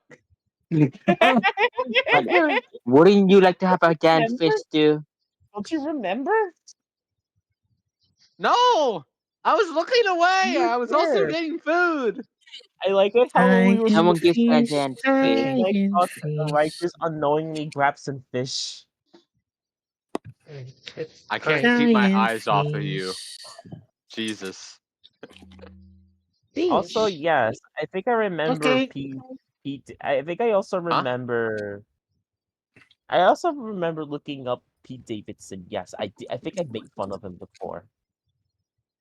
Wouldn't you like to have a giant Remember? fish too? Don't you remember? No! I was looking away! You I was also were. getting food! I like it how we were Someone supposed gives me a to giant think fish. like us and right just unknowingly grab some fish. It's I fine. can't keep my eyes off of you. Jesus. Also, yes, I think I remember Okay. Pete. I think I also remember. I also remember looking up Pete Davidson. Yes, I think I made fun of him before.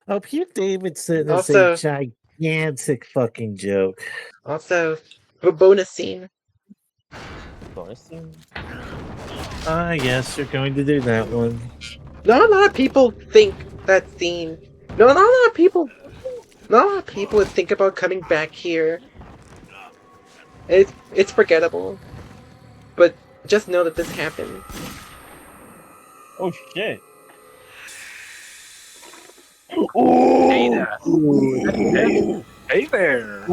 Oh, Pete Davidson is a Also, gigantic fucking joke. also, a bonus scene. Bonus scene? Ah, yes, you're going to do that one. Not a lot of people think that scene. No, not a lot of people. Not a lot of people would think about coming back here. It's forgettable. But just know that this happened. Oh shit! Ada! Hey there!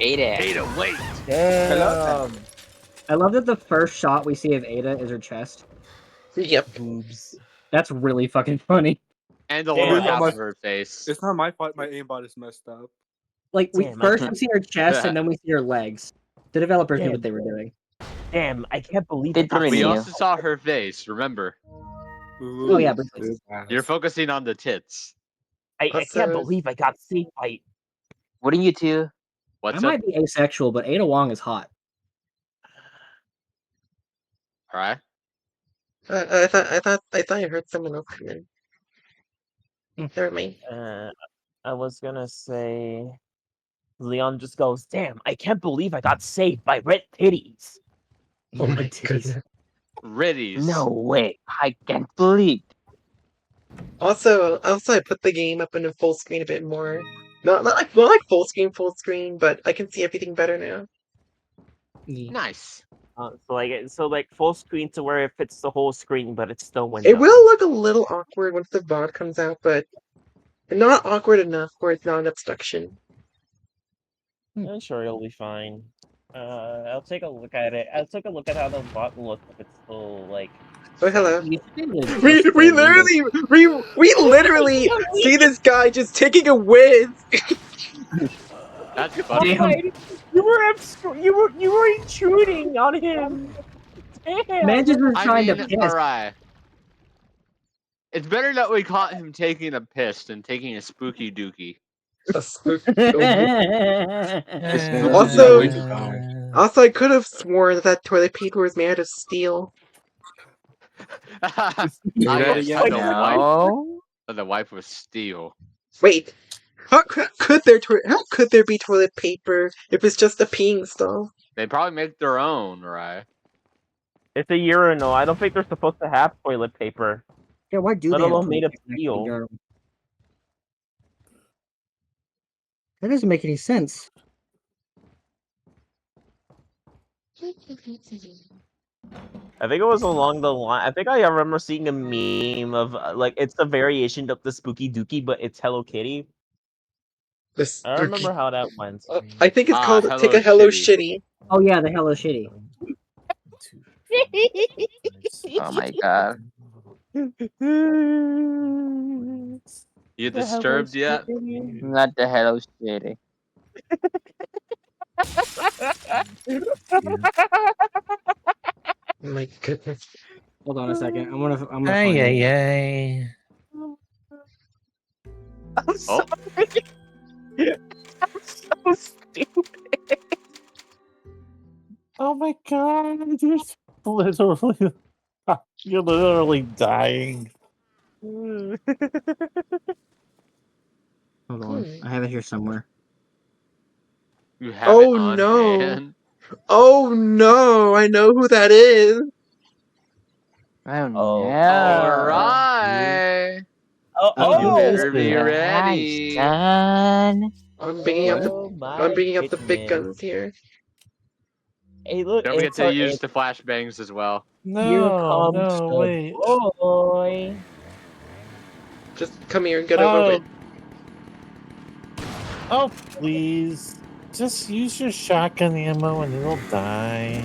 Ada. Wait! Damn. I love that the first shot we see of Ada is her chest. Yep. Boobs. That's really fucking funny. And the Damn, lower I half have- of her face. It's not my fault my aimbot is messed up. Like we Damn, first we see her chest Yeah. and then we see her legs. The developers knew Damn. what they were doing. Damn, I can't believe They I got really We knew. also saw her face, remember? Oh yeah, briefly. You're focusing on the tits. I can't Also- believe I got saved by. Wouldn't you too? What's I up? might be asexual, but Ada Wong is hot. Alright. I thought I heard someone else come in. Never mind. I was gonna say. Leon just goes, "Damn, I can't believe I got saved by red titties." Oh my goodness. Riddies. No way. I can't believe. Also, I put the game up in a full screen a bit more. Not like full screen, but I can see everything better now. Nice. So like full screen to where it fits the whole screen, but it's still window. It will look a little awkward once the VOD comes out, but not awkward enough where it's not an obstruction. I'm sure it'll be fine. I'll take a look at it. I'll take a look at how the bot looks if it's still like. Oh hello. You think they would We just we play literally we literally see this guy just taking a whiz. That's funny. Damn. You were intruding on him. Damn. Man just was I trying mean, to piss. alright. It's better that we caught him taking a piss than taking a spooky dookie. A spook. Also, Also, I could have sworn that toilet paper was made out of steel. I that guess again? No. the wife was steel. Wait, how could there be toilet paper if it's just a peeing stall? They probably make their own, right? It's a urinal. I don't think they're supposed to have toilet paper. Yeah, why do Let they have alone made of toilet paper steel. in Europe? That doesn't make any sense. I think it was along the line. I think I remember seeing a meme of like it's a variation of the Spooky Dookie, but it's Hello Kitty. I remember how that went. I think it's called Hello Take a Hello Shitty. Shitty. Oh yeah, the Hello Shitty. Oh my god. You disturbed yet? Not the Hello Shitty. Oh my goodness. Hold on a second. I'm gonna find Ay, it. ay, I'm sorry. I'm so stupid. Oh my god, you're literally dying. Hold on. I have it here somewhere. You have it on hand. Oh no! I know who that is. Oh no. Alright. You better be ready. Son. I'm bringing out the big guns here. Hey, look! Don't forget it's to our- use the flashbangs as well. Here comes the wait. boy. Just come here and get over it. Oh, please. Just use your shotgun ammo and it'll die.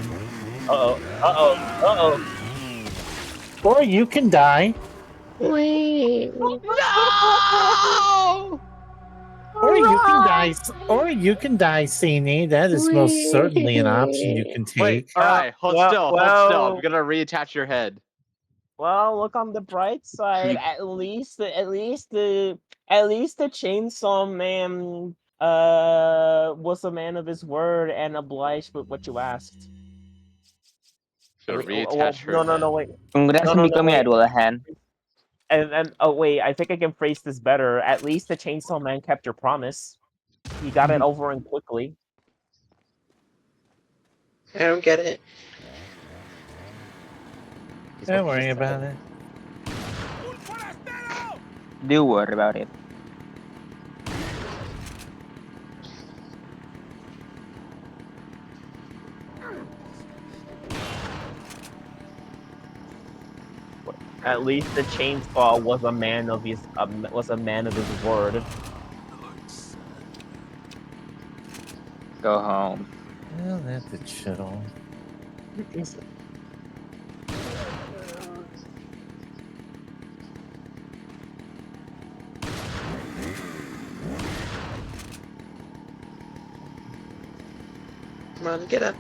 Or you can die. Wait. No! Or you can die. Or you can die, Sini. That is most certainly an option you can Wait, take. alright, hold still. I'm gonna reattach your head. Well, look on the bright side. At least the chainsaw man was a man of his word and obliged with what you asked. So Well, reattach her no, head. wait. Congrats on becoming a Dualahan. And oh wait, I think I can phrase this better. At least the chainsaw man kept your promise. He got it over and quickly. I don't get it. Don't worry about it. Do worry about it. At least the chainsaw was a man of his word. Go home. Well, that's a chill. Come on, get up.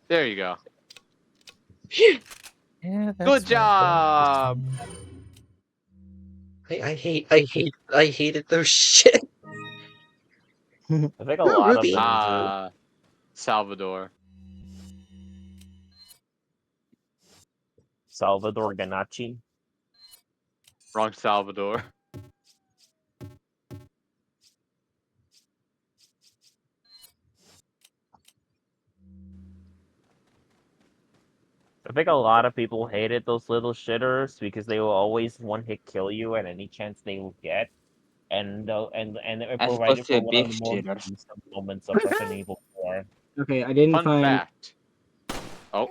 There you go. Yeah, Good job! I hated those shit. I think a Oh, lot Ruby. of them do. Salvador. Salvador Ganachi. Wrong Salvador. I think a lot of people hated those little shitters because they will always one-hit kill you at any chance they will get, and it As provided opposed for to one of beef the more cheaters. gruesome moments of Resident Evil 4. Okay, I didn't Fun find. fact. Oh.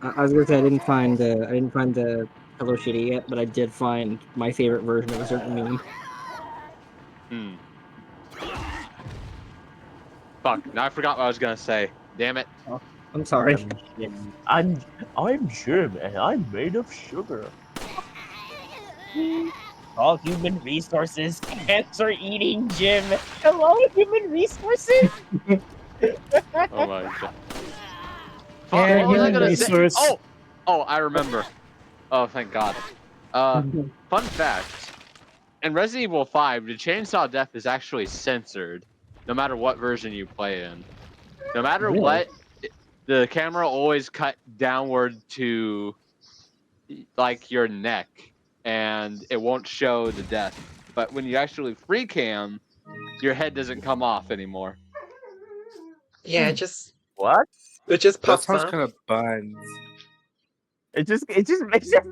I was gonna say I didn't find the Hello Shitty yet, but I did find my favorite version of a certain meme. Fuck, now I forgot what I was gonna say. Damn it. Oh, I'm sorry. I'm Jim, and I'm made of sugar. All human resources, cancer eating Jim. Hello, human resources. Oh my god. Fuck, Yeah, what was I human gonna say? resource. Oh, I remember. Oh, thank God. Fun fact. In Resident Evil 5, the chainsaw death is actually censored, no matter what version you play in. No matter what, the camera always cut downward to, like, your neck, and it won't show the death. But when you actually free cam, your head doesn't come off anymore. Yeah, it just What? It just That pops sounds off. kind of buns. It just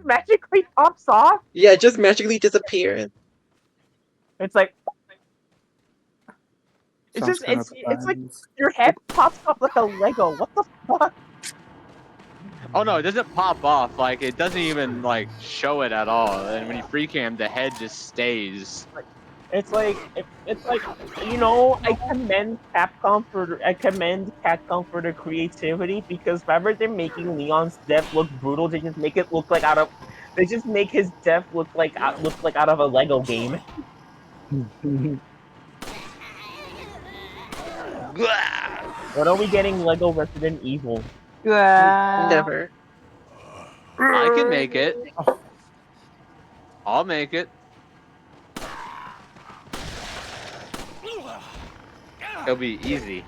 magically pops off. Yeah, it just magically disappears. It's like Sounds kind of it's like buns. your head pops up like a Lego. What the fuck? Oh no, it doesn't pop off. Like, it doesn't even, like, show it at all. And when you free cam, the head just stays. It's like you know, I commend Capcom for their creativity, because rather than making Leon's death look brutal, they just make it look like they just make his death look like out of a Lego game. When are we getting Lego Resident Evil? Never. I can make it. I'll make it. It'll be easy.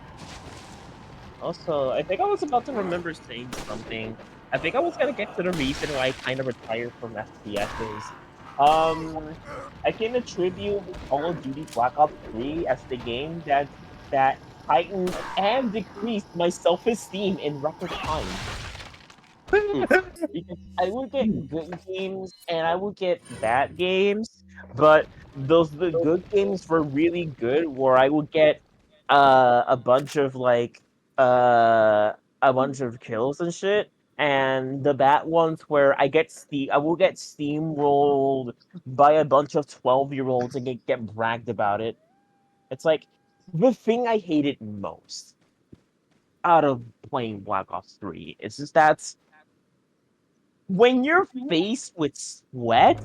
Also, I think I was about to remember saying something. I think I was gonna get to the reason why I kind of retired from FPSs. I can attribute Call of Duty Black Ops 3 as the game that heightened and decreased my self-esteem in record time. Because I would get good games and I would get bad games, but the good games were really good, where I would get a bunch of like uh a bunch of kills and shit. And the bad ones where I will get steamrolled by a bunch of 12-year-olds and get bragged about it. It's like the thing I hated most out of playing Black Ops 3 is just that when you're faced with sweat,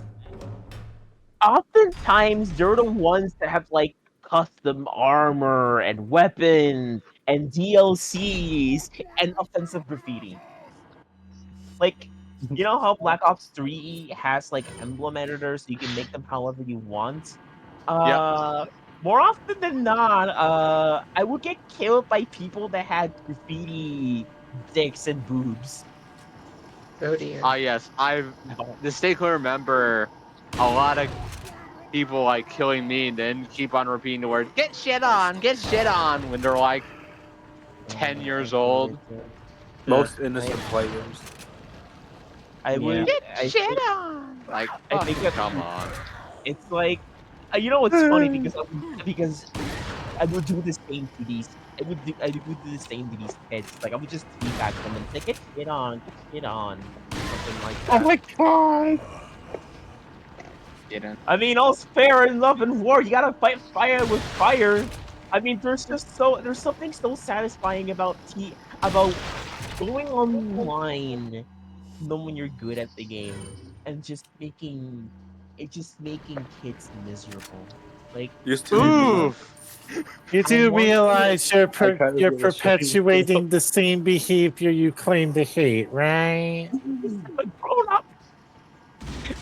oftentimes they're the ones that have like custom armor and weapons and DLCs and offensive graffiti. Like, you know how Black Ops 3 has like emblem editors so you can make them however you want? Yep. More often than not, I would get killed by people that had graffiti dicks and boobs. Oh dear. Yes, I've distinctly remember a lot of people like killing me and then keep on repeating the word get shit on when they're like 10 years old. Most innocent players. I would Get I shit think on! Like, I think fucking that come on. it's like you know what's funny because I would do the same to these. I would do the same to these kids. Like I would just teabag them and say, get shit on, something like that. Oh my god! I mean, all's fair in love and war. You gotta fight fire with fire. I mean, there's something so satisfying about going online, knowing you're good at the game, and just making kids miserable. Like, Used to be me. Oof. You do realize you're I kind of you're feel ashamed. perpetuating the same behavior you claim to hate, right? I'm a grown up.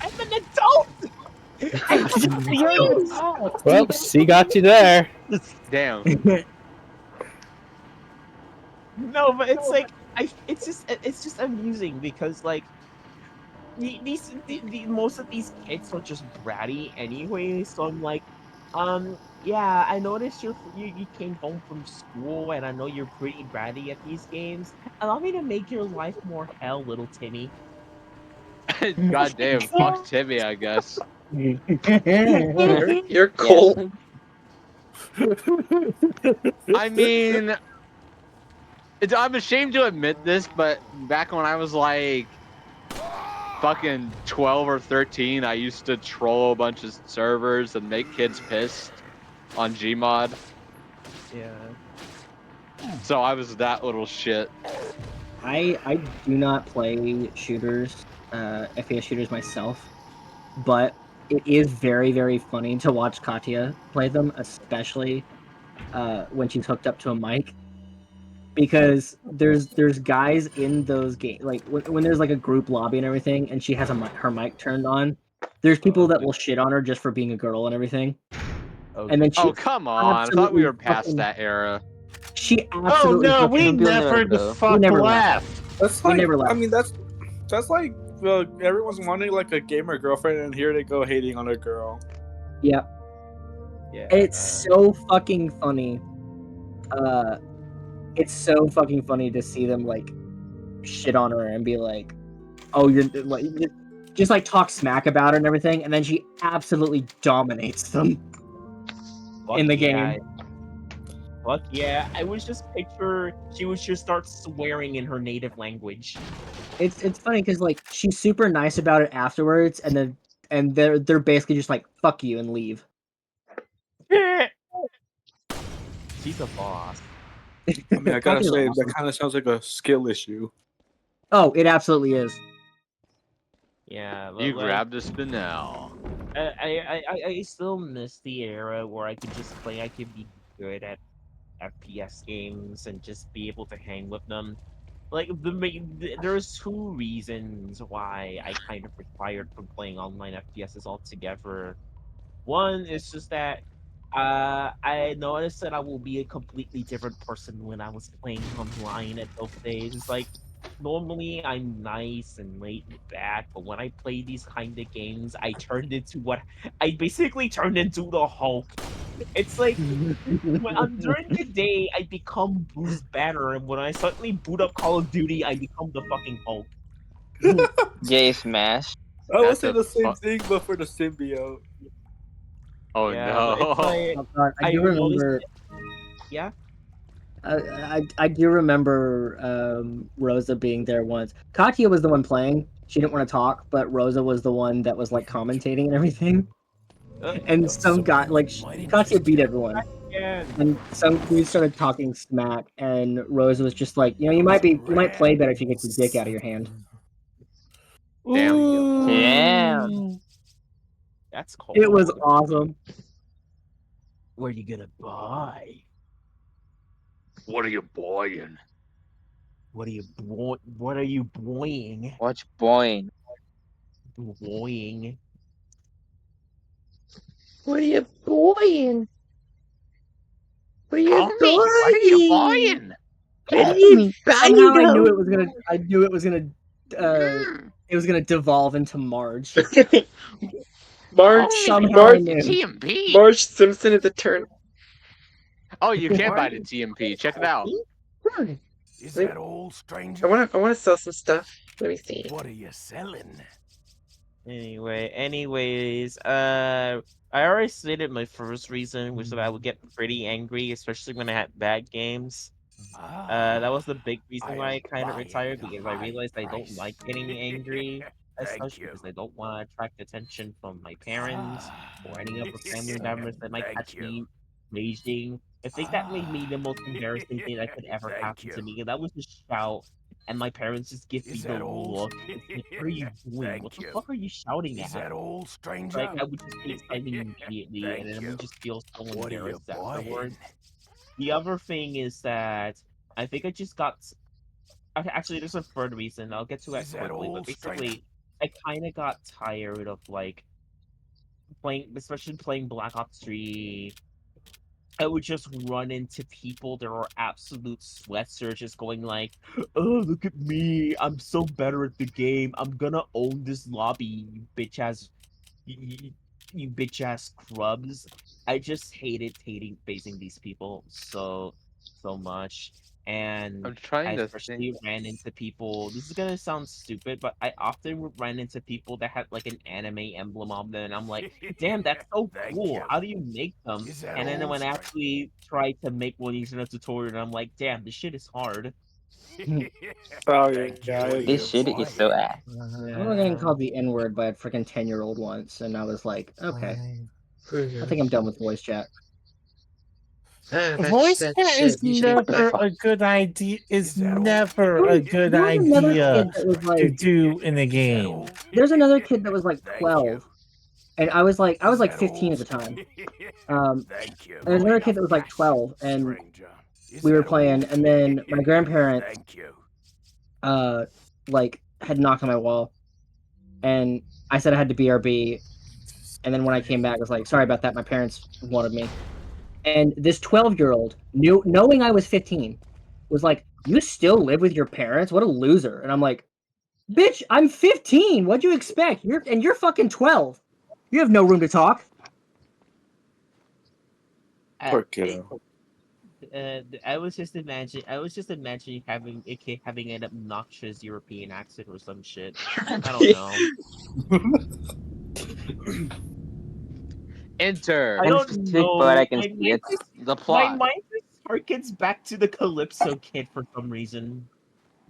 I'm an adult. You're an Please. adult. Well, she got you there. Damn. No, but it's like it's just amusing because like most of these kids are just bratty anyway. So I'm like, yeah, I noticed you came home from school, and I know you're pretty bratty at these games. Allow me to make your life more hell, little Timmy. God damn, fuck Timmy, I guess. You're cold. I mean, I'm ashamed to admit this, but back when I was like fucking 12 or 13, I used to troll a bunch of servers and make kids pissed on Gmod. Yeah. So I was that little shit. I do not play shooters, FPS shooters myself, but it is very, very funny to watch Katya play them, especially when she's hooked up to a mic. Because there's guys in those games, like when there's like a group lobby and everything, and she has her mic turned on. There's people that will shit on her just for being a girl and everything. And then she Oh, come on. I thought we were past that era. She Oh absolutely no, we fucking never the fuck never left. That's We like, never left. I mean, that's like everyone's wanting like a gamer girlfriend, and here they go hating on a girl. Yeah. Yeah. It's so fucking funny. It's so fucking funny to see them like shit on her and be like, "Oh, you're like," just like talk smack about her and everything, and then she absolutely dominates them in the game. Fuck yeah! I was just picture she would just start swearing in her native language. It's funny because like she's super nice about it afterwards, and they're basically just like fuck you and leave. She's a boss. I mean, I gotta say, that kind of sounds like a skill issue. Oh, it absolutely is. Yeah, You like, grabbed a spinel. I still miss the era where I could just play. I could be good at FPS games and just be able to hang with them. Like there's two reasons why I kind of retired from playing online FPSs altogether. One is just that I noticed that I will be a completely different person when I was playing online at those days. It's like normally I'm nice and laid back, but when I play these kind of games, I basically turned into the Hulk. It's like when during the day I become Bruce Banner, and when I suddenly boot up Call of Duty, I become the fucking Hulk. Jay Smash. I would say the same thing, but for the symbiote. Oh Yeah, but it's no. like Oh, God, I do noticed remember. yeah. I do remember Rosa being there once. Katya was the one playing. She didn't want to talk, but Rosa was the one that was like commentating and everything. And some guy like Katya beat everyone. And some dude started talking smack, and Rosa was just like, you might play better if you get your dick out of your hand. Damn. That's cold. It was awesome. What are you gonna buy? What are you buying? What are you boying? What's boing? Boying. What are you buying? What are you Tell me, what are you buying? What are you Somehow I knew buying? it was gonna. I knew it was gonna. It was gonna devolve into Marge. Marge, Somehow I knew. TMP. Marge Simpson is a turn. Oh, you can buy the TMP. Check it out. Is that old, stranger? I wanna sell some stuff. Let me see. What are you selling? Anyways, I already stated my first reason, which is that I would get pretty angry, especially when I had bad games. That was the big reason why I kind of retired, because I realized I don't like getting angry as such, because I don't want to attract attention from my parents or any other family members that might catch me raging. I think that made me the most embarrassing thing that could ever happen to me, and that was just shout, and my parents just give me the look. It's like, what are you doing? What the fuck are you shouting Is at? that old, stranger? Like, I would just take silent immediately, and then I would just feel so What are you embarrassed buying? afterwards. The other thing is that I think I just got. Actually, there's a third reason. I'll get to that quickly, but basically, I kind of got tired of like playing, especially playing Black Ops 3. I would just run into people that are absolute sweatsters, just going like, "Oh, look at me! I'm so better at the game. I'm gonna own this lobby, you bitch ass, you bitch ass crubs." I just hated facing these people so much, and I'm trying I to think. especially ran into people. This is gonna sound stupid, but I often ran into people that had like an anime emblem on them, and I'm like, "Damn, that's so cool! How do you make them?" And then when I actually tried to make one using a tutorial, and I'm like, "Damn, this shit is hard." Oh yeah. This shit is so ass. I remember getting called the N word by a freaking 10-year-old once, and I was like, okay, I think I'm done with voice chat. Voice chat is never a good idea. Is never a good There was another idea kid that was to like, do in a game. there's another kid that was like 12, and I was like 15 at the time. And there's another kid that was like 12, and we were playing, and then my grandparents, like had knocked on my wall, and I said I had to BRB, and then when I came back, I was like, sorry about that. My parents wanted me. And this 12-year-old, knowing I was 15, was like, you still live with your parents? What a loser. And I'm like, bitch, I'm 15. What'd you expect? You're fucking 12. You have no room to talk. Poor kiddo. I was just imagining having a kid having an obnoxious European accent or some shit. I don't know. Enter. I don't know. But I can My see mind it. just The my plot. mind just harkens back to the Calypso kid for some reason.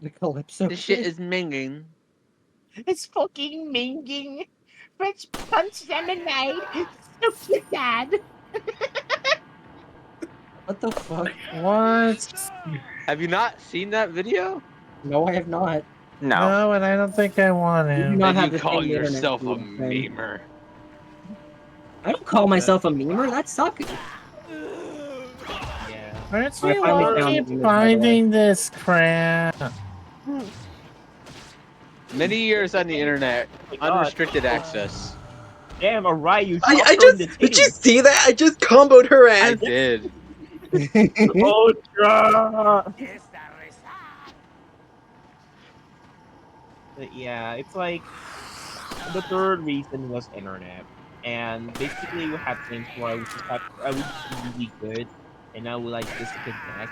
The Calypso This shit kid? is minging. It's fucking minging. French punch lemonade. So cute, Dad. What the fuck? What? Have you not seen that video? No, I have not. No. No, and I don't think I want We do to. not And have you the call same internet yourself a speed, friend. memer. I don't call myself a memer. That's Saku. Yeah. Aren't I we finally all found keep the image, by the way. finding this crap? Many years on the internet, Oh my God. unrestricted access. Damn, Arai, you I chopped her in the just did you titties. see that? I just comboed her I ass. did. Ultra. But yeah, it's like the third reason was internet, and basically what happened where I was just really good, and I would like disconnect,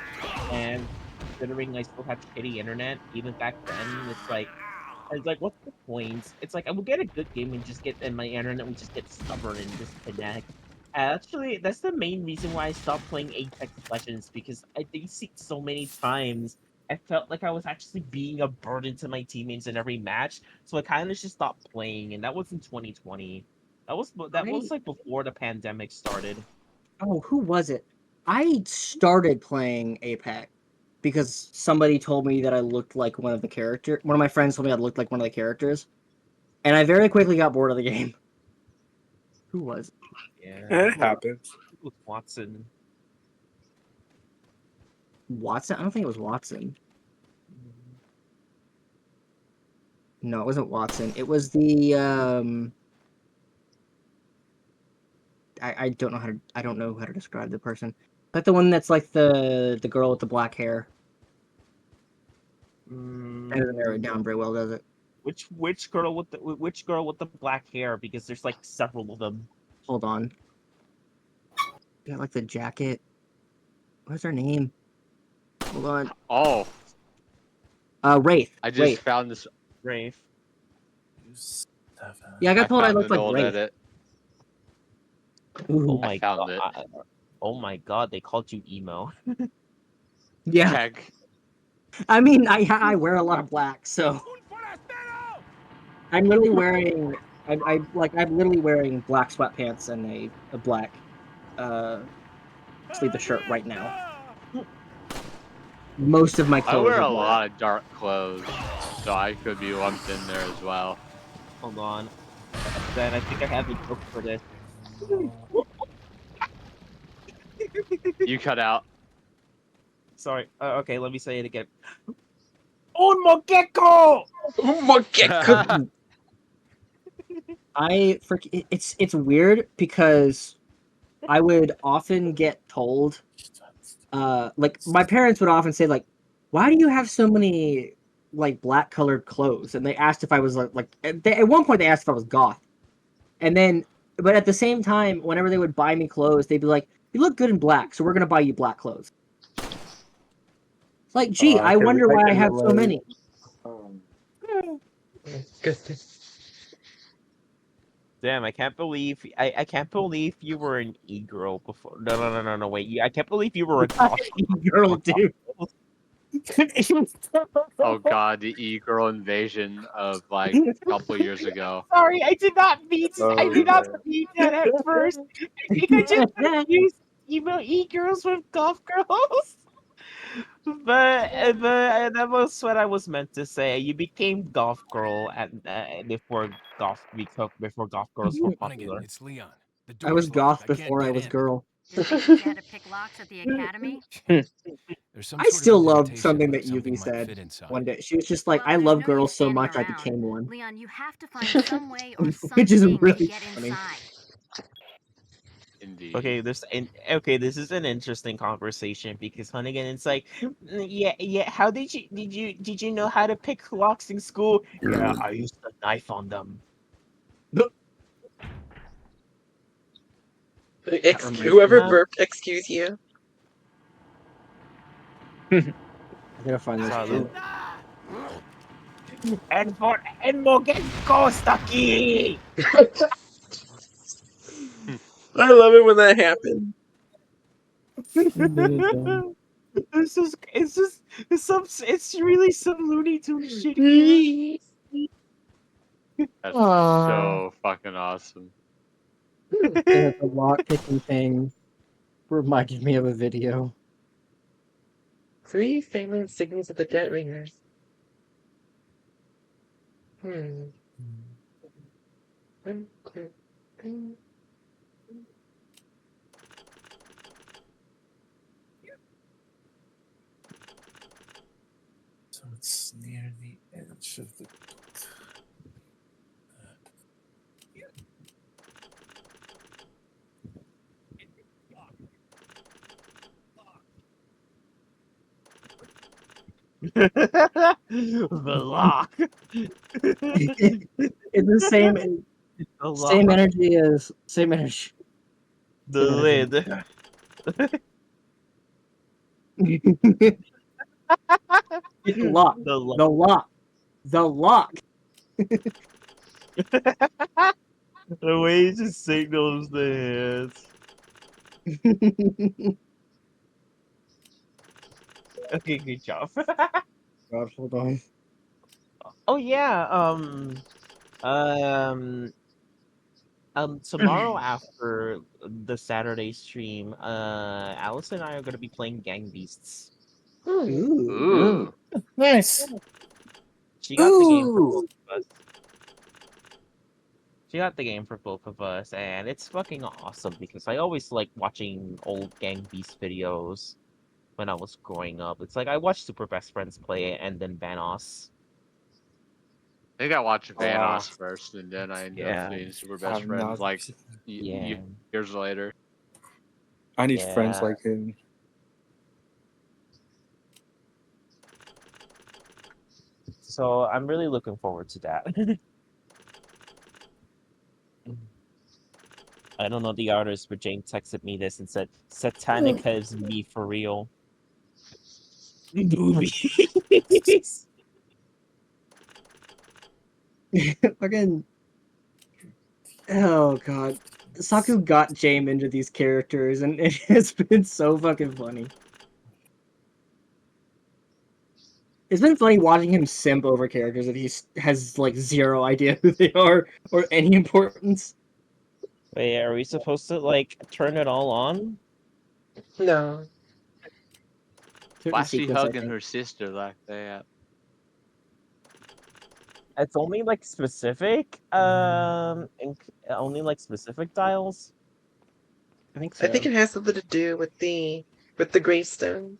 and considering I still have shitty internet even back then, it's like what's the point? It's like I would get a good game and just get and my internet would just get stubborn and disconnect. Actually, that's the main reason why I stopped playing Apex Legends, because I faced so many times. I felt like I was actually being a burden to my teammates in every match, so I kind of just stopped playing, and that was in 2020. That was like before the pandemic started. Oh, who was it? I started playing Apex because somebody told me that I looked like one of the characters. One of my friends told me I looked like one of the characters, and I very quickly got bored of the game. Who was it? Yeah, It happens. it was Watson. Watson? I don't think it was Watson. No, it wasn't Watson. It was the I don't know how to describe the person. Like the one that's like the girl with the black hair. That doesn't narrow it down very well, does it? Which girl with the black hair? Because there's like several of them. Hold on. Got like the jacket. What's her name? Hold on. Oh, Wraith. I just Wraith. found this. Wraith. Yeah, I got told I found looked an like old Wraith. edit. Oh I my found god! it. Oh my god! They called you emo. Yeah. Check. I mean, I wear a lot of black, so I'm literally wearing I'm literally wearing black sweatpants and a black sleeveless shirt right now. Most of my I clothes wear are a black. lot of dark clothes, so I could be lumped in there as well. Hold on. Then I think I have a joke for this. You cut out. Sorry. Okay, let me say it again. Un moqueco! It's weird because I would often get told, like my parents would often say like, "Why do you have so many like black colored clothes?" And they asked if I was at one point they asked if I was goth, and then but at the same time, whenever they would buy me clothes, they'd be like, "You look good in black, so we're gonna buy you black clothes." It's like, gee, I wonder why I have so many. Damn, I can't believe I can't believe you were an e-girl before. No, wait. I can't believe you were a goth girl, dude. Oh god, the e-girl invasion of like a couple years ago. Sorry, I did not mean that at first. I think I just confused emo e-girls with goth girls. But that was what I was meant to say. You became goth girl before goth girls were popular. It's Leon. The I was door's goth locked. I can't before I get was in. girl. Did they teach you how to pick locks at the academy? There's some I sort still of loved indentation something where that something Yubi might said fit inside. one day. She was just like, Well, I there's love no use girls so standing much I around. became one. Leon, you have to find some way or Which is something really to get funny. inside. Indeed. Okay, this is an interesting conversation because Hunnigan, it's like, yeah. How did you know how to pick locks in school? Yeah, I used a knife on them. Whoever burped, excuse you. I gotta find this. Salud. And Mogenko Staki! I love it when that happens. It's really some Looney Tunes shit here. That's so fucking awesome. The lock picking thing reminded me of a video. 3 famous insignias of the Dead Ringers. So it's near the edge of the. The lock. It's the same energy as same energy. The lid. It's lock. The lock. The lock. The way he just signals the hands. Okay, good job. God, hold on. Oh yeah. Tomorrow after the Saturday stream, Alice and I are gonna be playing Gang Beasts. Ooh. Nice. She got the game for both of us. She got the game for both of us, and it's fucking awesome because I always like watching old Gang Beast videos when I was growing up. It's like I watched Super Best Friends play it and then Vanos. I think I watched Vanos first, and then I ended up Yeah. being Super Best Friends like Yeah. years later. I need friends Yeah. like him. So I'm really looking forward to that. I don't know the artist, but Jane texted me this and said, Satanica is me for real. Boobies. Fucking. Oh god. Saku got Jame into these characters, and it has been so fucking funny. It's been funny watching him simp over characters that he has like zero idea who they are or any importance. Wait, are we supposed to like turn it all on? No. Why is she Sequence, I hugging think. her sister like that? It's only like specific, only like specific dials. I think so. I think it has something to do with the gravestone.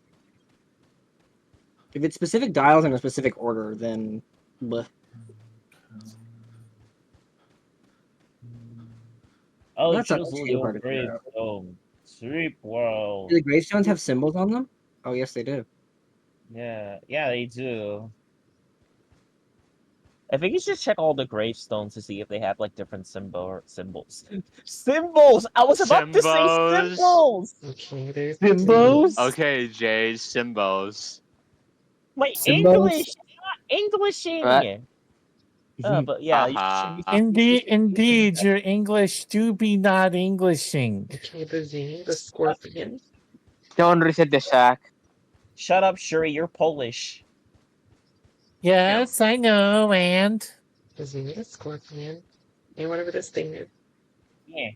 If it's specific dials in a specific order, then. Bleh. Oh, That's choose actually Leo hard to figure out. Gravestone. Sweep world. Do the gravestones have symbols on them? Oh, yes, they do. Yeah, they do. I think you should check all the gravestones to see if they have like different symbols. Symbols! I was about to say symbols! Okay, there's Symbols? Okay, Jay, Simbos. My Symbols? English! Not Englishing! But yeah, you should check. Indeed, your English do be not Englishing. Okay, the Z, the scorpion. Don't reset the shack. Shut up, Shuri, you're Polish. Yes, I know, and The Z, the scorpion. And whatever this thing is. Yeah.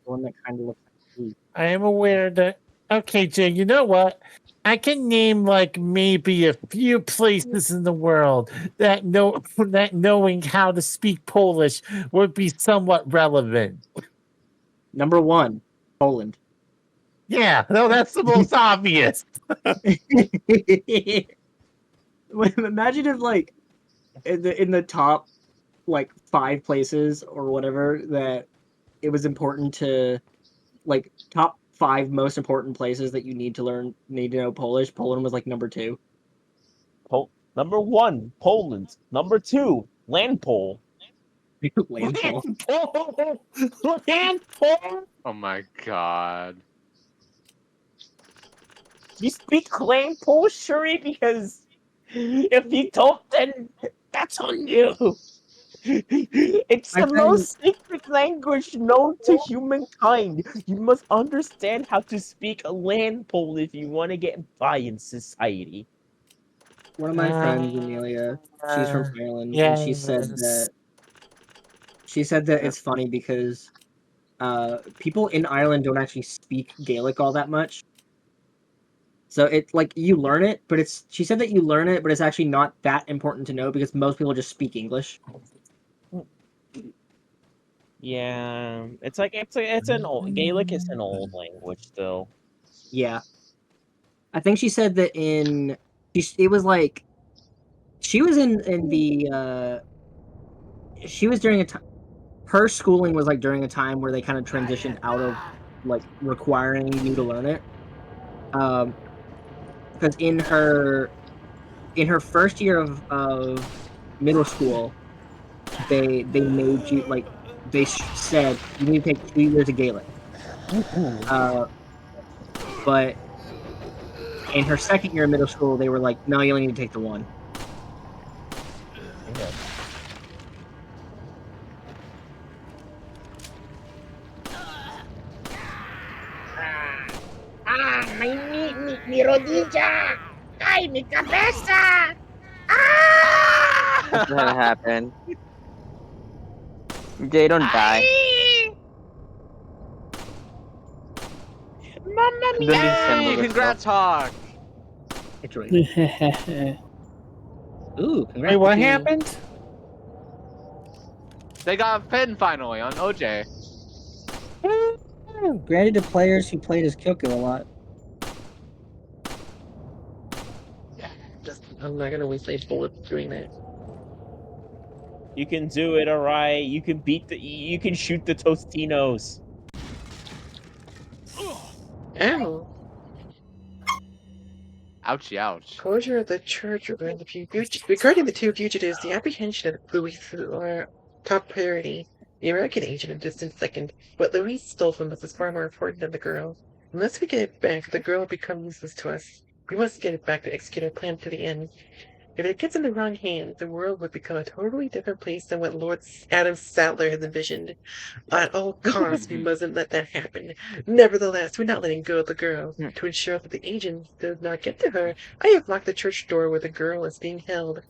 The one that kind of looks like me. I am aware that. Okay, Jay, you know what? I can name like maybe a few places in the world that knowing how to speak Polish would be somewhat relevant. Number 1, Poland. Yeah, no, that's the most obvious. Imagine if like in the top like 5 places or whatever that it was important to like top 5 most important places that you need to know Polish. Poland was like number 2. Number 1, Poland. Number 2, land pole. Land pole. Land pole. Oh my god. You speak land pole, Shuri? Because if you don't, then that's on you. It's the most secret language known to humankind. You must understand how to speak a land pole if you want to get by in society. One of my friends, Amelia, she's from Ireland, and she said that it's funny because people in Ireland don't actually speak Gaelic all that much. So it's like you learn it, but she said that you learn it, but it's actually not that important to know because most people just speak English. Yeah, it's like it's an old Gaelic is an old language though. Yeah, I think she said that it was like she was in the she was during a time her schooling was like during a time where they kind of transitioned out of like requiring you to learn it. Because in her first year of middle school, they made you like said you need to take 2 years of Gaelic. But in her second year of middle school, they were like, no, you only need to take the 1. Mi rodilla! Ay, mi cabeza! Ah! That's what happened. Jay, don't die. Mamma Don't disassemble Yay! the stuff. Congrats, Hawk! Ooh, congrats. Wait, what to- happened? They got a pin finally on OJ. Granted to players who played as Kyoko a lot. I'm not gonna waste a bullet doing that. You can do it, Arai. You can beat the. You can shoot the Tostinos. Ow! Ouchie, ouch. Closure of the church regarding the two fugitives, the apprehension of Louis are top priority. The American agent a distant second. What Louis stole from us is far more important than the girl. Unless we get it back, the girl will become useless to us. We must get it back to execute our plan to the end. If it gets in the wrong hands, the world would become a totally different place than what Lord Adam Sattler has envisioned. At all costs, we mustn't let that happen. Nevertheless, we're not letting go of the girl. To ensure that the agent does not get to her, I have locked the church door where the girl is being held.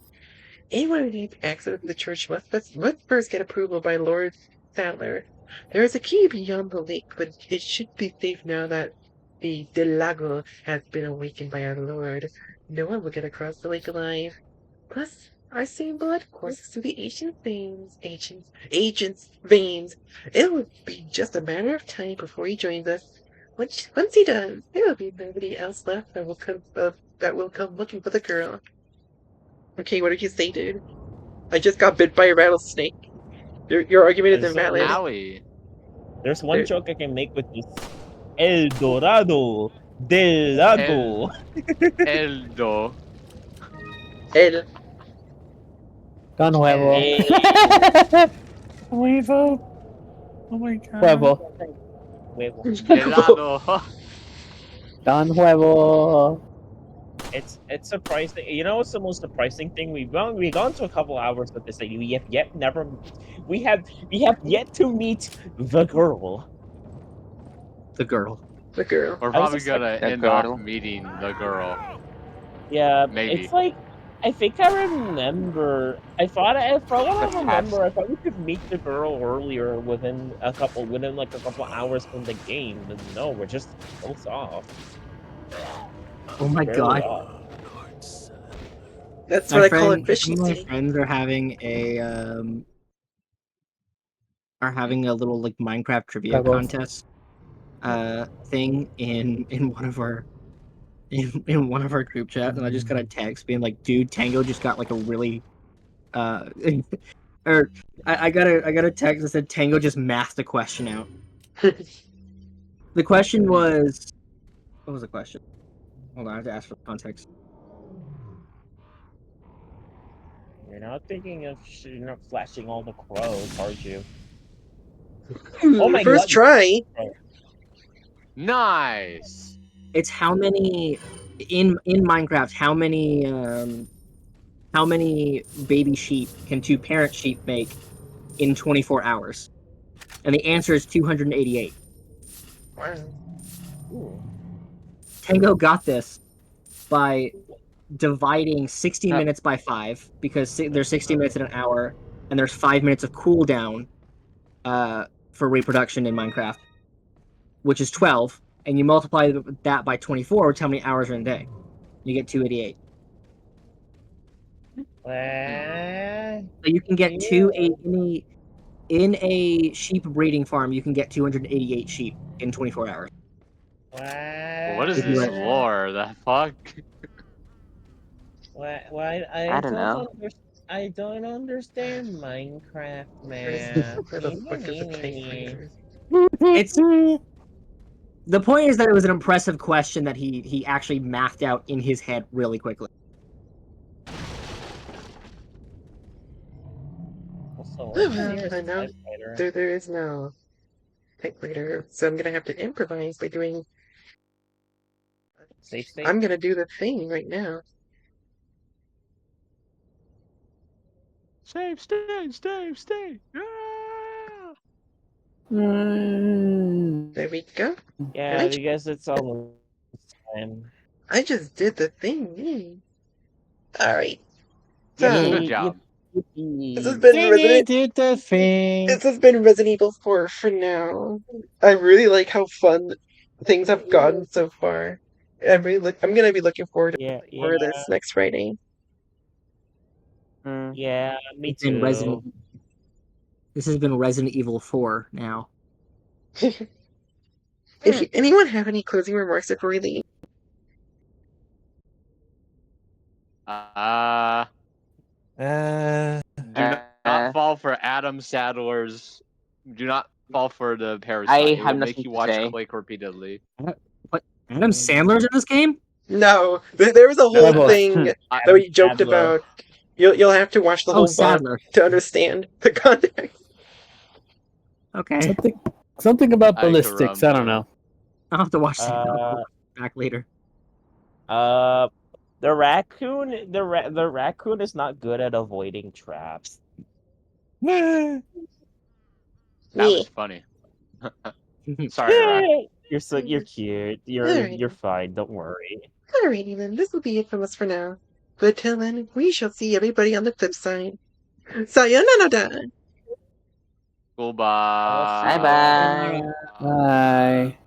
Anyone who needs access to the church must first get approval by Lord Sattler. There is a key beyond the lake, but it should be safe now that the Delago has been awakened by our Lord. No one will get across the lake alive. Plus, our same blood courses through the agent's veins. It will be just a matter of time before he joins us. Once he does, there will be nobody else left that will come looking for the girl. Okay, what did you say, dude? I just got bit by a rattlesnake. Your argument is invalid. Owie. There's one joke I can make with this. El Dorado del Lago. Eldo. El. Don huevo. Huevo. Oh my god. Huevo. Huevo. Helado. Don huevo. It's surprising. You know what's the most surprising thing? We've gone to a couple hours with this thing. We have yet to meet the girl. The girl. The girl. We're probably gonna end off meeting the girl. Yeah, Maybe. it's like I think I remember. I thought I thought we could meet the girl earlier within like a couple hours from the game, but no, we're just both off. Oh my Barely god. off. That's My what I call friend- efficiency. Some of my friends are having a little like Minecraft trivia Rebels. contest thing in one of our in one of our group chats, and I just got a text being like, dude, Tango just got like a really or I got a text that said Tango just mathed the question out. The question was, what was the question? Hold on, I have to ask for context. You're not thinking of you're not flashing all the crows, are you? Oh my first god. try. Nice. It's how many in Minecraft, how many baby sheep can two parent sheep make in 24 hours? And the answer is 288. Wow. Ooh. Tango got this by dividing 60 minutes by 5, because there's 60 minutes in an hour, and there's 5 minutes of cooldown for reproduction in Minecraft, which is 12, and you multiply that by 24, which is how many hours are in a day. You get 288. So you can get in a sheep breeding farm, you can get 288 sheep in 24 hours. What is this lore? The fuck? Why I don't know. I don't understand Minecraft, man. Where the fuck is the typewriter? It's the point is that it was an impressive question that he actually mathed out in his head really quickly. I know there is no typewriter, so I'm gonna have to improvise by doing. Safe state. I'm gonna do the thing right now. Save state. Yeah! There we go. Yeah, because it's almost time. I just did the thing. Alright. Good So, job. this has been Resident did the thing. This has been Resident Evil 4 for now. I really like how fun things have gotten so far. I'm gonna be looking forward to Yeah, playing more of this next Friday. Yeah, me It's been too. This has been Resident Evil 4 now. If anyone have any closing remarks before we leave? Do not fall for Adam Sadler's. Do not fall for the I parasite. It have will make nothing you to watch say. Quake repeatedly. What? Adam Sandler's in this game? No, there was a whole No, thing that Adam we joked Sandler. about. You'll have to watch the Oh, whole VOD Sadler. to understand the context. Okay. Something about Ay, ballistics. I don't caramba. know. I'll have to watch that. I'll back later. The raccoon. The raccoon is not good at avoiding traps. That was funny. Sorry, Rack. You're cute. You're fine. Don't worry. Alrighty then, this will be it from us for now. But till then, we shall see everybody on the flip side. Sayonara! Goodbye. Bye bye. Bye.